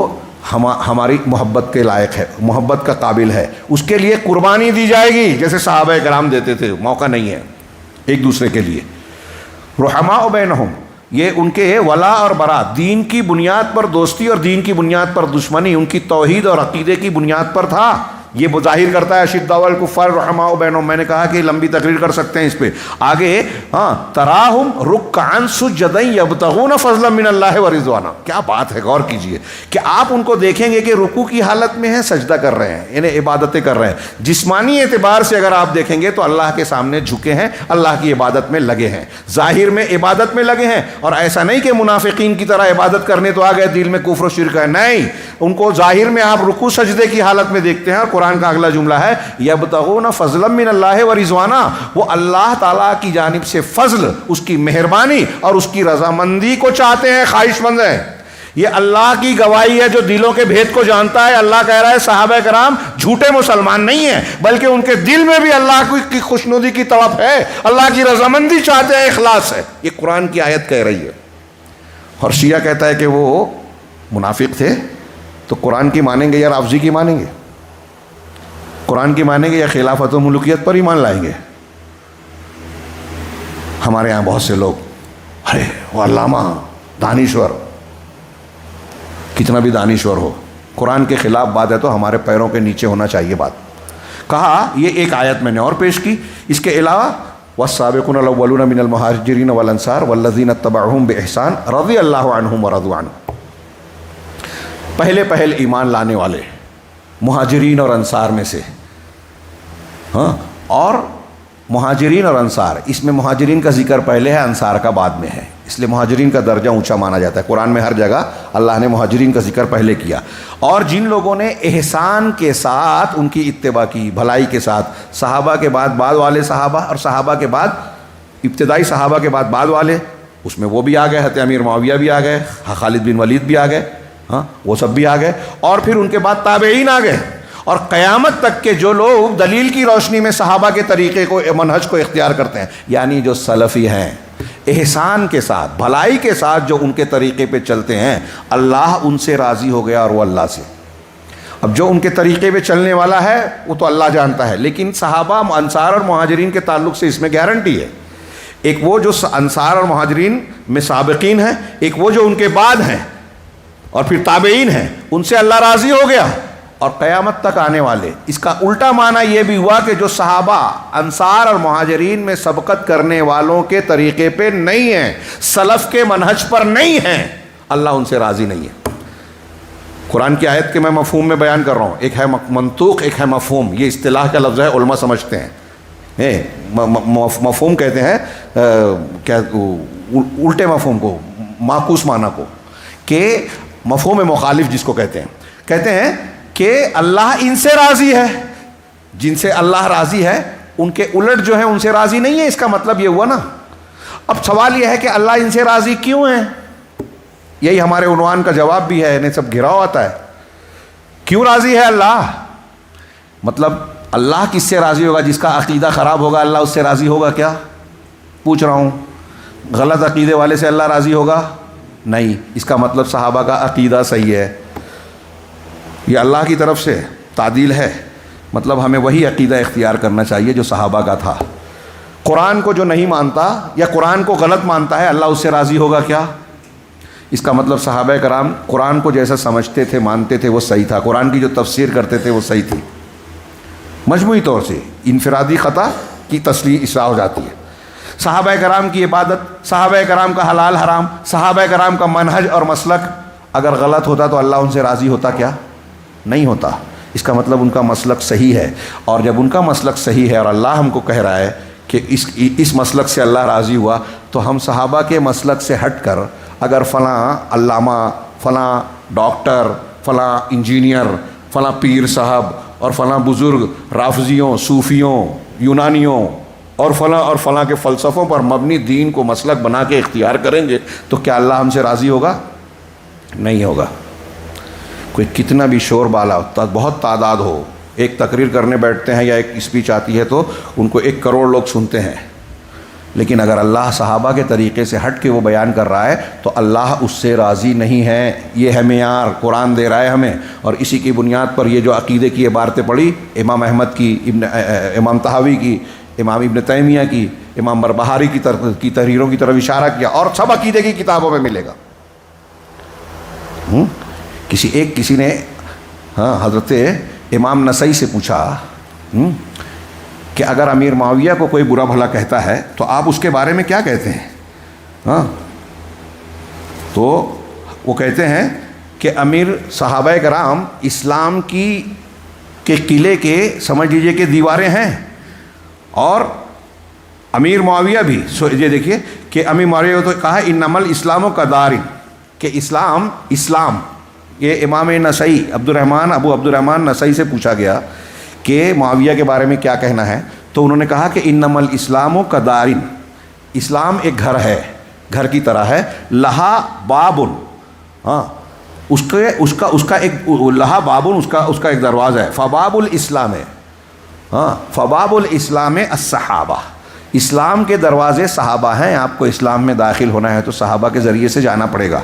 ہماری محبت کے لائق ہے، محبت کا قابل ہے، اس کے لیے قربانی دی جائے گی جیسے صحابہ کرام دیتے تھے. موقع نہیں ہے ایک دوسرے کے لیے. رحماء بینہم، یہ ان کے ولا اور برا، دین کی بنیاد پر دوستی اور دین کی بنیاد پر دشمنی ان کی توحید اور عقیدے کی بنیاد پر تھا. یہ ظاہر کرتا ہے اشداء علی الکفار رحماء بینہم. میں نے کہا کہ لمبی تقریر کر سکتے ہیں اس پہ آگے. ہاں، تراہم رکعا سجدا یبتغون فضلا من اللہ ورضوانا. کیا بات ہے، غور کیجئے کہ آپ ان کو دیکھیں گے کہ رکوع کی حالت میں ہیں، سجدہ کر رہے ہیں، یعنی عبادتیں کر رہے ہیں. جسمانی اعتبار سے اگر آپ دیکھیں گے تو اللہ کے سامنے جھکے ہیں، اللہ کی عبادت میں لگے ہیں، ظاہر میں عبادت میں لگے ہیں. اور ایسا نہیں کہ منافقین کی طرح عبادت کرنے تو آ گئے، دل میں کفر و شرک ہے، نہیں. ان کو ظاہر میں آپ رکوع سجدے کی حالت میں دیکھتے ہیں. اور قرآن کا اگلا جملہ ہے یبتغون فضلا من اللہ ورضوانا، وہ اللہ تعالیٰ کی جانب سے فضل، اس کی مہربانی اور اس کی رضامندی کو چاہتے ہیں، خواہش مند ہیں. یہ اللہ کی گواہی ہے جو دلوں کے بھید کو جانتا ہے. اللہ کہہ رہا ہے صحابہ کرام جھوٹے مسلمان نہیں ہیں، بلکہ ان کے دل میں بھی اللہ کی خوشنودی کی طلب ہے، اللہ کی رضامندی چاہتے ہیں، اخلاص ہے. یہ قرآن کی آیت کہہ رہی ہے. اور شیعہ کہتا ہے کہ وہ منافق تھے تو قرآن کی مانیں گے یا رافضی کی مانیں گے؟ قرآن کی مانیں گے یا خلافت و ملوکیت پر ایمان لائیں گے؟ ہمارے یہاں بہت سے لوگ ارے وہ علامہ دانشور، کتنا بھی دانشور ہو، قرآن کے خلاف بات ہے تو ہمارے پیروں کے نیچے ہونا چاہیے بات. کہا یہ ایک آیت میں نے اور پیش کی. اس کے علاوہ والسابقون الاولون من المہاجرین والانصار والذین اتبعوہم بإحسان رضی اللہ عنہم ورضوا عنہ. پہلے ایمان لانے والے مہاجرین اور انصار میں سے. ہاں، اور مہاجرین اور انصار، اس میں مہاجرین کا ذکر پہلے ہے، انصار کا بعد میں ہے، اس لیے مہاجرین کا درجہ اونچا مانا جاتا ہے. قرآن میں ہر جگہ اللہ نے مہاجرین کا ذکر پہلے کیا. اور جن لوگوں نے احسان کے ساتھ ان کی اتباع کی، بھلائی کے ساتھ، صحابہ کے بعد بعد والے صحابہ، اور صحابہ کے بعد ابتدائی صحابہ کے بعد بعد والے، اس میں وہ بھی آ گئے، حضرت امیر معاویہ بھی آ گئے، خالد بن ولید بھی آ گئے، ہاں وہ سب بھی آ گئے. اور پھر ان کے بعد تابعین آ گئے. اور قیامت تک کے جو لوگ دلیل کی روشنی میں صحابہ کے طریقے کو، منہج کو اختیار کرتے ہیں، یعنی جو سلفی ہیں، احسان کے ساتھ، بھلائی کے ساتھ جو ان کے طریقے پہ چلتے ہیں، اللہ ان سے راضی ہو گیا اور وہ اللہ سے. اب جو ان کے طریقے پہ چلنے والا ہے وہ تو اللہ جانتا ہے، لیکن صحابہ، انصار اور مہاجرین کے تعلق سے اس میں گارنٹی ہے. ایک وہ جو انصار اور مہاجرین میں سابقین ہیں، ایک وہ جو ان کے بعد ہیں اور پھر تابعین ہیں، ان سے اللہ راضی ہو گیا، اور قیامت تک آنے والے۔ اس کا الٹا معنی یہ بھی ہوا کہ جو صحابہ انصار اور مہاجرین میں سبقت کرنے والوں کے طریقے پہ نہیں ہیں، سلف کے منہج پر نہیں ہیں، اللہ ان سے راضی نہیں ہے۔ قرآن کی آیت کے میں مفہوم میں بیان کر رہا ہوں، ایک ہے منطوق، ایک ہے مفہوم۔ یہ اصطلاح کا لفظ ہے، علماء سمجھتے ہیں۔ مفہوم کہتے ہیں کیا الٹے مفہوم کو، معکوس معنی کو، کہ مفہوم مخالف جس کو کہتے ہیں کہ اللہ ان سے راضی ہے، جن سے اللہ راضی ہے ان کے الٹ جو ہیں ان سے راضی نہیں ہے۔ اس کا مطلب یہ ہوا نا۔ اب سوال یہ ہے کہ اللہ ان سے راضی کیوں ہے؟ یہی ہمارے عنوان کا جواب بھی ہے، انہیں سب گھراؤ آتا ہے۔ کیوں راضی ہے اللہ؟ مطلب اللہ کس سے راضی ہوگا؟ جس کا عقیدہ خراب ہوگا اللہ اس سے راضی ہوگا کیا؟ پوچھ رہا ہوں۔ غلط عقیدے والے سے اللہ راضی ہوگا؟ نہیں۔ اس کا مطلب صحابہ کا عقیدہ صحیح ہے، یہ اللہ کی طرف سے تعدیل ہے۔ مطلب ہمیں وہی عقیدہ اختیار کرنا چاہیے جو صحابہ کا تھا۔ قرآن کو جو نہیں مانتا یا قرآن کو غلط مانتا ہے، اللہ اس سے راضی ہوگا کیا؟ اس کا مطلب صحابہ کرام قرآن کو جیسا سمجھتے تھے، مانتے تھے، وہ صحیح تھا۔ قرآن کی جو تفسیر کرتے تھے وہ صحیح تھی۔ مجموعی طور سے انفرادی خطا کی تصریح اصلاح ہو جاتی ہے۔ صحابہ کرام کی عبادت، صحابہ کرام کا حلال حرام، صحابہ کرام کا منہج اور مسلک اگر غلط ہوتا تو اللہ ان سے راضی ہوتا کیا؟ نہیں ہوتا۔ اس کا مطلب ان کا مسلک صحیح ہے، اور جب ان کا مسلک صحیح ہے اور اللہ ہم کو کہہ رہا ہے کہ اس مسلک سے اللہ راضی ہوا، تو ہم صحابہ کے مسلک سے ہٹ کر اگر فلاں علامہ، فلاں ڈاکٹر، فلاں انجینئر، فلاں پیر صاحب اور فلاں بزرگ رافضیوں، صوفیوں، یونانیوں اور فلاں کے فلسفوں پر مبنی دین کو مسلک بنا کے اختیار کریں گے تو کیا اللہ ہم سے راضی ہوگا؟ نہیں ہوگا۔ کوئی کتنا بھی شور بالا، بہت تعداد ہو، ایک تقریر کرنے بیٹھتے ہیں یا ایک اسپیچ آتی ہے تو ان کو 1 کروڑ لوگ سنتے ہیں، لیکن اگر اللہ صحابہ کے طریقے سے ہٹ کے وہ بیان کر رہا ہے تو اللہ اس سے راضی نہیں ہے۔ یہ ہے معیار قرآن دے رہا ہے ہمیں، اور اسی کی بنیاد پر یہ جو عقیدے کی عبارتیں پڑھی، امام احمد کی، امام طحاوی کی، امام ابن تیمیہ کی، امام بربہاری کی تحریروں کی طرف اشارہ کیا، اور سب عقیدے کی کتابوں میں ملے گا۔ کسی نے حضرت امام نسائی سے پوچھا کہ اگر امیر معاویہ کو کوئی برا بھلا کہتا ہے تو آپ اس کے بارے میں کیا کہتے ہیں؟ تو وہ کہتے ہیں کہ امیر صحابہ کرام اسلام کے قلعے کے سمجھ لیجیے کہ دیواریں ہیں، اور امیر معاویہ بھی۔ یہ دیکھیے کہ امیر معاویہ تو کہا انما الاسلام کدار، کہ اسلام یہ امام نسائی ابو عبد الرحمن نسائی سے پوچھا گیا کہ معاویہ کے بارے میں کیا کہنا ہے، تو انہوں نے کہا کہ انما الاسلام کدار، اسلام ایک گھر ہے، گھر کی طرح ہے، لہا بابن، اس کا ایک لہا بابن، اس کا ایک دروازہ ہے، فباب الاسلام ہے، فباب الاسلام الصحابہ، اسلام کے دروازے صحابہ ہیں۔ آپ کو اسلام میں داخل ہونا ہے تو صحابہ کے ذریعے سے جانا پڑے گا۔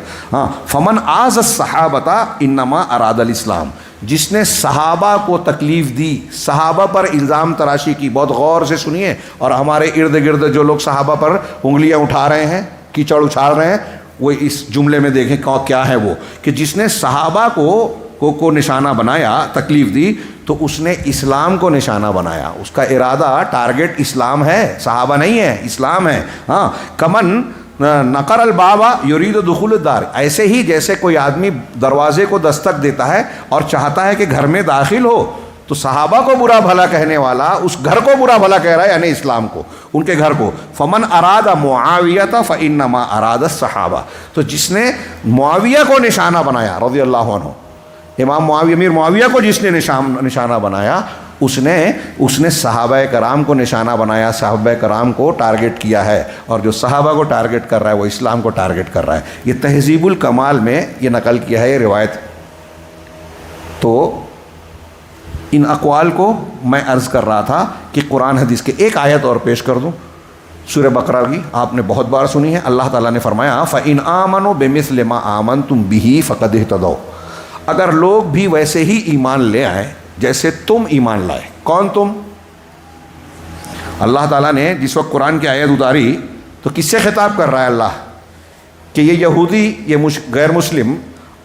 فمن آذ الصحابۃ انما اراد الاسلام، جس نے صحابہ کو تکلیف دی، صحابہ پر الزام تراشی کی، بہت غور سے سنیے، اور ہمارے ارد گرد جو لوگ صحابہ پر انگلیاں اٹھا رہے ہیں، کیچڑ اچھال رہے ہیں، وہ اس جملے میں دیکھیں کیا ہے وہ، کہ جس نے صحابہ کو نشانہ بنایا، تکلیف دی، تو اس نے اسلام کو نشانہ بنایا۔ اس کا ارادہ، ٹارگٹ اسلام ہے، صحابہ نہیں ہے، اسلام ہے۔ کمن نقر البابا یرید دخول الدار، ایسے ہی جیسے کوئی آدمی دروازے کو دستک دیتا ہے اور چاہتا ہے کہ گھر میں داخل ہو، تو صحابہ کو برا بھلا کہنے والا اس گھر کو برا بھلا کہہ رہا ہے، یعنی اسلام کو، ان کے گھر کو۔ فمن اراد معاویہ فانما اراد الصحابہ، تو جس نے معاویہ کو نشانہ بنایا رضی اللہ عنہ، امام معاویہ، امیر معاویہ کو جس نے نشانہ بنایا، اس نے صحابہ کرام کو نشانہ بنایا، صحابہ کرام کو ٹارگٹ کیا ہے، اور جو صحابہ کو ٹارگٹ کر رہا ہے وہ اسلام کو ٹارگٹ کر رہا ہے۔ یہ تہذیب الکمال میں یہ نقل کیا ہے یہ روایت۔ تو ان اقوال کو میں عرض کر رہا تھا کہ قرآن حدیث کے ایک آیت اور پیش کر دوں، سورہ بقرہ کی آپ نے بہت بار سنی ہے۔ اللہ تعالیٰ نے فرمایا فَإِنْ آمَنُوا بِمِثْلِ مَا آمَنْتُمْ بِهِ فَقَدْ اهْتَدَوْا، اگر لوگ بھی ویسے ہی ایمان لے آئیں جیسے تم ایمان لائے۔ کون تم؟ اللہ تعالیٰ نے جس وقت قرآن کی آیت اتاری تو کس سے خطاب کر رہا ہے اللہ؟ کہ یہ یہودی، یہ غیر مسلم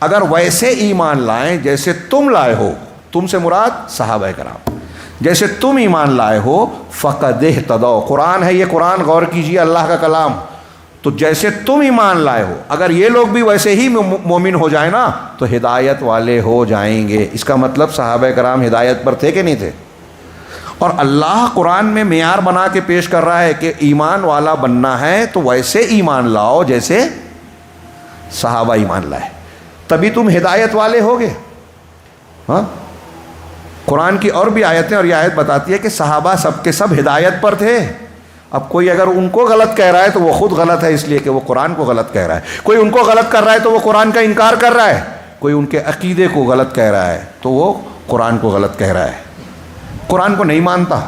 اگر ویسے ایمان لائیں جیسے تم لائے ہو، تم سے مراد صحابہ کرام، جیسے تم ایمان لائے ہو، فقد اہتدوا، قرآن ہے یہ، قرآن غور کیجئے، اللہ کا کلام، تو جیسے تم ایمان لائے ہو اگر یہ لوگ بھی ویسے ہی مومن ہو جائیں نا تو ہدایت والے ہو جائیں گے۔ اس کا مطلب صحابہ کرام ہدایت پر تھے کہ نہیں تھے؟ اور اللہ قرآن میں معیار بنا کے پیش کر رہا ہے کہ ایمان والا بننا ہے تو ویسے ایمان لاؤ جیسے صحابہ ایمان لائے، تبھی تم ہدایت والے ہوگے۔ ہاں، قرآن کی اور بھی آیتیں، اور یہ آیت بتاتی ہے کہ صحابہ سب کے سب ہدایت پر تھے۔ اب کوئی اگر ان کو غلط کہہ رہا ہے تو وہ خود غلط ہے، اس لیے کہ وہ قرآن کو غلط کہہ رہا ہے۔ کوئی ان کو غلط کر رہا ہے تو وہ قرآن کا انکار کر رہا ہے۔ کوئی ان کے عقیدے کو غلط کہہ رہا ہے تو وہ قرآن کو غلط کہہ رہا ہے، قرآن کو نہیں مانتا۔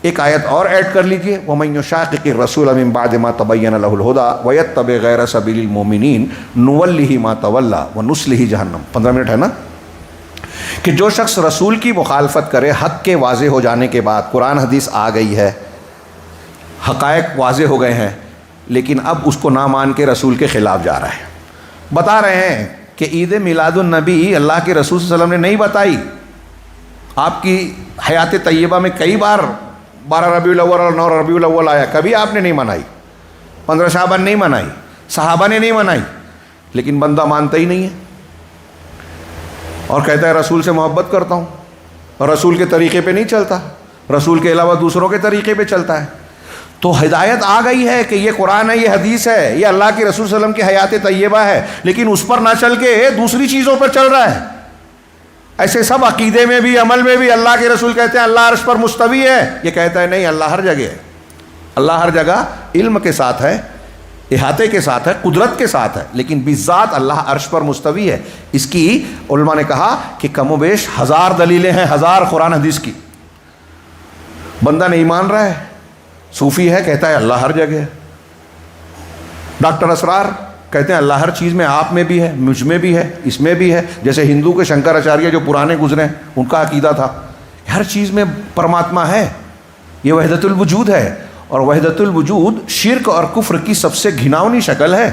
ایک آیت اور ایڈ کر لیجئے، وَمَن يُشَاقِقِ الرَّسُولَ مِن بَعْدِ مَا تَبَيَّنَ لَهُ الْهُدَى وَيَتَّبِعْ غَيْرَ سَبِيلِ الْمُؤْمِنِينَ نُوَلِّهِ مَا تَوَلَّى وَنُصْلِهِ جَهَنَّمَ۔ 15 منٹ ہے نا، کہ جو شخص رسول کی مخالفت کرے حق کے واضح ہو جانے کے بعد، قرآن حدیث آ گئی ہے، حقائق واضح ہو گئے ہیں، لیکن اب اس کو نہ مان کے رسول کے خلاف جا رہا ہے۔ بتا رہے ہیں کہ عید میلاد النبی اللہ کے رسول صلی اللہ علیہ وسلم نے نہیں بتائی۔ آپ کی حیات طیبہ میں کئی بار 12 ربیع الاول اور 9 ربیع الاول آیا، کبھی آپ نے نہیں منائی، 15 شعبان نہیں منائی، صحابہ نے نہیں منائی، لیکن بندہ مانتا ہی نہیں ہے اور کہتا ہے رسول سے محبت کرتا ہوں، اور رسول کے طریقے پہ نہیں چلتا، رسول کے علاوہ دوسروں کے طریقے پہ چلتا ہے۔ تو ہدایت آ گئی ہے کہ یہ قرآن ہے، یہ حدیث ہے، یہ اللہ کے رسول صلی اللہ علیہ وسلم کی حیات طیبہ ہے، لیکن اس پر نہ چل کے دوسری چیزوں پر چل رہا ہے۔ ایسے سب عقیدے میں بھی، عمل میں بھی اللہ کے رسول کہتے ہیں اللہ عرش پر مستوی ہے، یہ کہتا ہے نہیں، اللہ ہر جگہ ہے، اللہ ہر جگہ علم کے ساتھ ہے، احاطے کے ساتھ ہے، قدرت کے ساتھ ہے، لیکن بذات اللہ عرش پر مستوی ہے۔ اس کی علماء نے کہا کہ کم و بیش 1000 دلیلیں ہیں، 1000 قرآن حدیث کی۔ بندہ نہیں مان رہا ہے، صوفی ہے، کہتا ہے اللہ ہر جگہ ہے۔ ڈاکٹر اسرار کہتے ہیں اللہ ہر چیز میں، آپ میں بھی ہے، مجھ میں بھی ہے، اس میں بھی ہے۔ جیسے ہندو کے شنکراچاریہ جو پرانے گزرے ہیں، ان کا عقیدہ تھا ہر چیز میں پرماتما ہے، یہ وحدت الوجود ہے، اور وحدت الوجود شرک اور کفر کی سب سے گھناؤنی شکل ہے۔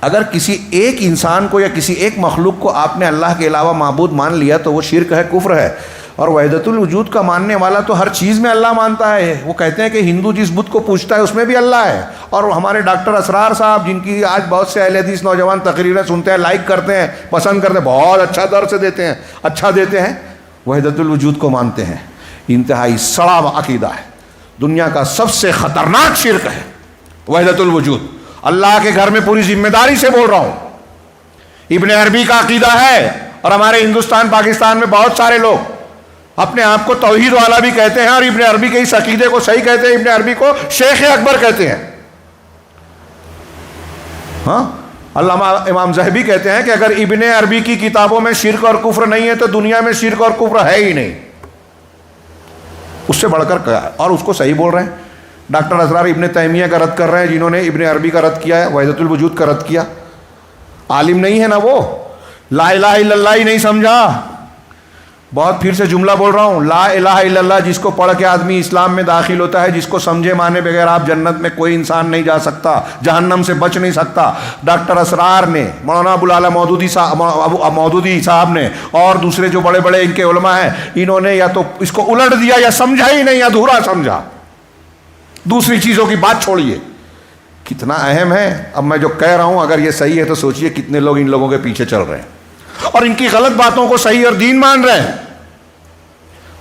اگر کسی ایک انسان کو یا کسی ایک مخلوق کو آپ نے اللہ کے علاوہ معبود مان لیا تو وہ شرک ہے، کفر ہے۔ اور وحدت الوجود کا ماننے والا تو ہر چیز میں اللہ مانتا ہے۔ وہ کہتے ہیں کہ ہندو جس بت کو پوجتا ہے اس میں بھی اللہ ہے، اور ہمارے ڈاکٹر اسرار صاحب جن کی آج بہت سے اہل حدیث نوجوان تقریریں سنتے ہیں، لائک کرتے ہیں، پسند کرتے ہیں، بہت اچھا درس دیتے ہیں، اچھا دیتے ہیں، وحدت الوجود کو مانتے ہیں۔ انتہائی سڑا عقیدہ ہے، دنیا کا سب سے خطرناک شرک ہے وحدت الوجود۔ اللہ کے گھر میں پوری ذمہ داری سے بول رہا ہوں، ابن عربی کا عقیدہ ہے، اور ہمارے ہندوستان پاکستان میں بہت سارے لوگ اپنے آپ کو توحید والا بھی کہتے ہیں، اور ابن عربی کے اس عقیدے کو صحیح کہتے ہیں، ابن عربی کو شیخ اکبر کہتے ہیں۔ ہاں، علامہ امام ذہبی کہتے ہیں کہ اگر ابن عربی کی کتابوں میں شرک اور کفر نہیں ہے تو دنیا میں شرک اور کفر ہے ہی نہیں، اس سے بڑھ کر کیا ہے، اور اس کو صحیح بول رہے ہیں۔ ڈاکٹر اسرار ابن تیمیہ کا رد کر رہے ہیں، جنہوں نے ابن عربی کا رد کیا ہے، وحدت الوجود کا رد کیا۔ عالم نہیں ہے نا وہ، لا الہ الا اللہ ہی نہیں سمجھا۔ بہت پھر سے جملہ بول رہا ہوں، لا الہ الا اللہ جس کو پڑھ کے آدمی اسلام میں داخل ہوتا ہے، جس کو سمجھے مانے بغیر آپ جنت میں کوئی انسان نہیں جا سکتا، جہنم سے بچ نہیں سکتا۔ ڈاکٹر اسرار نے، مولانا ابوالعلا مودودی صاحب نے، اور دوسرے جو بڑے بڑے ان کے علماء ہیں، انہوں نے یا تو اس کو الٹ دیا یا سمجھا ہی نہیں، ادھورا سمجھا۔ دوسری چیزوں کی بات چھوڑیے، کتنا اہم ہے۔ اب میں جو کہہ رہا ہوں اگر یہ صحیح ہے تو سوچئے کتنے لوگ ان لوگوں کے پیچھے چل رہے ہیں اور ان کی غلط باتوں کو صحیح اور دین مان رہے ہیں۔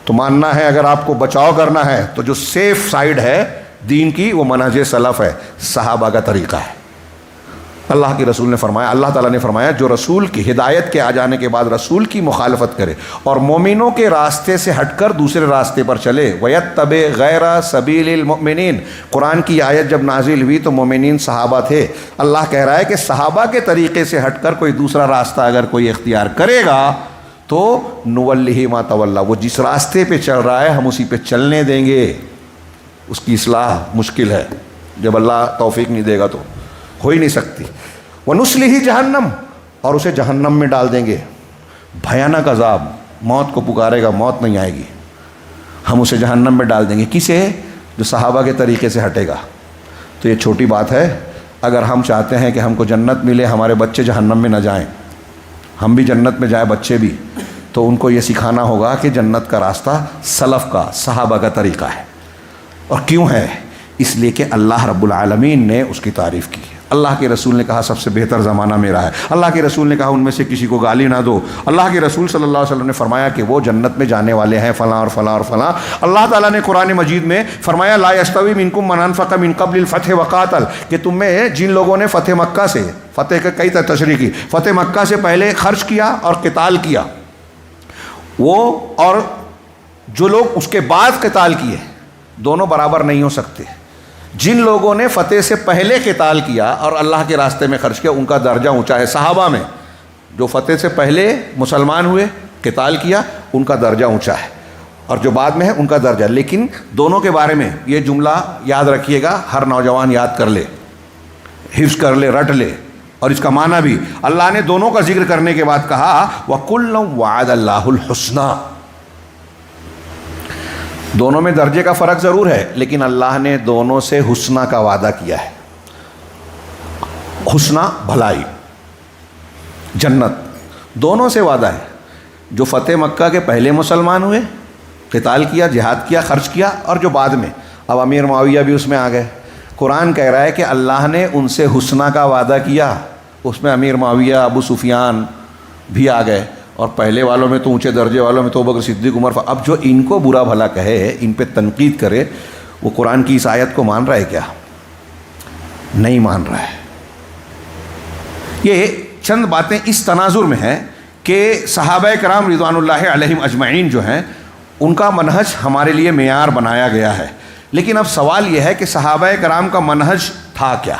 تو ماننا ہے، اگر آپ کو بچاؤ کرنا ہے تو جو سیف سائیڈ ہے دین کی، وہ منہج سلف ہے، صحابہ کا طریقہ ہے۔ اللہ کے رسول نے فرمایا، اللہ تعالیٰ نے فرمایا، جو رسول کی ہدایت کے آ جانے کے بعد رسول کی مخالفت کرے اور مومنوں کے راستے سے ہٹ کر دوسرے راستے پر چلے، وَيَتَّبِعْ غَيْرَ سَبِيلِ الْمُؤْمِنِينَ، قرآن کی آیت جب نازل ہوئی تو مومنین صحابہ تھے۔ اللہ کہہ رہا ہے کہ صحابہ کے طریقے سے ہٹ کر کوئی دوسرا راستہ اگر کوئی اختیار کرے گا تو نُوَلِّهِ مَا تَوَلَّى، وہ جس راستے پہ چل رہا ہے ہم اسی پہ چلنے دیں گے۔ اس کی اصلاح مشکل ہے، جب اللہ توفیق نہیں دے گا تو ہو ہی نہیں سکتی۔ وَنُصْلِهِ جہنم، اور اسے جہنم میں ڈال دیں گے، بھیانک عذاب، موت کو پکارے گا، موت نہیں آئے گی، ہم اسے جہنم میں ڈال دیں گے۔ کسے؟ جو صحابہ کے طریقے سے ہٹے گا۔ تو یہ چھوٹی بات ہے، اگر ہم چاہتے ہیں کہ ہم کو جنت ملے، ہمارے بچے جہنم میں نہ جائیں، ہم بھی جنت میں جائیں بچے بھی، تو ان کو یہ سکھانا ہوگا کہ جنت کا راستہ سلف کا، صحابہ کا طریقہ ہے۔ اور کیوں ہے؟ اس لیے کہ اللہ رب العالمین نے اس کی تعریف کی۔ اللہ کے رسول نے کہا سب سے بہتر زمانہ میرا ہے۔ اللہ کے رسول نے کہا ان میں سے کسی کو گالی نہ دو۔ اللہ کے رسول صلی اللہ علیہ وسلم نے فرمایا کہ وہ جنت میں جانے والے ہیں فلاں اور فلاں اور فلاں۔ اللہ تعالیٰ نے قرآن مجید میں فرمایا لا یستوی منکم من انفق من قبل الفتح وقاتل، کہ تم میں جن لوگوں نے فتح مکہ سے، فتح کا کئی تشریح کی، فتح مکہ سے پہلے خرچ کیا اور قتال کیا، وہ اور جو لوگ اس کے بعد قتال کیے، دونوں برابر نہیں ہو سکتے۔ جن لوگوں نے فتح سے پہلے قتال کیا اور اللہ کے راستے میں خرچ کیا، ان کا درجہ اونچا ہے۔ صحابہ میں جو فتح سے پہلے مسلمان ہوئے، قتال کیا، ان کا درجہ اونچا ہے، اور جو بعد میں ہے ان کا درجہ۔ لیکن دونوں کے بارے میں یہ جملہ یاد رکھیے گا، ہر نوجوان یاد کر لے، حفظ کر لے، رٹ لے، اور اس کا معنی بھی اللہ نے دونوں کا ذکر کرنے کے بعد کہا وَكُلًّا وَعَدَ اللَّهُ الْحُسْنَى۔ دونوں میں درجے کا فرق ضرور ہے، لیکن اللہ نے دونوں سے حسنہ کا وعدہ کیا ہے۔ حسنہ بھلائی، جنت، دونوں سے وعدہ ہے۔ جو فتح مکہ کے پہلے مسلمان ہوئے، قتال کیا، جہاد کیا، خرچ کیا، اور جو بعد میں، اب امیر معاویہ بھی اس میں آ گئے۔ قرآن کہہ رہا ہے کہ اللہ نے ان سے حسنہ کا وعدہ کیا، اس میں امیر معاویہ، ابو سفیان بھی آ گئے، اور پہلے والوں میں تو اونچے درجے والوں میں تو ابوبکر صدیق، عمر۔ اب جو ان کو برا بھلا کہے، ان پہ تنقید کرے، وہ قرآن کی اس آیت کو مان رہا ہے کیا؟ نہیں مان رہا ہے۔ یہ چند باتیں اس تناظر میں ہیں کہ صحابہ کرام رضوان اللہ علیہم اجمعین جو ہیں، ان کا منہج ہمارے لیے معیار بنایا گیا ہے۔ لیکن اب سوال یہ ہے کہ صحابہ کرام کا منہج تھا کیا؟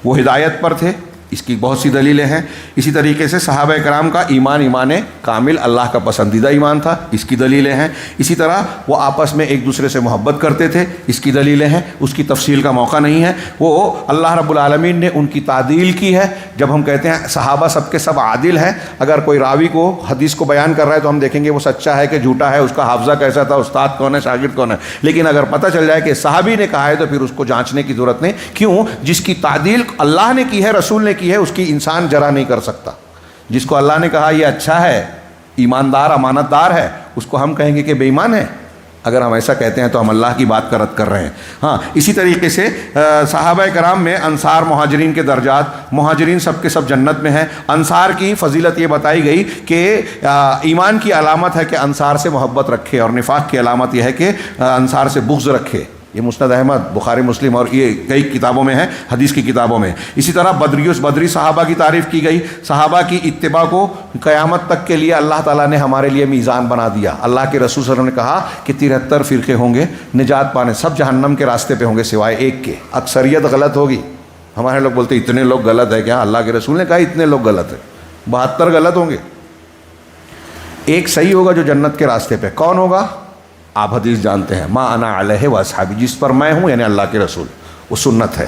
وہ ہدایت پر تھے، اس کی بہت سی دلیلیں ہیں۔ اسی طریقے سے صحابہ کرام کا ایمان کامل، اللہ کا پسندیدہ ایمان تھا، اس کی دلیلیں ہیں۔ اسی طرح وہ آپس میں ایک دوسرے سے محبت کرتے تھے، اس کی دلیلیں ہیں۔ اس کی تفصیل کا موقع نہیں ہے۔ وہ اللہ رب العالمین نے ان کی تعدیل کی ہے۔ جب ہم کہتے ہیں صحابہ سب کے سب عادل ہیں، اگر کوئی راوی کو حدیث کو بیان کر رہا ہے تو ہم دیکھیں گے وہ سچا ہے کہ جھوٹا ہے، اس کا حافظہ کیسا تھا، استاد کون ہے، شاگرد کون ہے۔ لیکن اگر پتہ چل جائے کہ صحابی نے کہا ہے تو پھر اس کو جانچنے کی ضرورت نہیں۔ کیوں؟ جس کی تعدیل اللہ نے کی ہے، رسول نے کی ہے، اس کی انسان جرا نہیں کر سکتا۔ جس کو اللہ نے کہا یہ اچھا ہے، ایماندار، امانت دار ہے، اس کو ہم کہیں گے کہ بے ایمان ہے؟ اگر ہم ایسا کہتے ہیں تو ہم اللہ کی بات کا رد کر رہے ہیں۔ ہاں، اسی طریقے سے صحابہ کرام میں انصار مہاجرین کے درجات، مہاجرین سب کے سب جنت میں ہیں۔ انصار کی فضیلت یہ بتائی گئی کہ ایمان کی علامت ہے کہ انصار سے محبت رکھے، اور نفاق کی علامت یہ ہے کہ انصار سے بغض رکھے۔ یہ مسند احمد، بخاری، مسلم اور یہ کئی کتابوں میں ہے، حدیث کی کتابوں میں۔ اسی طرح بدری صحابہ کی تعریف کی گئی۔ صحابہ کی اتباع کو قیامت تک کے لیے اللہ تعالیٰ نے ہمارے لیے میزان بنا دیا۔ اللہ کے رسول صلی اللہ علیہ وسلم نے کہا کہ 73 فرقے ہوں گے نجات پانے، سب جہنم کے راستے پہ ہوں گے سوائے ایک کے۔ اکثریت غلط ہوگی۔ ہمارے لوگ بولتے اتنے لوگ غلط ہے کیا؟ اللہ کے رسول نے کہا اتنے لوگ غلط ہیں، 72 غلط ہوں گے، ایک صحیح ہوگا جو جنت کے راستے پہ۔ کون ہوگا؟ آپ حدیث جانتے ہیں، ما انا علیہ و اصحابی، جس پر میں ہوں یعنی اللہ کے رسول، وہ سنت ہے،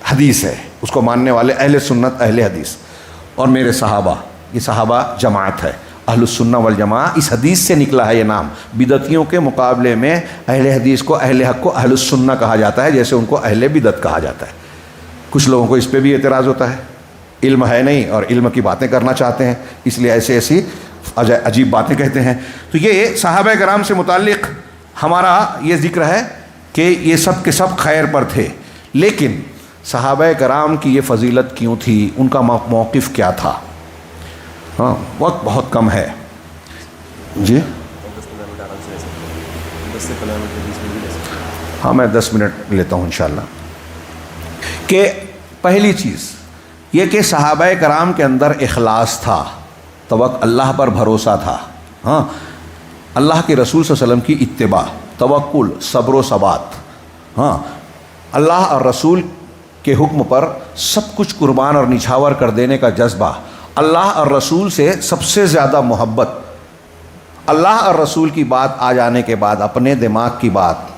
حدیث ہے، اس کو ماننے والے اہل سنت، اہل حدیث، اور میرے صحابہ، یہ صحابہ جماعت ہے، اہل السنہ والجماعہ۔ اس حدیث سے نکلا ہے یہ نام۔ بدعتیوں کے مقابلے میں اہل حدیث کو، اہل حق کو اہل السنہ کہا جاتا ہے، جیسے ان کو اہل بدعت کہا جاتا ہے۔ کچھ لوگوں کو اس پہ بھی اعتراض ہوتا ہے، علم ہے نہیں اور علم کی باتیں کرنا چاہتے ہیں، اس لیے ایسی عجیب باتیں کہتے ہیں۔ تو یہ صحابہ کرام سے متعلق ہمارا یہ ذکر ہے کہ یہ سب کے سب خیر پر تھے۔ لیکن صحابہ کرام کی یہ فضیلت کیوں تھی؟ ان کا موقف کیا تھا؟ ہاں، وقت بہت کم ہے جی، ہاں میں 10 منٹ لیتا ہوں انشاءاللہ۔ کہ پہلی چیز یہ کہ صحابہ کرام کے اندر اخلاص تھا، اللہ پر بھروسہ تھا، ہاں، اللہ کے رسول صلی اللہ علیہ وسلم کی اتباع، توکل، صبر و ثبات، ہاں، اللہ اور رسول کے حکم پر سب کچھ قربان اور نچھاور کر دینے کا جذبہ، اللہ اور رسول سے سب سے زیادہ محبت، اللہ اور رسول کی بات آ جانے کے بعد اپنے دماغ کی بات،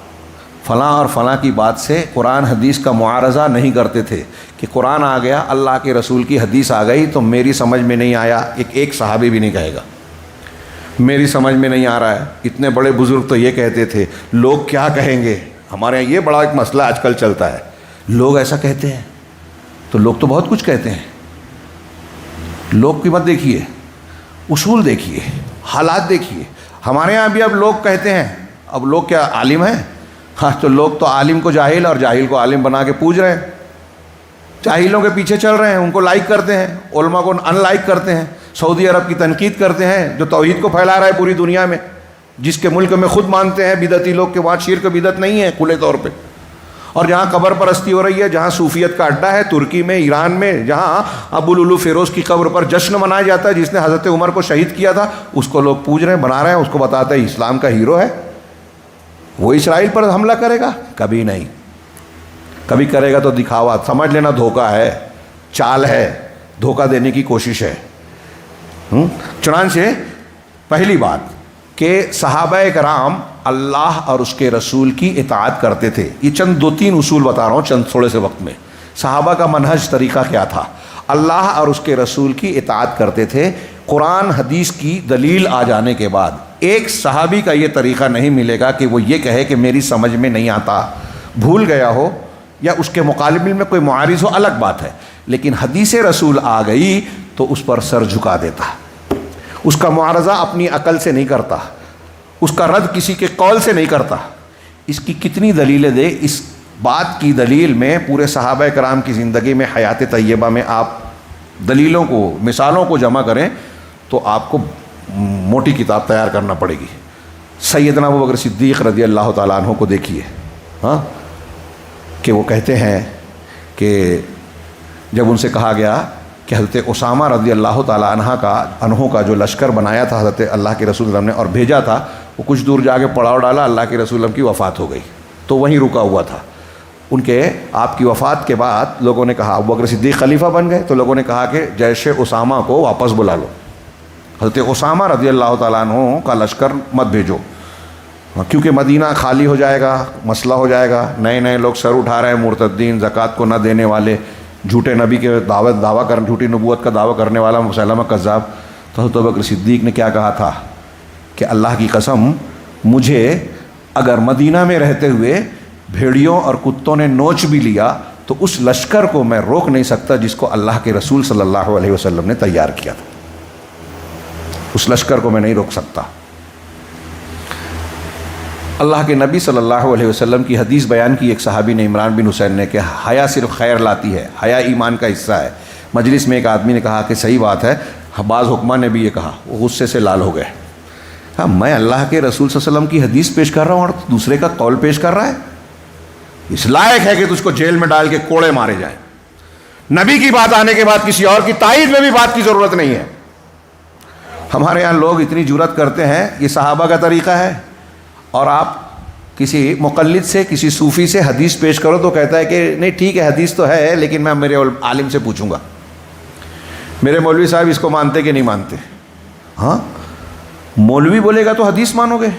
فلاں اور فلاں کی بات سے قرآن حدیث کا معارضہ نہیں کرتے تھے کہ قرآن آ گیا، اللہ کے رسول کی حدیث آ گئی تو میری سمجھ میں نہیں آیا، ایک صحابی بھی نہیں کہے گا میری سمجھ میں نہیں آ رہا ہے۔ اتنے بڑے بزرگ تو یہ کہتے تھے، لوگ کیا کہیں گے، ہمارے یہاں یہ بڑا ایک مسئلہ آج کل چلتا ہے، لوگ ایسا کہتے ہیں، تو لوگ تو بہت کچھ کہتے ہیں. لوگ کی مت دیکھیے، اصول دیکھیے، حالات دیکھیے. ہمارے یہاں بھی اب لوگ کہتے ہیں، اب لوگ کیا عالم ہیں؟ ہاں تو لوگ تو عالم کو جاہل اور جاہل کو عالم بنا کے پوج رہے ہیں، جاہلوں کے پیچھے چل رہے ہیں، ان کو لائک کرتے ہیں، علماء کو ان لائک کرتے ہیں، سعودی عرب کی تنقید کرتے ہیں جو توحید کو پھیلا رہا ہے پوری دنیا میں، جس کے ملک میں خود مانتے ہیں بدعتی لوگ کہ وہاں شرک بدعت نہیں ہے کھلے طور پہ. اور جہاں قبر پرستی ہو رہی ہے، جہاں صوفیت کا اڈا ہے، ترکی میں، ایران میں، جہاں ابوالعلو فیروز کی قبر پر جشن منایا جاتا ہے جس نے حضرت عمر کو شہید کیا تھا، اس کو لوگ پوج رہے ہیں، بنا رہے ہیں، اس کو بتاتے ہیں اسلام کا ہیرو ہے. وہ اسرائیل پر حملہ کرے گا؟ کبھی نہیں. کبھی کرے گا تو دکھاوا، سمجھ لینا دھوکہ ہے، چال ہے، دھوکہ دینے کی کوشش ہے. چنانچہ پہلی بات کہ صحابہ کرام اللہ اور اس کے رسول کی اطاعت کرتے تھے. یہ چند 2-3 اصول بتا رہا ہوں چند تھوڑے سے وقت میں. صحابہ کا منہج طریقہ کیا تھا؟ اللہ اور اس کے رسول کی اطاعت کرتے تھے. قرآن حدیث کی دلیل آ جانے کے بعد ایک صحابی کا یہ طریقہ نہیں ملے گا کہ وہ یہ کہے کہ میری سمجھ میں نہیں آتا، بھول گیا ہو یا اس کے مقابل میں کوئی معارض ہو، الگ بات ہے. لیکن حدیث رسول آ گئی تو اس پر سر جھکا دیتا، اس کا معارضہ اپنی عقل سے نہیں کرتا، اس کا رد کسی کے قول سے نہیں کرتا. اس کی کتنی دلیلیں دے. اس بات کی دلیل میں پورے صحابہ کرام کی زندگی میں، حیات طیبہ میں آپ دلیلوں کو، مثالوں کو جمع کریں تو آپ کو موٹی کتاب تیار کرنا پڑے گی. سیدنا ابوبکر صدیق رضی اللہ تعالیٰ عنہ کو دیکھیے، ہاں، کہ وہ کہتے ہیں کہ جب ان سے کہا گیا کہ حضرت اسامہ رضی اللہ تعالیٰ عنہ کا جو لشکر بنایا تھا حضرت اللہ کے رسول اللہ نے اور بھیجا تھا، وہ کچھ دور جا کے پڑاؤ ڈالا، اللہ کے رسول اللہ کی وفات ہو گئی، تو وہیں رکا ہوا تھا. ان کے آپ کی وفات کے بعد لوگوں نے کہا، ابوبکر صدیق خلیفہ بن گئے تو لوگوں نے کہا کہ جیش اسامہ کو واپس بلا لو، حضرت اسامہ رضی اللہ تعالیٰ عنہ کا لشکر مت بھیجو، کیونکہ مدینہ خالی ہو جائے گا، مسئلہ ہو جائے گا، نئے نئے لوگ سر اٹھا رہے ہیں، مرتدین، زکوٰۃ کو نہ دینے والے، جھوٹے نبی کے جھوٹی نبوت کا دعویٰ کرنے والا مسیلمہ کذاب. تو حضرت ابوبکر صدیق نے کیا کہا تھا کہ اللہ کی قسم، مجھے اگر مدینہ میں رہتے ہوئے بھیڑیوں اور کتوں نے نوچ بھی لیا تو اس لشکر کو میں روک نہیں سکتا جس کو اللہ کے رسول صلی اللہ علیہ وسلم نے تیار کیا تھا. اس لشکر کو میں نہیں روک سکتا. اللہ کے نبی صلی اللہ علیہ وسلم کی حدیث بیان کی ایک صحابی نے، عمران بن حسین نے، کہ حیا صرف خیر لاتی ہے، حیا ایمان کا حصہ ہے. مجلس میں ایک آدمی نے کہا کہ صحیح بات ہے، بعض حکماء نے بھی یہ کہا. وہ غصے سے لال ہو گئے. ہاں، میں اللہ کے رسول صلی اللہ علیہ وسلم کی حدیث پیش کر رہا ہوں اور دوسرے کا قول پیش کر رہا ہے. اس لائق ہے کہ تجھ کو جیل میں ڈال کے کوڑے مارے جائیں. نبی کی بات آنے کے بعد کسی اور کی تائید میں بھی بات کی ضرورت نہیں ہے. ہمارے یہاں لوگ اتنی جرأت کرتے ہیں، یہ صحابہ کا طریقہ ہے. اور آپ کسی مقلد سے، کسی صوفی سے حدیث پیش کرو تو کہتا ہے کہ نہیں ٹھیک ہے حدیث تو ہے لیکن میں میرے عالم سے پوچھوں گا، میرے مولوی صاحب اس کو مانتے کہ نہیں مانتے. ہاں، مولوی بولے گا تو حدیث مانو گے؟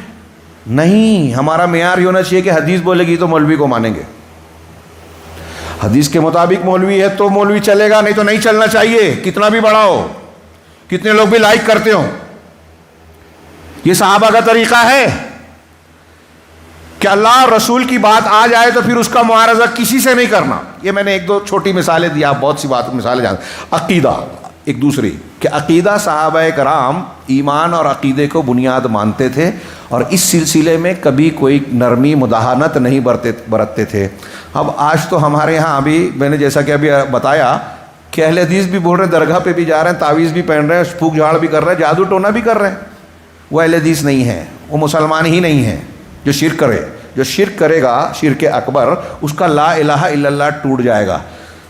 نہیں، ہمارا معیار یہ ہونا چاہیے کہ حدیث بولے گی تو مولوی کو مانیں گے. حدیث کے مطابق مولوی ہے تو مولوی چلے گا، نہیں تو نہیں چلنا چاہیے، کتنا بھی بڑا ہو، کتنے لوگ بھی لائک کرتے ہوں. یہ صحابہ کا طریقہ ہے کہ اللہ اور رسول کی بات آ جائے تو پھر اس کا معارضہ کسی سے نہیں کرنا. یہ میں نے 1-2 چھوٹی مثالیں دی، آپ بہت سی مثالیں جانتے. عقیدہ ایک دوسری، کہ عقیدہ صحابہ کرام ایمان اور عقیدے کو بنیاد مانتے تھے اور اس سلسلے میں کبھی کوئی نرمی مداہنت نہیں برتتے تھے. اب آج تو ہمارے یہاں ابھی میں نے جیسا کہ ابھی بتایا کہ اہل حدیث بھی بول رہے ہیں، درگاہ پہ بھی جا رہے ہیں، تعویذ بھی پہن رہے ہیں، پھونک جھاڑ بھی کر رہے ہیں، جادو ٹونا بھی کر رہے ہیں. وہ اہل حدیث نہیں ہیں، وہ مسلمان ہی نہیں ہیں. جو شرک کرے، جو شرک کرے گا، شرک اکبر، اس کا لا الہ الا اللہ ٹوٹ جائے گا.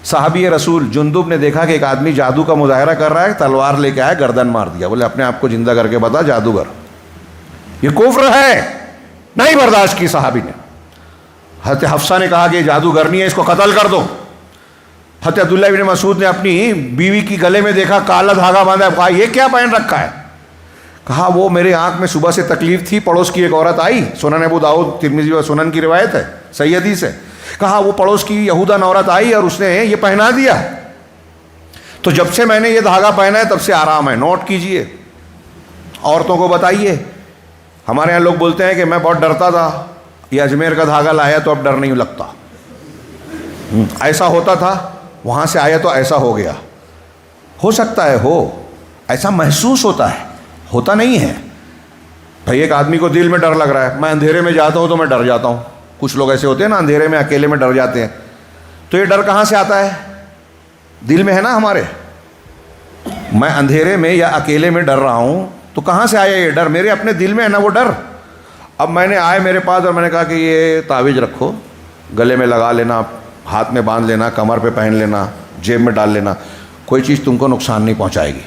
صحابی رسول جندب نے دیکھا کہ ایک آدمی جادو کا مظاہرہ کر رہا ہے، تلوار لے کے آیا، گردن مار دیا. بولے اپنے آپ کو زندہ کر کے بتا جادوگر. یہ کفر ہے، نہیں برداشت کی صحابی نے. حضرت حفصہ نے کہا کہ یہ جادوگر نہیں ہے، اس کو قتل کر دو. حضرت عبداللہ بن مسعود نے اپنی بیوی کی گلے میں دیکھا کالا دھاگا باندھا، کہا یہ کیا پہن رکھا ہے؟ کہا وہ میرے آنکھ میں صبح سے تکلیف تھی، پڑوس کی ایک عورت آئی، سنن ابو داؤد ترمذی و سنن کی روایت ہے، صحیح حدیث ہے. کہا وہ پڑوس کی یہودن عورت آئی اور اس نے یہ پہنا دیا، تو جب سے میں نے یہ دھاگا پہنا ہے تب سے آرام ہے. نوٹ کیجئے، عورتوں کو بتائیے. ہمارے یہاں لوگ بولتے ہیں کہ میں بہت ڈرتا تھا، یہ اجمیر کا دھاگا لایا تو اب ڈر نہیں لگتا. ایسا ہوتا تھا وہاں سے آیا تو ایسا ہو گیا. ہو سکتا ہے ہو، ایسا محسوس ہوتا ہے، ہوتا نہیں ہے. بھائی ایک آدمی کو دل میں ڈر لگ رہا ہے، میں اندھیرے میں جاتا ہوں تو میں ڈر جاتا ہوں. کچھ لوگ ایسے ہوتے ہیں نا، اندھیرے میں اکیلے میں ڈر جاتے ہیں. تو یہ ڈر کہاں سے آتا ہے؟ دل میں ہے نا ہمارے. میں اندھیرے میں یا اکیلے میں ڈر رہا ہوں تو کہاں سے آیا یہ ڈر؟ میرے اپنے دل میں ہے نا وہ ڈر. اب میں نے آئے میرے پاس اور میں نے کہا کہ یہ تعویذ رکھو، گلے میں لگا لینا، ہاتھ میں باندھ لینا، کمر پہ پہن لینا، جیب میں ڈال لینا، کوئی چیز تم کو نقصان نہیں پہنچائے گی.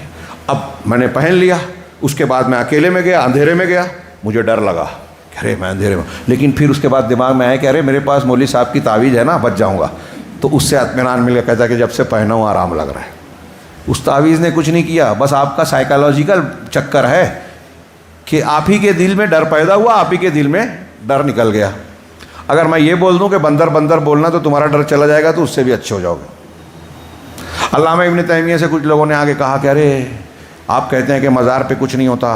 اب میں نے پہن لیا، اس کے بعد میں اکیلے میں گیا، اندھیرے میں گیا، مجھے ڈر لگا کہ ارے میں اندھیرے میں. لیکن پھر اس کے بعد دماغ میں آیا کہ ارے میرے پاس مولوی صاحب کی تعویذ ہے نا، بچ جاؤں گا. تو اس سے اطمینان مل گیا. کہتا ہے کہ جب سے پہنا ہوں آرام لگ رہا ہے. اس تعویذ نے کچھ نہیں کیا، بس آپ کا سائیکالوجیکل چکر ہے کہ آپ ہی کے دل میں ڈر پیدا ہوا، آپ ہی کے دل میں ڈر نکل گیا. اگر میں یہ بول دوں کہ بندر بندر بولنا تو تمہارا ڈر چلا جائے گا تو اس سے بھی اچھے ہو جاؤ گے. علامہ ابن تیمیہ سے کچھ لوگوں نے آگے کہا کہ ارے آپ کہتے ہیں کہ مزار پہ کچھ نہیں ہوتا،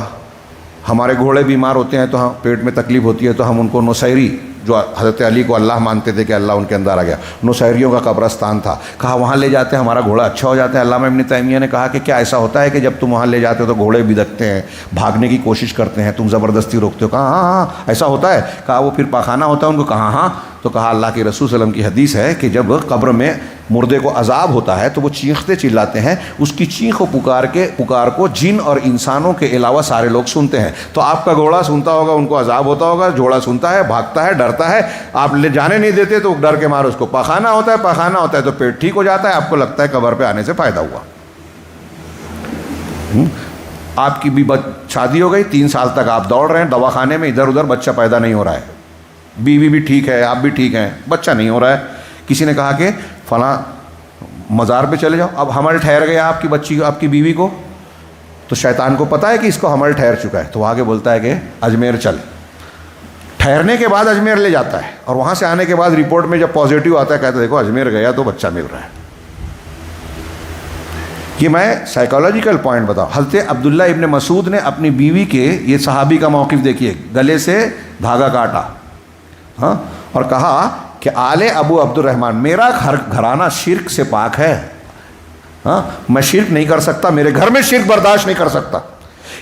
ہمارے گھوڑے بیمار ہوتے ہیں تو پیٹ میں تکلیف ہوتی ہے تو ہم ان کو نصیری، جو حضرت علی کو اللہ مانتے تھے کہ اللہ ان کے اندر آ گیا، نصیریوں کا قبرستان تھا، کہا وہاں لے جاتے ہیں ہمارا گھوڑا اچھا ہو جاتا ہے. علامہ ابن تیمیہ نے کہا کہ کیا ایسا ہوتا ہے کہ جب تم وہاں لے جاتے ہو تو گھوڑے بدکتے ہیں، بھاگنے کی کوشش کرتے ہیں، تم زبردستی روکتے ہو؟ کہا ہاں ہاں ایسا ہوتا ہے. کہا وہ پھر پاخانہ ہوتا ہے ان کو؟ کہا ہاں. تو کہا اللہ کے رسول صلی اللہ علیہ وسلم کی حدیث ہے کہ جب قبر میں مردے کو عذاب ہوتا ہے تو وہ چیختے چلاتے ہیں، اس کی چیخ و پکار کو جن اور انسانوں کے علاوہ سارے لوگ سنتے ہیں. تو آپ کا گھوڑا سنتا ہوگا، ان کو عذاب ہوتا ہوگا، گھوڑا سنتا ہے، بھاگتا ہے، ڈرتا ہے، آپ لے جانے نہیں دیتے تو ڈر کے مارے اس کو پاخانہ ہوتا ہے تو پیٹ ٹھیک ہو جاتا ہے، آپ کو لگتا ہے قبر پہ آنے سے فائدہ ہوا. آپ کی بھی شادی ہو گئی، 3 سال تک آپ دوڑ رہے ہیں دواخانے میں، ادھر ادھر، بچہ پیدا نہیں ہو رہا ہے. بیوی بھی ٹھیک ہے، آپ بھی ٹھیک ہیں، بچہ نہیں ہو رہا ہے. کسی نے کہا کہ فلاں مزار پہ چلے جاؤ. اب حمل ٹھہر گیا آپ کی بچی کو، آپ کی بیوی کو، تو شیطان کو پتہ ہے کہ اس کو حمل ٹھہر چکا ہے، تو وہ آگے بولتا ہے کہ اجمیر چل. ٹھہرنے کے بعد اجمیر لے جاتا ہے، اور وہاں سے آنے کے بعد رپورٹ میں جب پازیٹیو آتا ہے کہتا ہے دیکھو اجمیر گیا تو بچہ مل رہا ہے. یہ میں سائیکالوجیکل پوائنٹ بتاؤں. حضرت عبداللہ ابن مسعود نے اپنی بیوی کے، یہ صحابی کا موقف دیکھیے، گلے سے دھاگا کاٹا ہاں اور کہا کہ آل ابو عبد الرحمن، میرا گھرانہ شرک سے پاک ہے، ہاں میں شرک نہیں کر سکتا، میرے گھر میں شرک برداشت نہیں کر سکتا.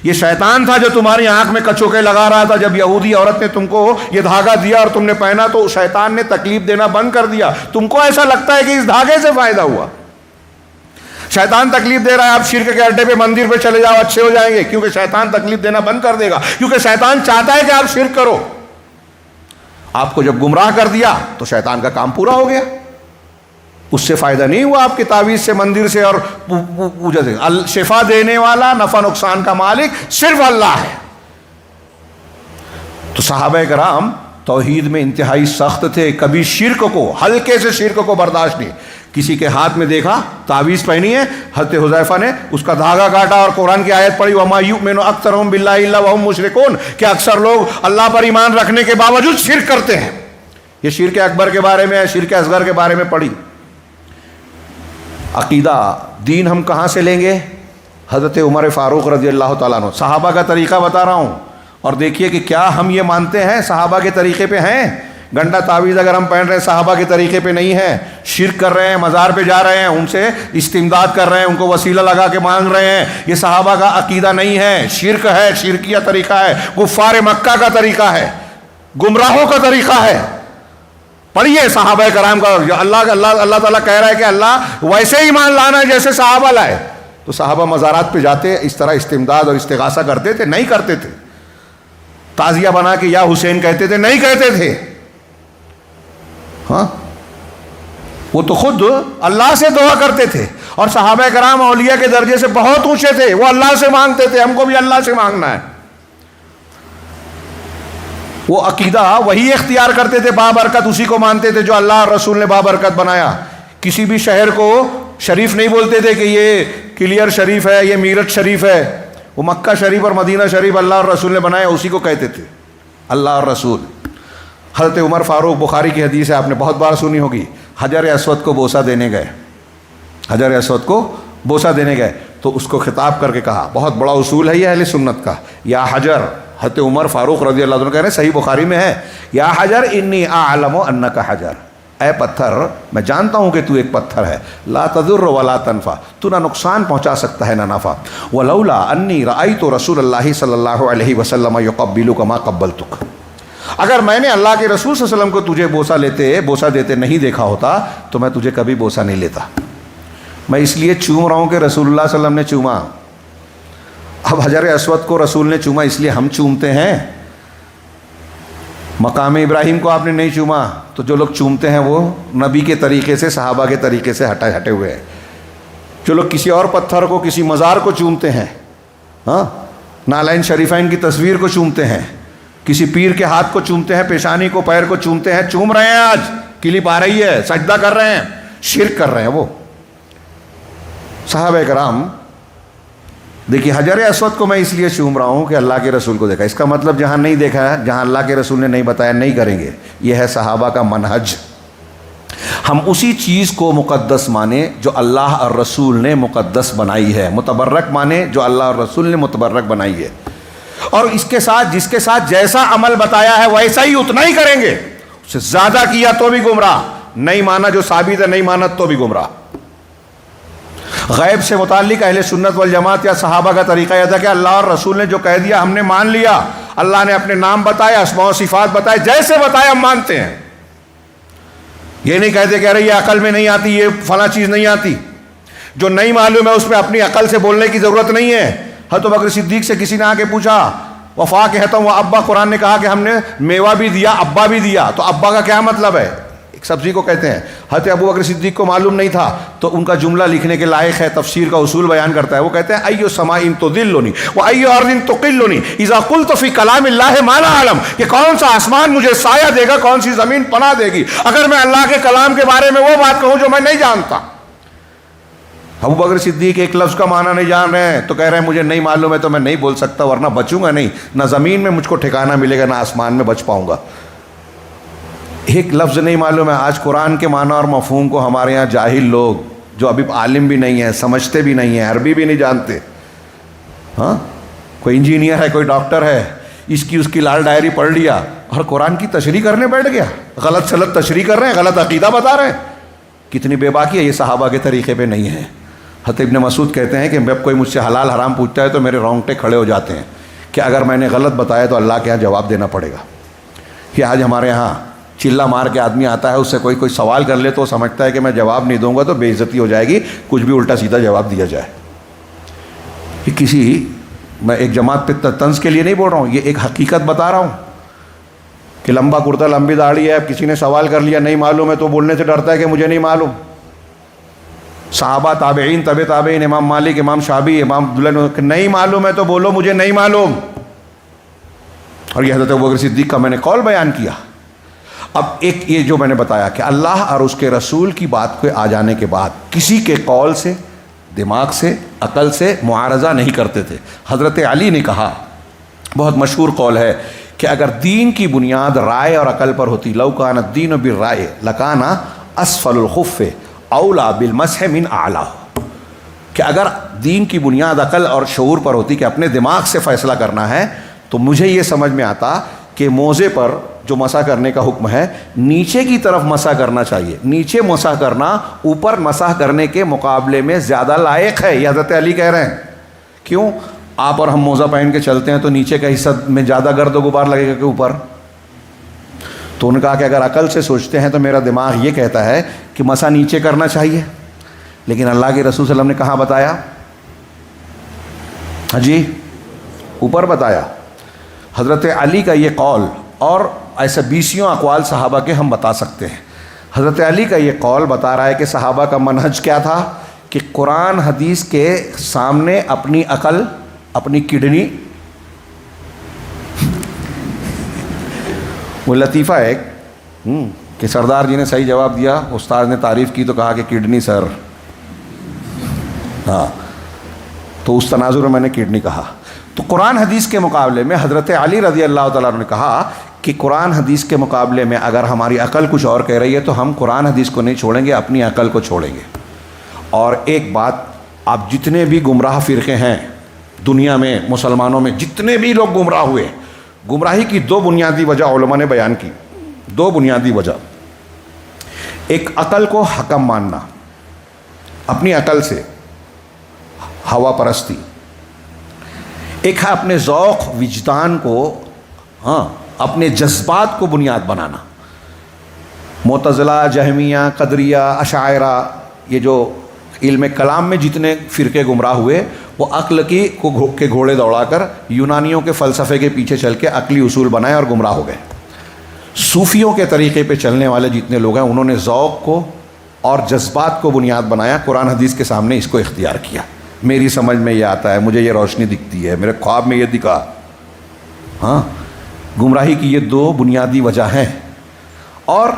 یہ شیطان تھا جو تمہاری آنکھ میں کچوکے لگا رہا تھا. جب یہودی عورت نے تم کو یہ دھاگا دیا اور تم نے پہنا تو شیطان نے تکلیف دینا بند کر دیا. تم کو ایسا لگتا ہے کہ اس دھاگے سے فائدہ ہوا. شیطان تکلیف دے رہا ہے، آپ شرک کے اڈے پہ مندر پہ چلے جاؤ، اچھے ہو جائیں گے، کیونکہ شیطان تکلیف دینا بند کر دے گا، کیونکہ شیطان چاہتا ہے کہ آپ شرک کرو. آپ کو جب گمراہ کر دیا تو شیطان کا کام پورا ہو گیا. اس سے فائدہ نہیں ہوا آپ کی تعویذ سے، مندر سے اور پوجا سے. شفا دینے والا، نفع نقصان کا مالک صرف اللہ ہے. تو صحابہ کرام توحید میں انتہائی سخت تھے، کبھی شرک کو، ہلکے سے شرک کو برداشت نہیں. کسی کے ہاتھ میں دیکھا تعویذ پہنی ہے، حضرت حذیفہ نے اس کا دھاگا کاٹا اور قرآن کی آیت پڑھی وَمَا يُؤْمِنُ أَكْثَرُهُم بِاللَّهِ إِلَّا وَهُم مُشْرِكُونَ، کہ اکثر لوگ اللہ پر ایمان رکھنے کے باوجود شرک کرتے ہیں. یہ شرک اکبر کے بارے میں ہے، شرک اصغر کے بارے میں پڑھی. عقیدہ دین ہم کہاں سے لیں گے؟ حضرت عمر فاروق رضی اللہ تعالیٰ عنہ. صحابہ کا طریقہ بتا رہا ہوں اور دیکھیے کہ کیا ہم یہ مانتے ہیں صحابہ کے طریقے پہ ہیں. گنڈا تعویذ اگر ہم پہن رہے ہیں صحابہ کے طریقے پہ نہیں ہے، شرک کر رہے ہیں، مزار پہ جا رہے ہیں، ان سے استمداد کر رہے ہیں، ان کو وسیلہ لگا کے مانگ رہے ہیں، یہ صحابہ کا عقیدہ نہیں ہے، شرک ہے، شرکیہ طریقہ ہے، کفار مکہ کا طریقہ ہے، گمراہوں کا طریقہ ہے. پڑھیے صحابہ کرام کا. اللہ تعالیٰ کہہ رہا ہے کہ اللہ ویسے ایمان لانا ہے جیسے صحابہ لائے. تو صحابہ مزارات پہ جاتے اس طرح استمداد اور استغاثہ کرتے تھے؟ نہیں کرتے تھے. تعزیہ بنا کے یا حسین کہتے تھے؟ نہیں کہتے تھے. ہاں وہ تو خود اللہ سے دعا کرتے تھے. اور صحابہ کرام اولیاء کے درجے سے بہت اونچے تھے، وہ اللہ سے مانگتے تھے. ہم کو بھی اللہ سے مانگنا ہے. وہ عقیدہ وہی اختیار کرتے تھے، بابرکت اسی کو مانتے تھے جو اللہ اور رسول نے بابرکت بنایا. کسی بھی شہر کو شریف نہیں بولتے تھے کہ یہ کلیئر شریف ہے، یہ میرٹھ شریف ہے. وہ مکہ شریف اور مدینہ شریف اللہ اور رسول نے بنایا، اسی کو کہتے تھے اللہ اور رسول. حضرت عمر فاروق، بخاری کی حدیث ہے، آپ نے بہت بار سنی ہوگی، حجر اسود کو بوسہ دینے گئے. حجر اسود کو بوسہ دینے گئے تو اس کو خطاب کر کے کہا، بہت بڑا اصول ہے یہ اہل سنت کا، یا حجر. حضرت عمر فاروق رضی اللہ عنہ کہہ رہے ہیں، صحیح بخاری میں ہے، یا حجر انی اعلم انک حجر، اے پتھر میں جانتا ہوں کہ تو ایک پتھر ہے، لا تضر ولا تنفع، تو نہ نقصان پہنچا سکتا ہے نہ نفع، ولولا انی رأیت رسول اللہ صلی اللہ علیہ وسلم یقبلک ما قبلتک، اگر میں نے اللہ کے رسول صلی اللہ علیہ وسلم کو تجھے بوسہ دیتے نہیں دیکھا ہوتا تو میں تجھے کبھی بوسہ نہیں لیتا، میں اس لیے چوم رہا ہوں کہ رسول اللہ صلی اللہ علیہ وسلم نے چوما۔ اب حجر اسود کو رسول نے چوما اس لیے ہم چومتے ہیں، مقام ابراہیم کو آپ نے نہیں چوما، تو جو لوگ چومتے ہیں وہ نبی کے طریقے سے، صحابہ کے طریقے سے ہٹے ہوئے ہیں۔ جو لوگ کسی اور پتھر کو، کسی مزار کو چومتے ہیں، ہاں، نالین شریفین کی تصویر کو چومتے ہیں، کسی پیر کے ہاتھ کو چومتے ہیں، پیشانی کو، پیر کو چومتے ہیں، چوم رہے ہیں، آج کلپ آ رہی ہے، سجدہ کر رہے ہیں، شرک کر رہے ہیں وہ صحابہ کرام۔ دیکھیے حجر اسود کو میں اس لیے چوم رہا ہوں کہ اللہ کے رسول کو دیکھا، اس کا مطلب جہاں نہیں دیکھا ہے، جہاں اللہ کے رسول نے نہیں بتایا نہیں کریں گے، یہ ہے صحابہ کا منہج۔ ہم اسی چیز کو مقدس مانیں جو اللہ اور رسول نے مقدس بنائی ہے، متبرک مانیں جو اللہ اور رسول نے متبرک بنائی ہے، اور اس کے ساتھ جس کے ساتھ جیسا عمل بتایا ہے ویسا ہی اتنا ہی کریں گے، اس سے زیادہ کیا تو بھی گمراہ، نہیں مانا جو ثابت ہے نہیں مانا تو بھی گمراہ۔ غیب سے متعلق اہل سنت والجماعت یا صحابہ کا طریقہ یہ تھا کہ اللہ اور رسول نے جو کہہ دیا ہم نے مان لیا، اللہ نے اپنے نام بتائے، اسماء و صفات بتائے، جیسے بتائے ہم مانتے ہیں، یہ نہیں کہتے کہ ارے یہ عقل میں نہیں آتی، یہ فلاں چیز نہیں آتی، جو نہیں معلوم ہے اس میں اپنی عقل سے بولنے کی ضرورت نہیں ہے۔ حضرت بکر صدیق سے کسی نے آ کے پوچھا، وفا کہتا ہوں وہ ابا، قرآن نے کہا کہ ہم نے میوہ بھی دیا ابا بھی دیا، تو ابا کا کیا مطلب ہے؟ ایک سبزی کو کہتے ہیں۔ حضرت ابو بکر صدیق کو معلوم نہیں تھا تو ان کا جملہ لکھنے کے لائق ہے، تفسیر کا اصول بیان کرتا ہے، وہ کہتے ہیں ایو سماء تذلنی و ایو ارض تقلنی اذا قلت فی کلام اللہ ما لا اعلم، کہ کون سا آسمان مجھے سایہ دے گا، کون سی زمین پناہ دے گی اگر میں اللہ کے کلام کے بارے میں وہ بات کہوں جو میں نہیں جانتا۔ ابو بکر صدیق ایک لفظ کا معنی نہیں جان رہے ہیں تو کہہ رہے ہیں مجھے نہیں معلوم ہے تو میں نہیں بول سکتا، ورنہ بچوں گا نہیں، نہ زمین میں مجھ کو ٹھکانہ ملے گا نہ آسمان میں بچ پاؤں گا۔ ایک لفظ نہیں معلوم ہے۔ آج قرآن کے معنی اور مفہوم کو ہمارے یہاں جاہل لوگ جو ابھی عالم بھی نہیں ہیں، سمجھتے بھی نہیں ہیں، عربی بھی نہیں جانتے، ہاں، کوئی انجینئر ہے، کوئی ڈاکٹر ہے، اس کی لال ڈائری پڑھ لیا اور قرآن کی تشریح کرنے بیٹھ گیا، غلط سلط تشریح کر رہے ہیں، غلط عقیدہ بتا رہے ہیں۔ کتنی بے باکی ہے، یہ صحابہ کے طریقے پہ نہیں ہے۔ حضرت ابن مسعود کہتے ہیں کہ جب کوئی مجھ سے حلال حرام پوچھتا ہے تو میرے رونگٹے کھڑے ہو جاتے ہیں کہ اگر میں نے غلط بتایا تو اللہ کے یہاں جواب دینا پڑے گا۔ کہ آج ہمارے یہاں چلا مار کے آدمی آتا ہے، اس سے کوئی سوال کر لے تو سمجھتا ہے کہ میں جواب نہیں دوں گا تو بے عزتی ہو جائے گی، کچھ بھی الٹا سیدھا جواب دیا جائے۔ یہ میں ایک جماعت پہ طنز کے لیے نہیں بول رہا ہوں، یہ ایک حقیقت بتا رہا ہوں کہ لمبا کرتا لمبی داڑھی ہے، اب کسی نے سوال کر لیا نہیں معلوم ہے تو بولنے سے ڈرتا ہے کہ مجھے نہیں معلوم۔ صحابہ، تابعین، طب تابعین، امام مالک، امام شافعی، امام عبداللہ، نہیں معلوم ہے تو بولو مجھے نہیں معلوم۔ اور یہ حضرت ابوبکر صدیق کا میں نے قول بیان کیا۔ اب ایک یہ جو میں نے بتایا کہ اللہ اور اس کے رسول کی بات کو آ جانے کے بعد کسی کے قول سے، دماغ سے، عقل سے معارضہ نہیں کرتے تھے۔ حضرت علی نے کہا، بہت مشہور قول ہے کہ اگر دین کی بنیاد رائے اور عقل پر ہوتی، لو کان الدین بالرائے لکان اسفل الخف اولا بالمسح من اعلیٰ، کہ اگر دین کی بنیاد عقل اور شعور پر ہوتی کہ اپنے دماغ سے فیصلہ کرنا ہے تو مجھے یہ سمجھ میں آتا کہ موزے پر جو مسح کرنے کا حکم ہے نیچے کی طرف مسح کرنا چاہیے، نیچے مسح کرنا اوپر مسح کرنے کے مقابلے میں زیادہ لائق ہے۔ یہ حضرت علی کہہ رہے ہیں۔ کیوں؟ آپ اور ہم موزہ پہن کے چلتے ہیں تو نیچے کا حصہ میں زیادہ گرد و غبار لگے گا کہ اوپر؟ تو انہوں نے کہا کہ اگر عقل سے سوچتے ہیں تو میرا دماغ یہ کہتا ہے کہ مسح نیچے کرنا چاہیے، لیکن اللہ کے رسول صلی اللہ علیہ وسلم نے کہاں بتایا؟ ہاں جی، اوپر بتایا۔ حضرت علی کا یہ قول، اور ایسے بیسیوں اقوال صحابہ کے ہم بتا سکتے ہیں۔ حضرت علی کا یہ قول بتا رہا ہے کہ صحابہ کا منہج کیا تھا کہ قرآن حدیث کے سامنے اپنی عقل، اپنی کڈنی، وہ لطیفہ ایک کہ سردار جی نے صحیح جواب دیا، استاد نے تعریف کی تو کہا کہ کڈنی سر، ہاں، تو اس تناظر میں نے کڈنی کہا۔ تو قرآن حدیث کے مقابلے میں حضرت علی رضی اللہ تعالیٰ عنہ نے کہا کہ قرآن حدیث کے مقابلے میں اگر ہماری عقل کچھ اور کہہ رہی ہے تو ہم قرآن حدیث کو نہیں چھوڑیں گے، اپنی عقل کو چھوڑیں گے۔ اور ایک بات، آپ جتنے بھی گمراہ فرقے ہیں دنیا میں، مسلمانوں میں جتنے بھی لوگ گمراہ ہوئے، گمراہی کی دو بنیادی وجہ علماء نے بیان کی، دو بنیادی وجہ۔ ایک عقل کو حکم ماننا، اپنی عقل سے ہوا پرستی، ایک ہے اپنے ذوق وجدان کو، اپنے جذبات کو بنیاد بنانا۔ معتزلہ، جہمیہ، قدریہ، اشاعرہ، یہ جو علم کلام میں جتنے فرقے گمراہ ہوئے وہ عقل کے گھوڑے دوڑا کر یونانیوں کے فلسفے کے پیچھے چل کے عقلی اصول بنائے اور گمراہ ہو گئے۔ صوفیوں کے طریقے پہ چلنے والے جتنے لوگ ہیں انہوں نے ذوق کو اور جذبات کو بنیاد بنایا، قرآن حدیث کے سامنے اس کو اختیار کیا۔ میری سمجھ میں یہ آتا ہے، مجھے یہ روشنی دکھتی ہے، میرے خواب میں یہ دکھا۔ گمراہی کی یہ دو بنیادی وجہ ہیں۔ اور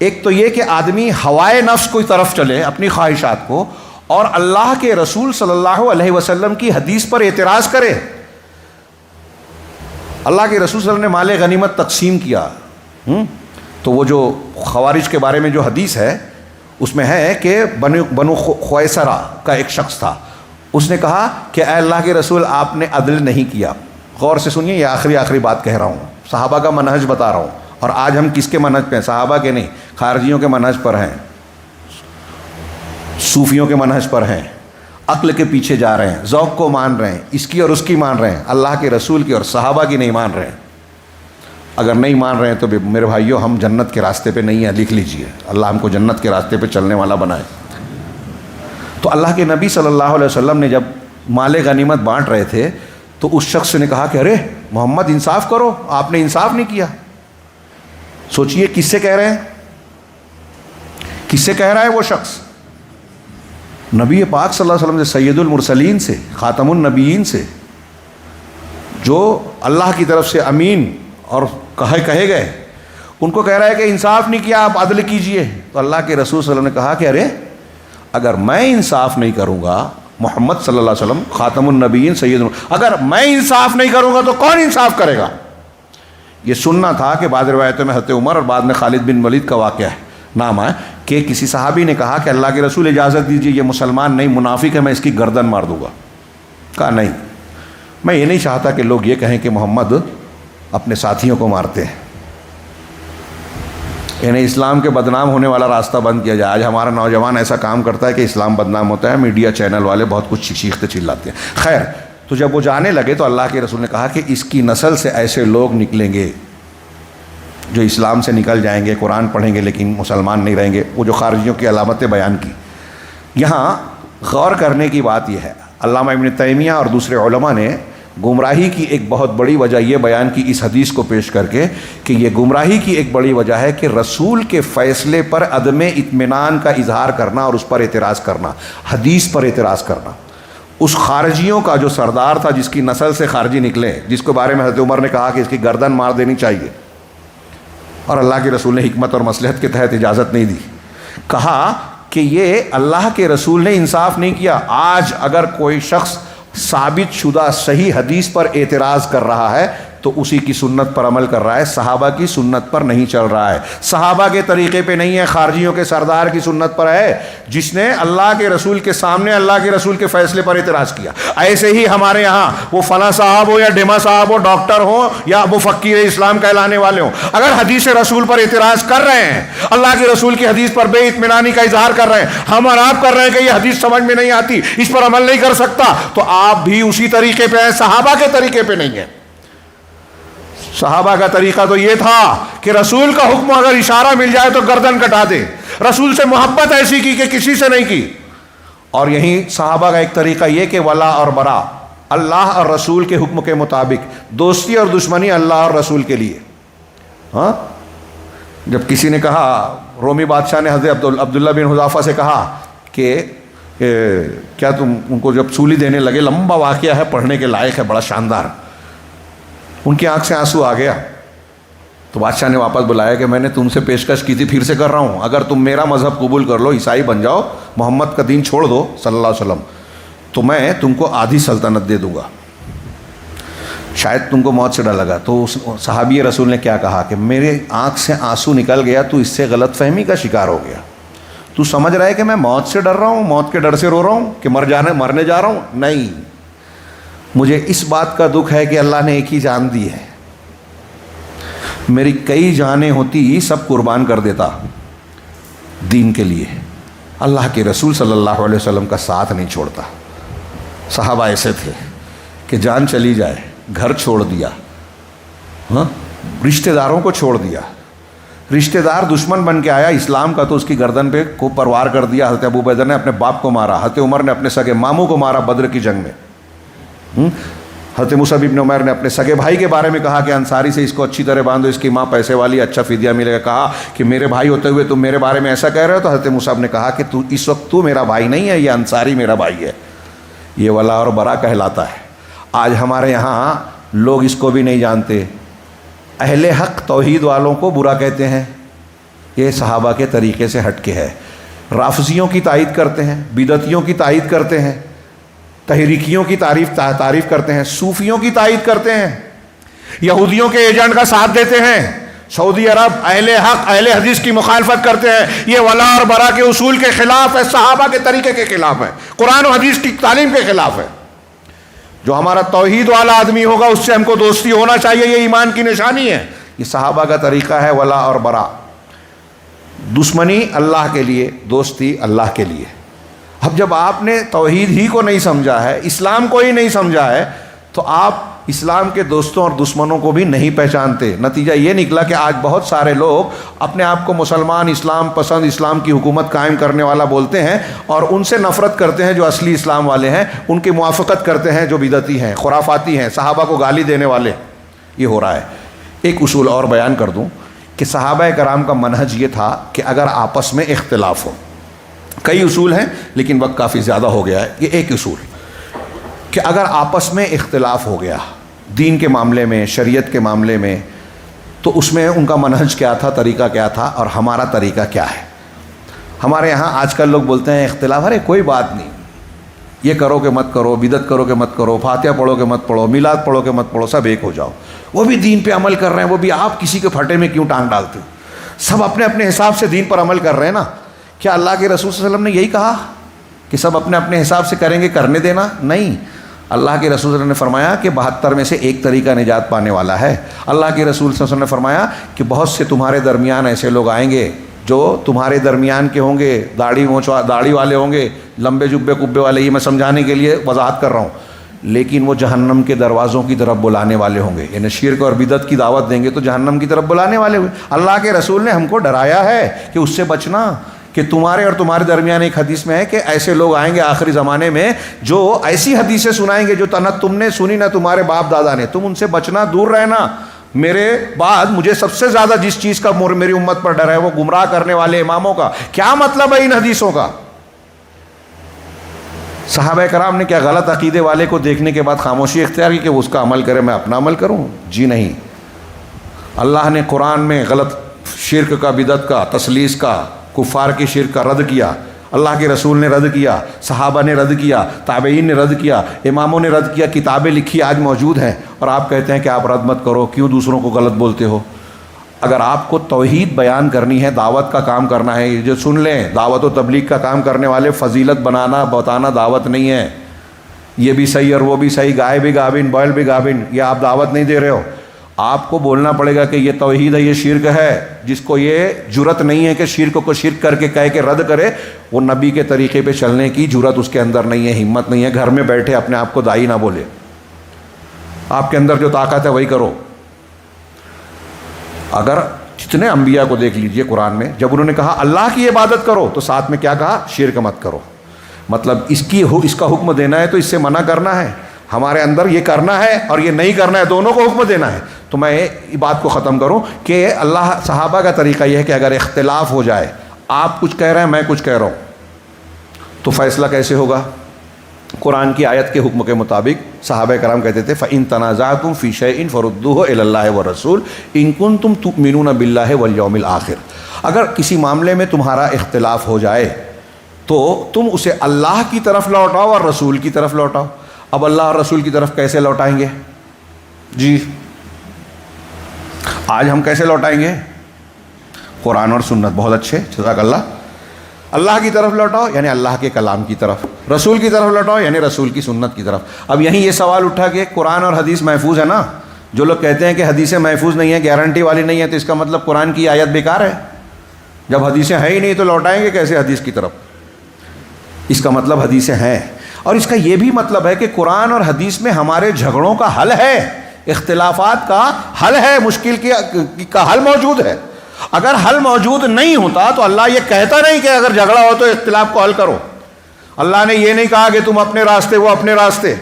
ایک تو یہ کہ آدمی ہوائے نفس کی طرف چلے، اپنی خواہشات کو، اور اللہ کے رسول صلی اللہ علیہ وسلم کی حدیث پر اعتراض کرے۔ اللہ کے رسول صلی اللہ علیہ وسلم نے مال غنیمت تقسیم کیا، تو وہ جو خوارج کے بارے میں جو حدیث ہے اس میں ہے کہ بنو خویسرہ کا ایک شخص تھا، اس نے کہا کہ اے اللہ کے رسول آپ نے عدل نہیں کیا۔ غور سے سنیے، یہ آخری بات کہہ رہا ہوں، صحابہ کا منہج بتا رہا ہوں، اور آج ہم کس کے منہج پہ ہیں؟ صحابہ کے نہیں، خارجیوں کے منہج پر ہیں، صوفیوں کے منہج پر ہیں، عقل کے پیچھے جا رہے ہیں، ذوق کو مان رہے ہیں، اس کی اور اس کی مان رہے ہیں، اللہ کے رسول کی اور صحابہ کی نہیں مان رہے ہیں۔ اگر نہیں مان رہے ہیں تو میرے بھائیوں ہم جنت کے راستے پہ نہیں ہیں، لکھ لیجئے، اللہ ہم کو جنت کے راستے پہ چلنے والا بنائے۔ تو اللہ کے نبی صلی اللہ علیہ وسلم نے جب مال غنیمت بانٹ رہے تھے تو اس شخص نے کہا کہ ارے محمد انصاف کرو، آپ نے انصاف نہیں کیا۔ سوچئے کس سے کہہ رہے ہیں، کس سے کہہ رہا ہے وہ شخص؟ نبی پاک صلی اللہ علیہ وسلم سے، سید المرسلین سے، خاتم النبیین سے، جو اللہ کی طرف سے امین اور کہے گئے، ان کو کہہ رہا ہے کہ انصاف نہیں کیا، آپ عدل کیجئے۔ تو اللہ کے رسول صلی اللہ علیہ وسلم نے کہا کہ ارے اگر میں انصاف نہیں کروں گا، محمد صلی اللہ علیہ وسلم خاتم النبیین سید، اگر میں انصاف نہیں کروں گا تو کون انصاف کرے گا؟ یہ سننا تھا کہ بعض روایتوں میں حضرت عمر اور بعد میں خالد بن ولید کا واقعہ ہے، نام ہے کہ کسی صحابی نے کہا کہ اللہ کے رسول اجازت دیجیے، یہ مسلمان نہیں منافق ہے، میں اس کی گردن مار دوں گا۔ کہا نہیں، میں یہ نہیں چاہتا کہ لوگ یہ کہیں کہ محمد اپنے ساتھیوں کو مارتے ہیں، یعنی اسلام کے بدنام ہونے والا راستہ بند کیا جائے۔ آج ہمارا نوجوان ایسا کام کرتا ہے کہ اسلام بدنام ہوتا ہے، میڈیا چینل والے بہت کچھ چیختے چلاتے ہیں۔ خیر، تو جب وہ جانے لگے تو اللہ کے رسول نے کہا کہ اس کی نسل سے ایسے لوگ نکلیں گے جو اسلام سے نکل جائیں گے، قرآن پڑھیں گے لیکن مسلمان نہیں رہیں گے، وہ جو خارجیوں کی علامتیں بیان کی۔ یہاں غور کرنے کی بات یہ ہے، علامہ ابن تیمیہ اور دوسرے علماء نے گمراہی کی ایک بہت بڑی وجہ یہ بیان کی اس حدیث کو پیش کر کے کہ یہ گمراہی کی ایک بڑی وجہ ہے کہ رسول کے فیصلے پر عدم اطمینان کا اظہار کرنا اور اس پر اعتراض کرنا، حدیث پر اعتراض کرنا۔ اس خارجیوں کا جو سردار تھا، جس کی نسل سے خارجی نکلے، جس کے بارے میں حضرت عمر نے کہا کہ اس کی گردن مار دینی چاہیے، اور اللہ کے رسول نے حکمت اور مصلحت کے تحت اجازت نہیں دی، کہا کہ یہ اللہ کے رسول نے انصاف نہیں کیا۔ آج اگر کوئی شخص ثابت شدہ صحیح حدیث پر اعتراض کر رہا ہے تو اسی کی سنت پر عمل کر رہا ہے، صحابہ کی سنت پر نہیں چل رہا ہے، صحابہ کے طریقے پہ نہیں ہے، خارجیوں کے سردار کی سنت پر ہے، جس نے اللہ کے رسول کے سامنے اللہ کے رسول کے فیصلے پر اعتراض کیا۔ ایسے ہی ہمارے ہاں وہ فلاں صاحب ہو یا ڈیما صاحب ہو، ڈاکٹر ہو یا وہ فقیر اسلام کہلانے والے ہوں، اگر حدیث رسول پر اعتراض کر رہے ہیں، اللہ کے رسول کی حدیث پر بے اطمینانی کا اظہار کر رہے ہیں، ہم اور آپ کر رہے ہیں کہ یہ حدیث سمجھ میں نہیں آتی، اس پر عمل نہیں کر سکتا، تو آپ بھی اسی طریقے پہ ہیں، صحابہ کے طریقے پہ نہیں ہیں۔ صحابہ کا طریقہ تو یہ تھا کہ رسول کا حکم اگر اشارہ مل جائے تو گردن کٹا دے، رسول سے محبت ایسی کی کہ کسی سے نہیں کی۔ اور یہی صحابہ کا ایک طریقہ یہ کہ ولا اور برا، اللہ اور رسول کے حکم کے مطابق، دوستی اور دشمنی اللہ اور رسول کے لیے۔ ہاں، جب کسی نے کہا، رومی بادشاہ نے حضرت عبداللہ بن حذافہ سے کہا کہ کیا تم ان کو جب سولی دینے لگے، لمبا واقعہ ہے، پڑھنے کے لائق ہے، بڑا شاندار، ان کی آنکھ سے آنسو آ گیا، تو بادشاہ نے واپس بلایا کہ میں نے تم سے پیشکش کی تھی، پھر سے کر رہا ہوں، اگر تم میرا مذہب قبول کر لو، عیسائی بن جاؤ، محمد کا دین چھوڑ دو صلی اللہ علیہ وسلم، تو میں تم کو آدھی سلطنت دے دوں گا، شاید تم کو موت سے ڈر لگا۔ تو صحابی رسول نے کیا کہا کہ میرے آنکھ سے آنسو نکل گیا، تو اس سے غلط فہمی کا شکار ہو گیا، تو سمجھ رہا ہے کہ میں موت سے ڈر رہا ہوں، موت کے ڈر سے رو رہا ہوں کہ مرنے جا رہا ہوں؟ نہیں، مجھے اس بات کا دکھ ہے کہ اللہ نے ایک ہی جان دی ہے، میری کئی جانیں ہوتی سب قربان کر دیتا، دین کے لیے اللہ کے رسول صلی اللہ علیہ وسلم کا ساتھ نہیں چھوڑتا۔ صحابہ ایسے تھے کہ جان چلی جائے گھر چھوڑ دیا، رشتہ داروں کو چھوڑ دیا، رشتہ دار دشمن بن کے آیا اسلام کا تو اس کی گردن پہ کو پروار کر دیا۔ حضرت ابو بکر نے اپنے باپ کو مارا، حضرت عمر نے اپنے سگے ماموں کو مارا بدر کی جنگ میں، حضرت مصعب ابن عمیر نے اپنے سگے بھائی کے بارے میں کہا کہ انصاری سے اس کو اچھی طرح باندھو، اس کی ماں پیسے والی، اچھا فدیہ ملے گا۔ کہا کہ میرے بھائی ہوتے ہوئے تم میرے بارے میں ایسا کہہ رہے ہو؟ تو حضرت مصعب نے کہا کہ تو اس وقت تو میرا بھائی نہیں ہے، یہ انصاری میرا بھائی ہے۔ یہ ولا اور برا کہلاتا ہے۔ آج ہمارے یہاں لوگ اس کو بھی نہیں جانتے، اہل حق توحید والوں کو برا کہتے ہیں، یہ صحابہ کے طریقے سے ہٹ کے ہے۔ رافضیوں کی تائید کرتے ہیں، بدعتیوں کی تائید کرتے ہیں، تحریکیوں کی تعریف کرتے ہیں، صوفیوں کی تائید کرتے ہیں، یہودیوں کے ایجنٹ کا ساتھ دیتے ہیں، سعودی عرب اہل حق اہل حدیث کی مخالفت کرتے ہیں۔ یہ ولا اور برا کے اصول کے خلاف ہے، صحابہ کے طریقے کے خلاف ہے، قرآن و حدیث کی تعلیم کے خلاف ہے۔ جو ہمارا توحید والا آدمی ہوگا اس سے ہم کو دوستی ہونا چاہیے، یہ ایمان کی نشانی ہے۔ یہ صحابہ کا طریقہ ہے، ولا اور برا، دشمنی اللہ کے لیے، دوستی اللہ کے لیے۔ اب جب آپ نے توحید ہی کو نہیں سمجھا ہے، اسلام کو ہی نہیں سمجھا ہے، تو آپ اسلام کے دوستوں اور دشمنوں کو بھی نہیں پہچانتے۔ نتیجہ یہ نکلا کہ آج بہت سارے لوگ اپنے آپ کو مسلمان، اسلام پسند، اسلام کی حکومت قائم کرنے والا بولتے ہیں، اور ان سے نفرت کرتے ہیں جو اصلی اسلام والے ہیں، ان کی موافقت کرتے ہیں جو بدعتی ہیں، خرافاتی ہیں، صحابہ کو گالی دینے والے۔ یہ ہو رہا ہے۔ ایک اصول اور بیان کر دوں کہ صحابہ کرام کا منہج یہ تھا کہ اگر آپس میں اختلاف ہو، کئی اصول ہیں لیکن وقت کافی زیادہ ہو گیا ہے، یہ ایک اصول کہ اگر آپس میں اختلاف ہو گیا دین کے معاملے میں، شریعت کے معاملے میں، تو اس میں ان کا منہج کیا تھا، طریقہ کیا تھا، اور ہمارا طریقہ کیا ہے۔ ہمارے یہاں آج کل لوگ بولتے ہیں اختلاف، ارے کوئی بات نہیں، یہ کرو کہ مت کرو، بدعت کرو کہ مت کرو، فاتحہ پڑھو کہ مت پڑھو، میلاد پڑھو کہ مت پڑھو، سب ایک ہو جاؤ۔ وہ بھی دین پہ عمل کر رہے ہیں، وہ بھی آپ کسی کے پھٹے میں کیوں ٹانگ ڈالتے ہو؟ سب اپنے اپنے حساب سے دین پر عمل کر رہے ہیں نا۔ کیا اللہ کے رسول صلی اللہ علیہ وسلم نے یہی کہا کہ سب اپنے اپنے حساب سے کریں گے، کرنے دینا؟ نہیں، اللہ کے رسول صلی اللہ علیہ وسلم نے فرمایا کہ 72 میں سے ایک طریقہ نجات پانے والا ہے۔ اللہ کے رسول صلی اللہ علیہ وسلم نے فرمایا کہ بہت سے تمہارے درمیان ایسے لوگ آئیں گے جو تمہارے درمیان کے ہوں گے، داڑھی والے ہوں گے، لمبے جبے کبے والے، یہ میں سمجھانے کے لیے وضاحت کر رہا ہوں، لیکن وہ جہنم کے دروازوں کی طرف بلانے والے ہوں گے، یعنی شرک اور بدعت کی دعوت دیں گے تو جہنم کی طرف بلانے والے ہوئے۔ اللہ کے رسول نے ہم کو ڈرایا ہے کہ اس سے بچنا، کہ تمہارے اور تمہارے درمیان ایک حدیث میں ہے کہ ایسے لوگ آئیں گے آخری زمانے میں جو ایسی حدیثیں سنائیں گے جو نہ تم نے سنی نہ تمہارے باپ دادا نے۔ تم ان سے بچنا، دور رہنا۔ میرے بعد مجھے سب سے زیادہ جس چیز کا میری امت پر ڈر ہے وہ گمراہ کرنے والے اماموں کا۔ کیا مطلب ہے ان حدیثوں کا؟ صحابہ کرام نے کیا غلط عقیدے والے کو دیکھنے کے بعد خاموشی اختیار کی کہ وہ اس کا عمل کرے، میں اپنا عمل کروں؟ جی نہیں۔ اللہ نے قرآن میں غلط شرک کا، بدعت کا، تثلیث کا، کفار کی شرک کا رد کیا، اللہ کے رسول نے رد کیا، صحابہ نے رد کیا، تابعین نے رد کیا، اماموں نے رد کیا، کتابیں لکھی آج موجود ہیں، اور آپ کہتے ہیں کہ آپ رد مت کرو، کیوں دوسروں کو غلط بولتے ہو؟ اگر آپ کو توحید بیان کرنی ہے، دعوت کا کام کرنا ہے، یہ جو سن لیں، دعوت و تبلیغ کا کام کرنے والے فضیلت بتانا دعوت نہیں ہے۔ یہ بھی صحیح اور وہ بھی صحیح، گائے بھی گابن بیل بھی گابن، یہ آپ دعوت نہیں دے رہے ہو۔ آپ کو بولنا پڑے گا کہ یہ توحید ہے، یہ شرک ہے۔ جس کو یہ جرت نہیں ہے کہ شرک کو شرک کر کے کہہ کے رد کرے، وہ نبی کے طریقے پہ چلنے کی جرت اس کے اندر نہیں ہے، ہمت نہیں ہے۔ گھر میں بیٹھے اپنے آپ کو دائی نہ بولے، آپ کے اندر جو طاقت ہے وہی کرو۔ اگر جتنے انبیاء کو دیکھ لیجئے قرآن میں، جب انہوں نے کہا اللہ کی عبادت کرو تو ساتھ میں کیا کہا؟ شرک مت کرو۔ مطلب اس کا حکم دینا ہے تو اس سے منع کرنا ہے۔ ہمارے اندر یہ کرنا ہے اور یہ نہیں کرنا ہے، دونوں کو حکم دینا ہے۔ تو میں بات کو ختم کروں کہ اللہ صحابہ کا طریقہ یہ ہے کہ اگر اختلاف ہو جائے، آپ کچھ کہہ رہے ہیں میں کچھ کہہ رہا ہوں، تو فیصلہ کیسے ہوگا؟ قرآن کی آیت کے حکم کے مطابق صحابہ کرام کہتے تھے فَإِن تَنَازَعْتُمْ فِي شَيْءٍ فَرُدُّوهُ إِلَى اللَّهِ وَالرَّسُولِ إِن كُنتُمْ تُؤْمِنُونَ بِاللَّهِ وَالْيَوْمِ الْآخِرِ۔ اگر کسی معاملے میں تمہارا اختلاف ہو جائے تو تم اسے اللہ کی طرف لوٹاؤ اور رسول کی طرف لوٹاؤ۔ اب اللہ اور رسول کی طرف کیسے لوٹائیں گے؟ جی آج ہم کیسے لوٹائیں گے؟ قرآن اور سنت۔ بہت اچھے، جزاک اللہ۔ اللہ کی طرف لوٹاؤ یعنی اللہ کے کلام کی طرف، رسول کی طرف لوٹاؤ یعنی رسول کی سنت کی طرف۔ اب یہیں یہ سوال اٹھا کہ قرآن اور حدیث محفوظ ہے نا؟ جو لوگ کہتے ہیں کہ حدیثیں محفوظ نہیں ہیں، گارنٹی والی نہیں ہے، تو اس کا مطلب قرآن کی آیت بیکار ہے؟ جب حدیثیں ہیں ہی نہیں تو لوٹائیں گے کیسے حدیث کی طرف؟ اس کا مطلب حدیثیں ہیں، اور اس کا یہ بھی مطلب ہے کہ قرآن اور حدیث میں ہمارے جھگڑوں کا حل ہے، اختلافات کا حل ہے، مشکل کا حل موجود ہے۔ اگر حل موجود نہیں ہوتا تو اللہ یہ کہتا نہیں کہ اگر جھگڑا ہو تو اختلاف کو حل کرو۔ اللہ نے یہ نہیں کہا کہ تم اپنے راستے وہ اپنے راستے۔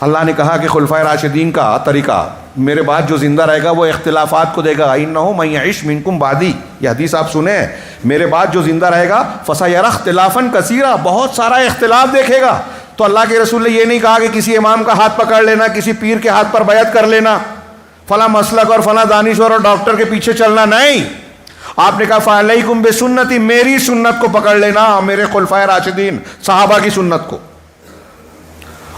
اللہ نے کہا کہ خلفائے راشدین کا طریقہ، میرے بعد جو زندہ رہے گا وہ اختلافات کو دے گا، اِنَّهُ مَن يَعِشْ مِنكُم بَعْدِي، یہ حدیث آپ سنیں، میرے بعد جو زندہ رہے گا فَسَيَرَى اخْتِلَافًا كَثِيرًا، بہت سارا اختلاف دیکھے گا۔ تو اللہ کے رسول نے یہ نہیں کہا کہ کسی امام کا ہاتھ پکڑ لینا، کسی پیر کے ہاتھ پر بیعت کر لینا، فلاں مسلک اور فلاں دانشور اور ڈاکٹر کے پیچھے چلنا، نہیں۔ آپ نے کہا فَعَلَيْكُمْ بِسُنَّتِي، میری سنت کو پکڑ لینا، میرے خلفائے راشدین صحابہ کی سنت کو،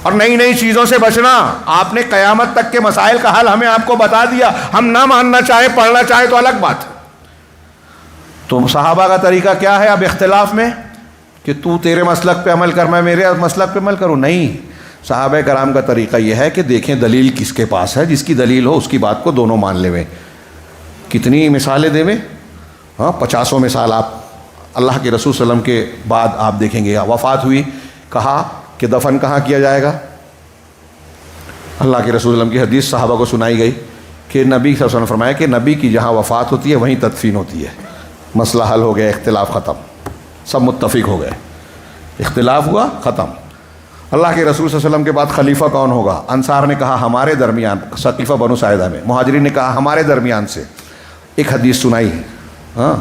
اور نئی نئی چیزوں سے بچنا۔ آپ نے قیامت تک کے مسائل کا حل ہمیں آپ کو بتا دیا، ہم نہ ماننا چاہیں پڑھنا چاہیں تو الگ بات ہے۔ تو صحابہ کا طریقہ کیا ہے اب اختلاف میں؟ کہ تو تیرے مسلک پہ عمل کر، میں میرے مسلک پہ عمل کروں؟ نہیں، صحابہ کرام کا طریقہ یہ ہے کہ دیکھیں دلیل کس کے پاس ہے، جس کی دلیل ہو اس کی بات کو دونوں مان لیں۔ کتنی مثالیں دیں، ہاں 50 مثال آپ اللہ کے رسول صلی اللہ علیہ وسلم کے بعد آپ دیکھیں گے۔ وفات ہوئی، کہا کہ دفن کہاں کیا جائے گا؟ اللہ کے رسول صلی اللہ علیہ وسلم کی حدیث صحابہ کو سنائی گئی کہ نبی صلی اللہ علیہ وسلم نے فرمایا کہ نبی کی جہاں وفات ہوتی ہے وہیں تدفین ہوتی ہے۔ مسئلہ حل ہو گیا، اختلاف ختم، سب متفق ہو گئے، اختلاف ہوا ختم۔ اللہ کے رسول صلی اللہ علیہ وسلم کے بعد خلیفہ کون ہوگا؟ انصار نے کہا ہمارے درمیان، ثقیفہ بنو ساعدہ میں، مہاجرین نے کہا ہمارے درمیان سے۔ ایک حدیث سنائی، ہاں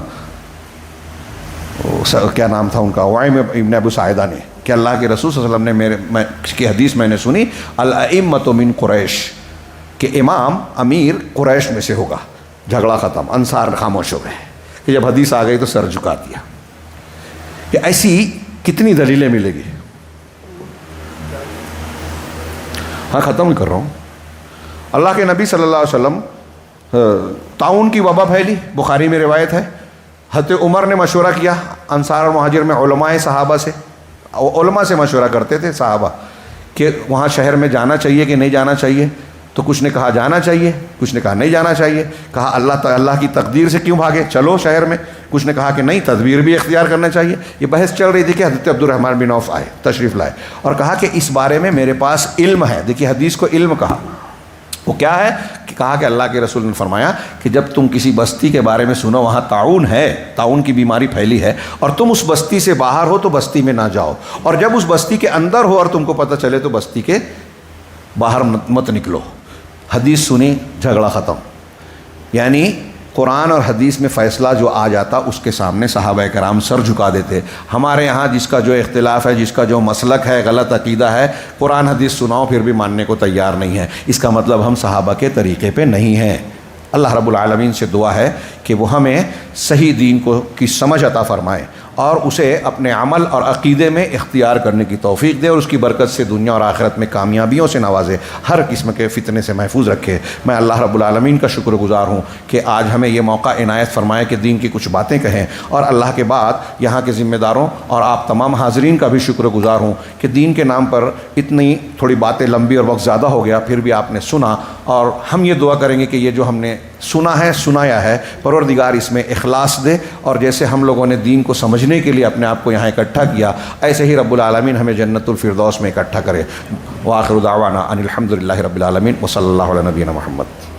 کیا نام تھا ان کا، وائم ابن ابو ساعدہ نے، کہ اللہ کے رسول صلی اللہ علیہ وسلم نے کی حدیث میں نے سنی، الائمۃ من قریش، کہ امام امیر قریش میں سے ہوگا۔ جھگڑا ختم، انصار خاموش ہو گئے کہ جب حدیث آ گئی تو سر جھکا دیا۔ کہ ایسی کتنی دلیلیں ملے گی؟ ہاں ختم ہی کر رہا ہوں۔ اللہ کے نبی صلی اللہ علیہ وسلم طاعون کی وبا پھیلی، بخاری میں روایت ہے، حضرت عمر نے مشورہ کیا انصار اور مہاجر میں علماء صحابہ سے، علماء سے مشورہ کرتے تھے صحابہ کہ وہاں شہر میں جانا چاہیے کہ نہیں جانا چاہیے، تو کچھ نے کہا جانا چاہیے، کچھ نے کہا نہیں جانا چاہیے، کہا اللہ کی تقدیر سے کیوں بھاگے، چلو شہر میں، کچھ نے کہا کہ نہیں تدبیر بھی اختیار کرنا چاہیے۔ یہ بحث چل رہی تھی کہ حضرت عبد الرحمن بن عوف آئے، تشریف لائے اور کہا کہ اس بارے میں میرے پاس علم ہے۔ دیکھیے حدیث کو علم کہا، وہ کیا ہے کہ کہا کہ اللہ کے رسول نے فرمایا کہ جب تم کسی بستی کے بارے میں سنو وہاں طاعون ہے، طاعون کی بیماری پھیلی ہے، اور تم اس بستی سے باہر ہو تو بستی میں نہ جاؤ، اور جب اس بستی کے اندر ہو اور تم کو پتہ چلے تو بستی کے باہر مت نکلو۔ حدیث سنی، جھگڑا ختم۔ یعنی قرآن اور حدیث میں فیصلہ جو آ جاتا اس کے سامنے صحابہ کرام سر جھکا دیتے۔ ہمارے یہاں جس کا جو اختلاف ہے، جس کا جو مسلک ہے، غلط عقیدہ ہے، قرآن حدیث سناؤ پھر بھی ماننے کو تیار نہیں ہے۔ اس کا مطلب ہم صحابہ کے طریقے پہ نہیں ہیں۔ اللہ رب العالمین سے دعا ہے کہ وہ ہمیں صحیح دین کی سمجھ عطا فرمائے اور اسے اپنے عمل اور عقیدے میں اختیار کرنے کی توفیق دے، اور اس کی برکت سے دنیا اور آخرت میں کامیابیوں سے نوازے، ہر قسم کے فتنے سے محفوظ رکھے۔ میں اللہ رب العالمین کا شکر گزار ہوں کہ آج ہمیں یہ موقع عنایت فرمائے کہ دین کی کچھ باتیں کہیں، اور اللہ کے بعد یہاں کے ذمہ داروں اور آپ تمام حاضرین کا بھی شکر گزار ہوں کہ دین کے نام پر اتنی تھوڑی باتیں لمبی اور وقت زیادہ ہو گیا، پھر بھی آپ نے سنا، اور ہم یہ دعا کریں گے کہ یہ جو ہم نے سنا ہے، سنایا ہے، پروردگار اس میں اخلاص دے، اور جیسے ہم لوگوں نے دین کو سمجھنے کے لیے اپنے آپ کو یہاں اکٹھا کیا، ایسے ہی رب العالمین ہمیں جنت الفردوس میں اکٹھا کرے۔ وآخر دعوانا ان الحمد للہ رب العالمین وصلی اللہ علیہ نبینا محمد۔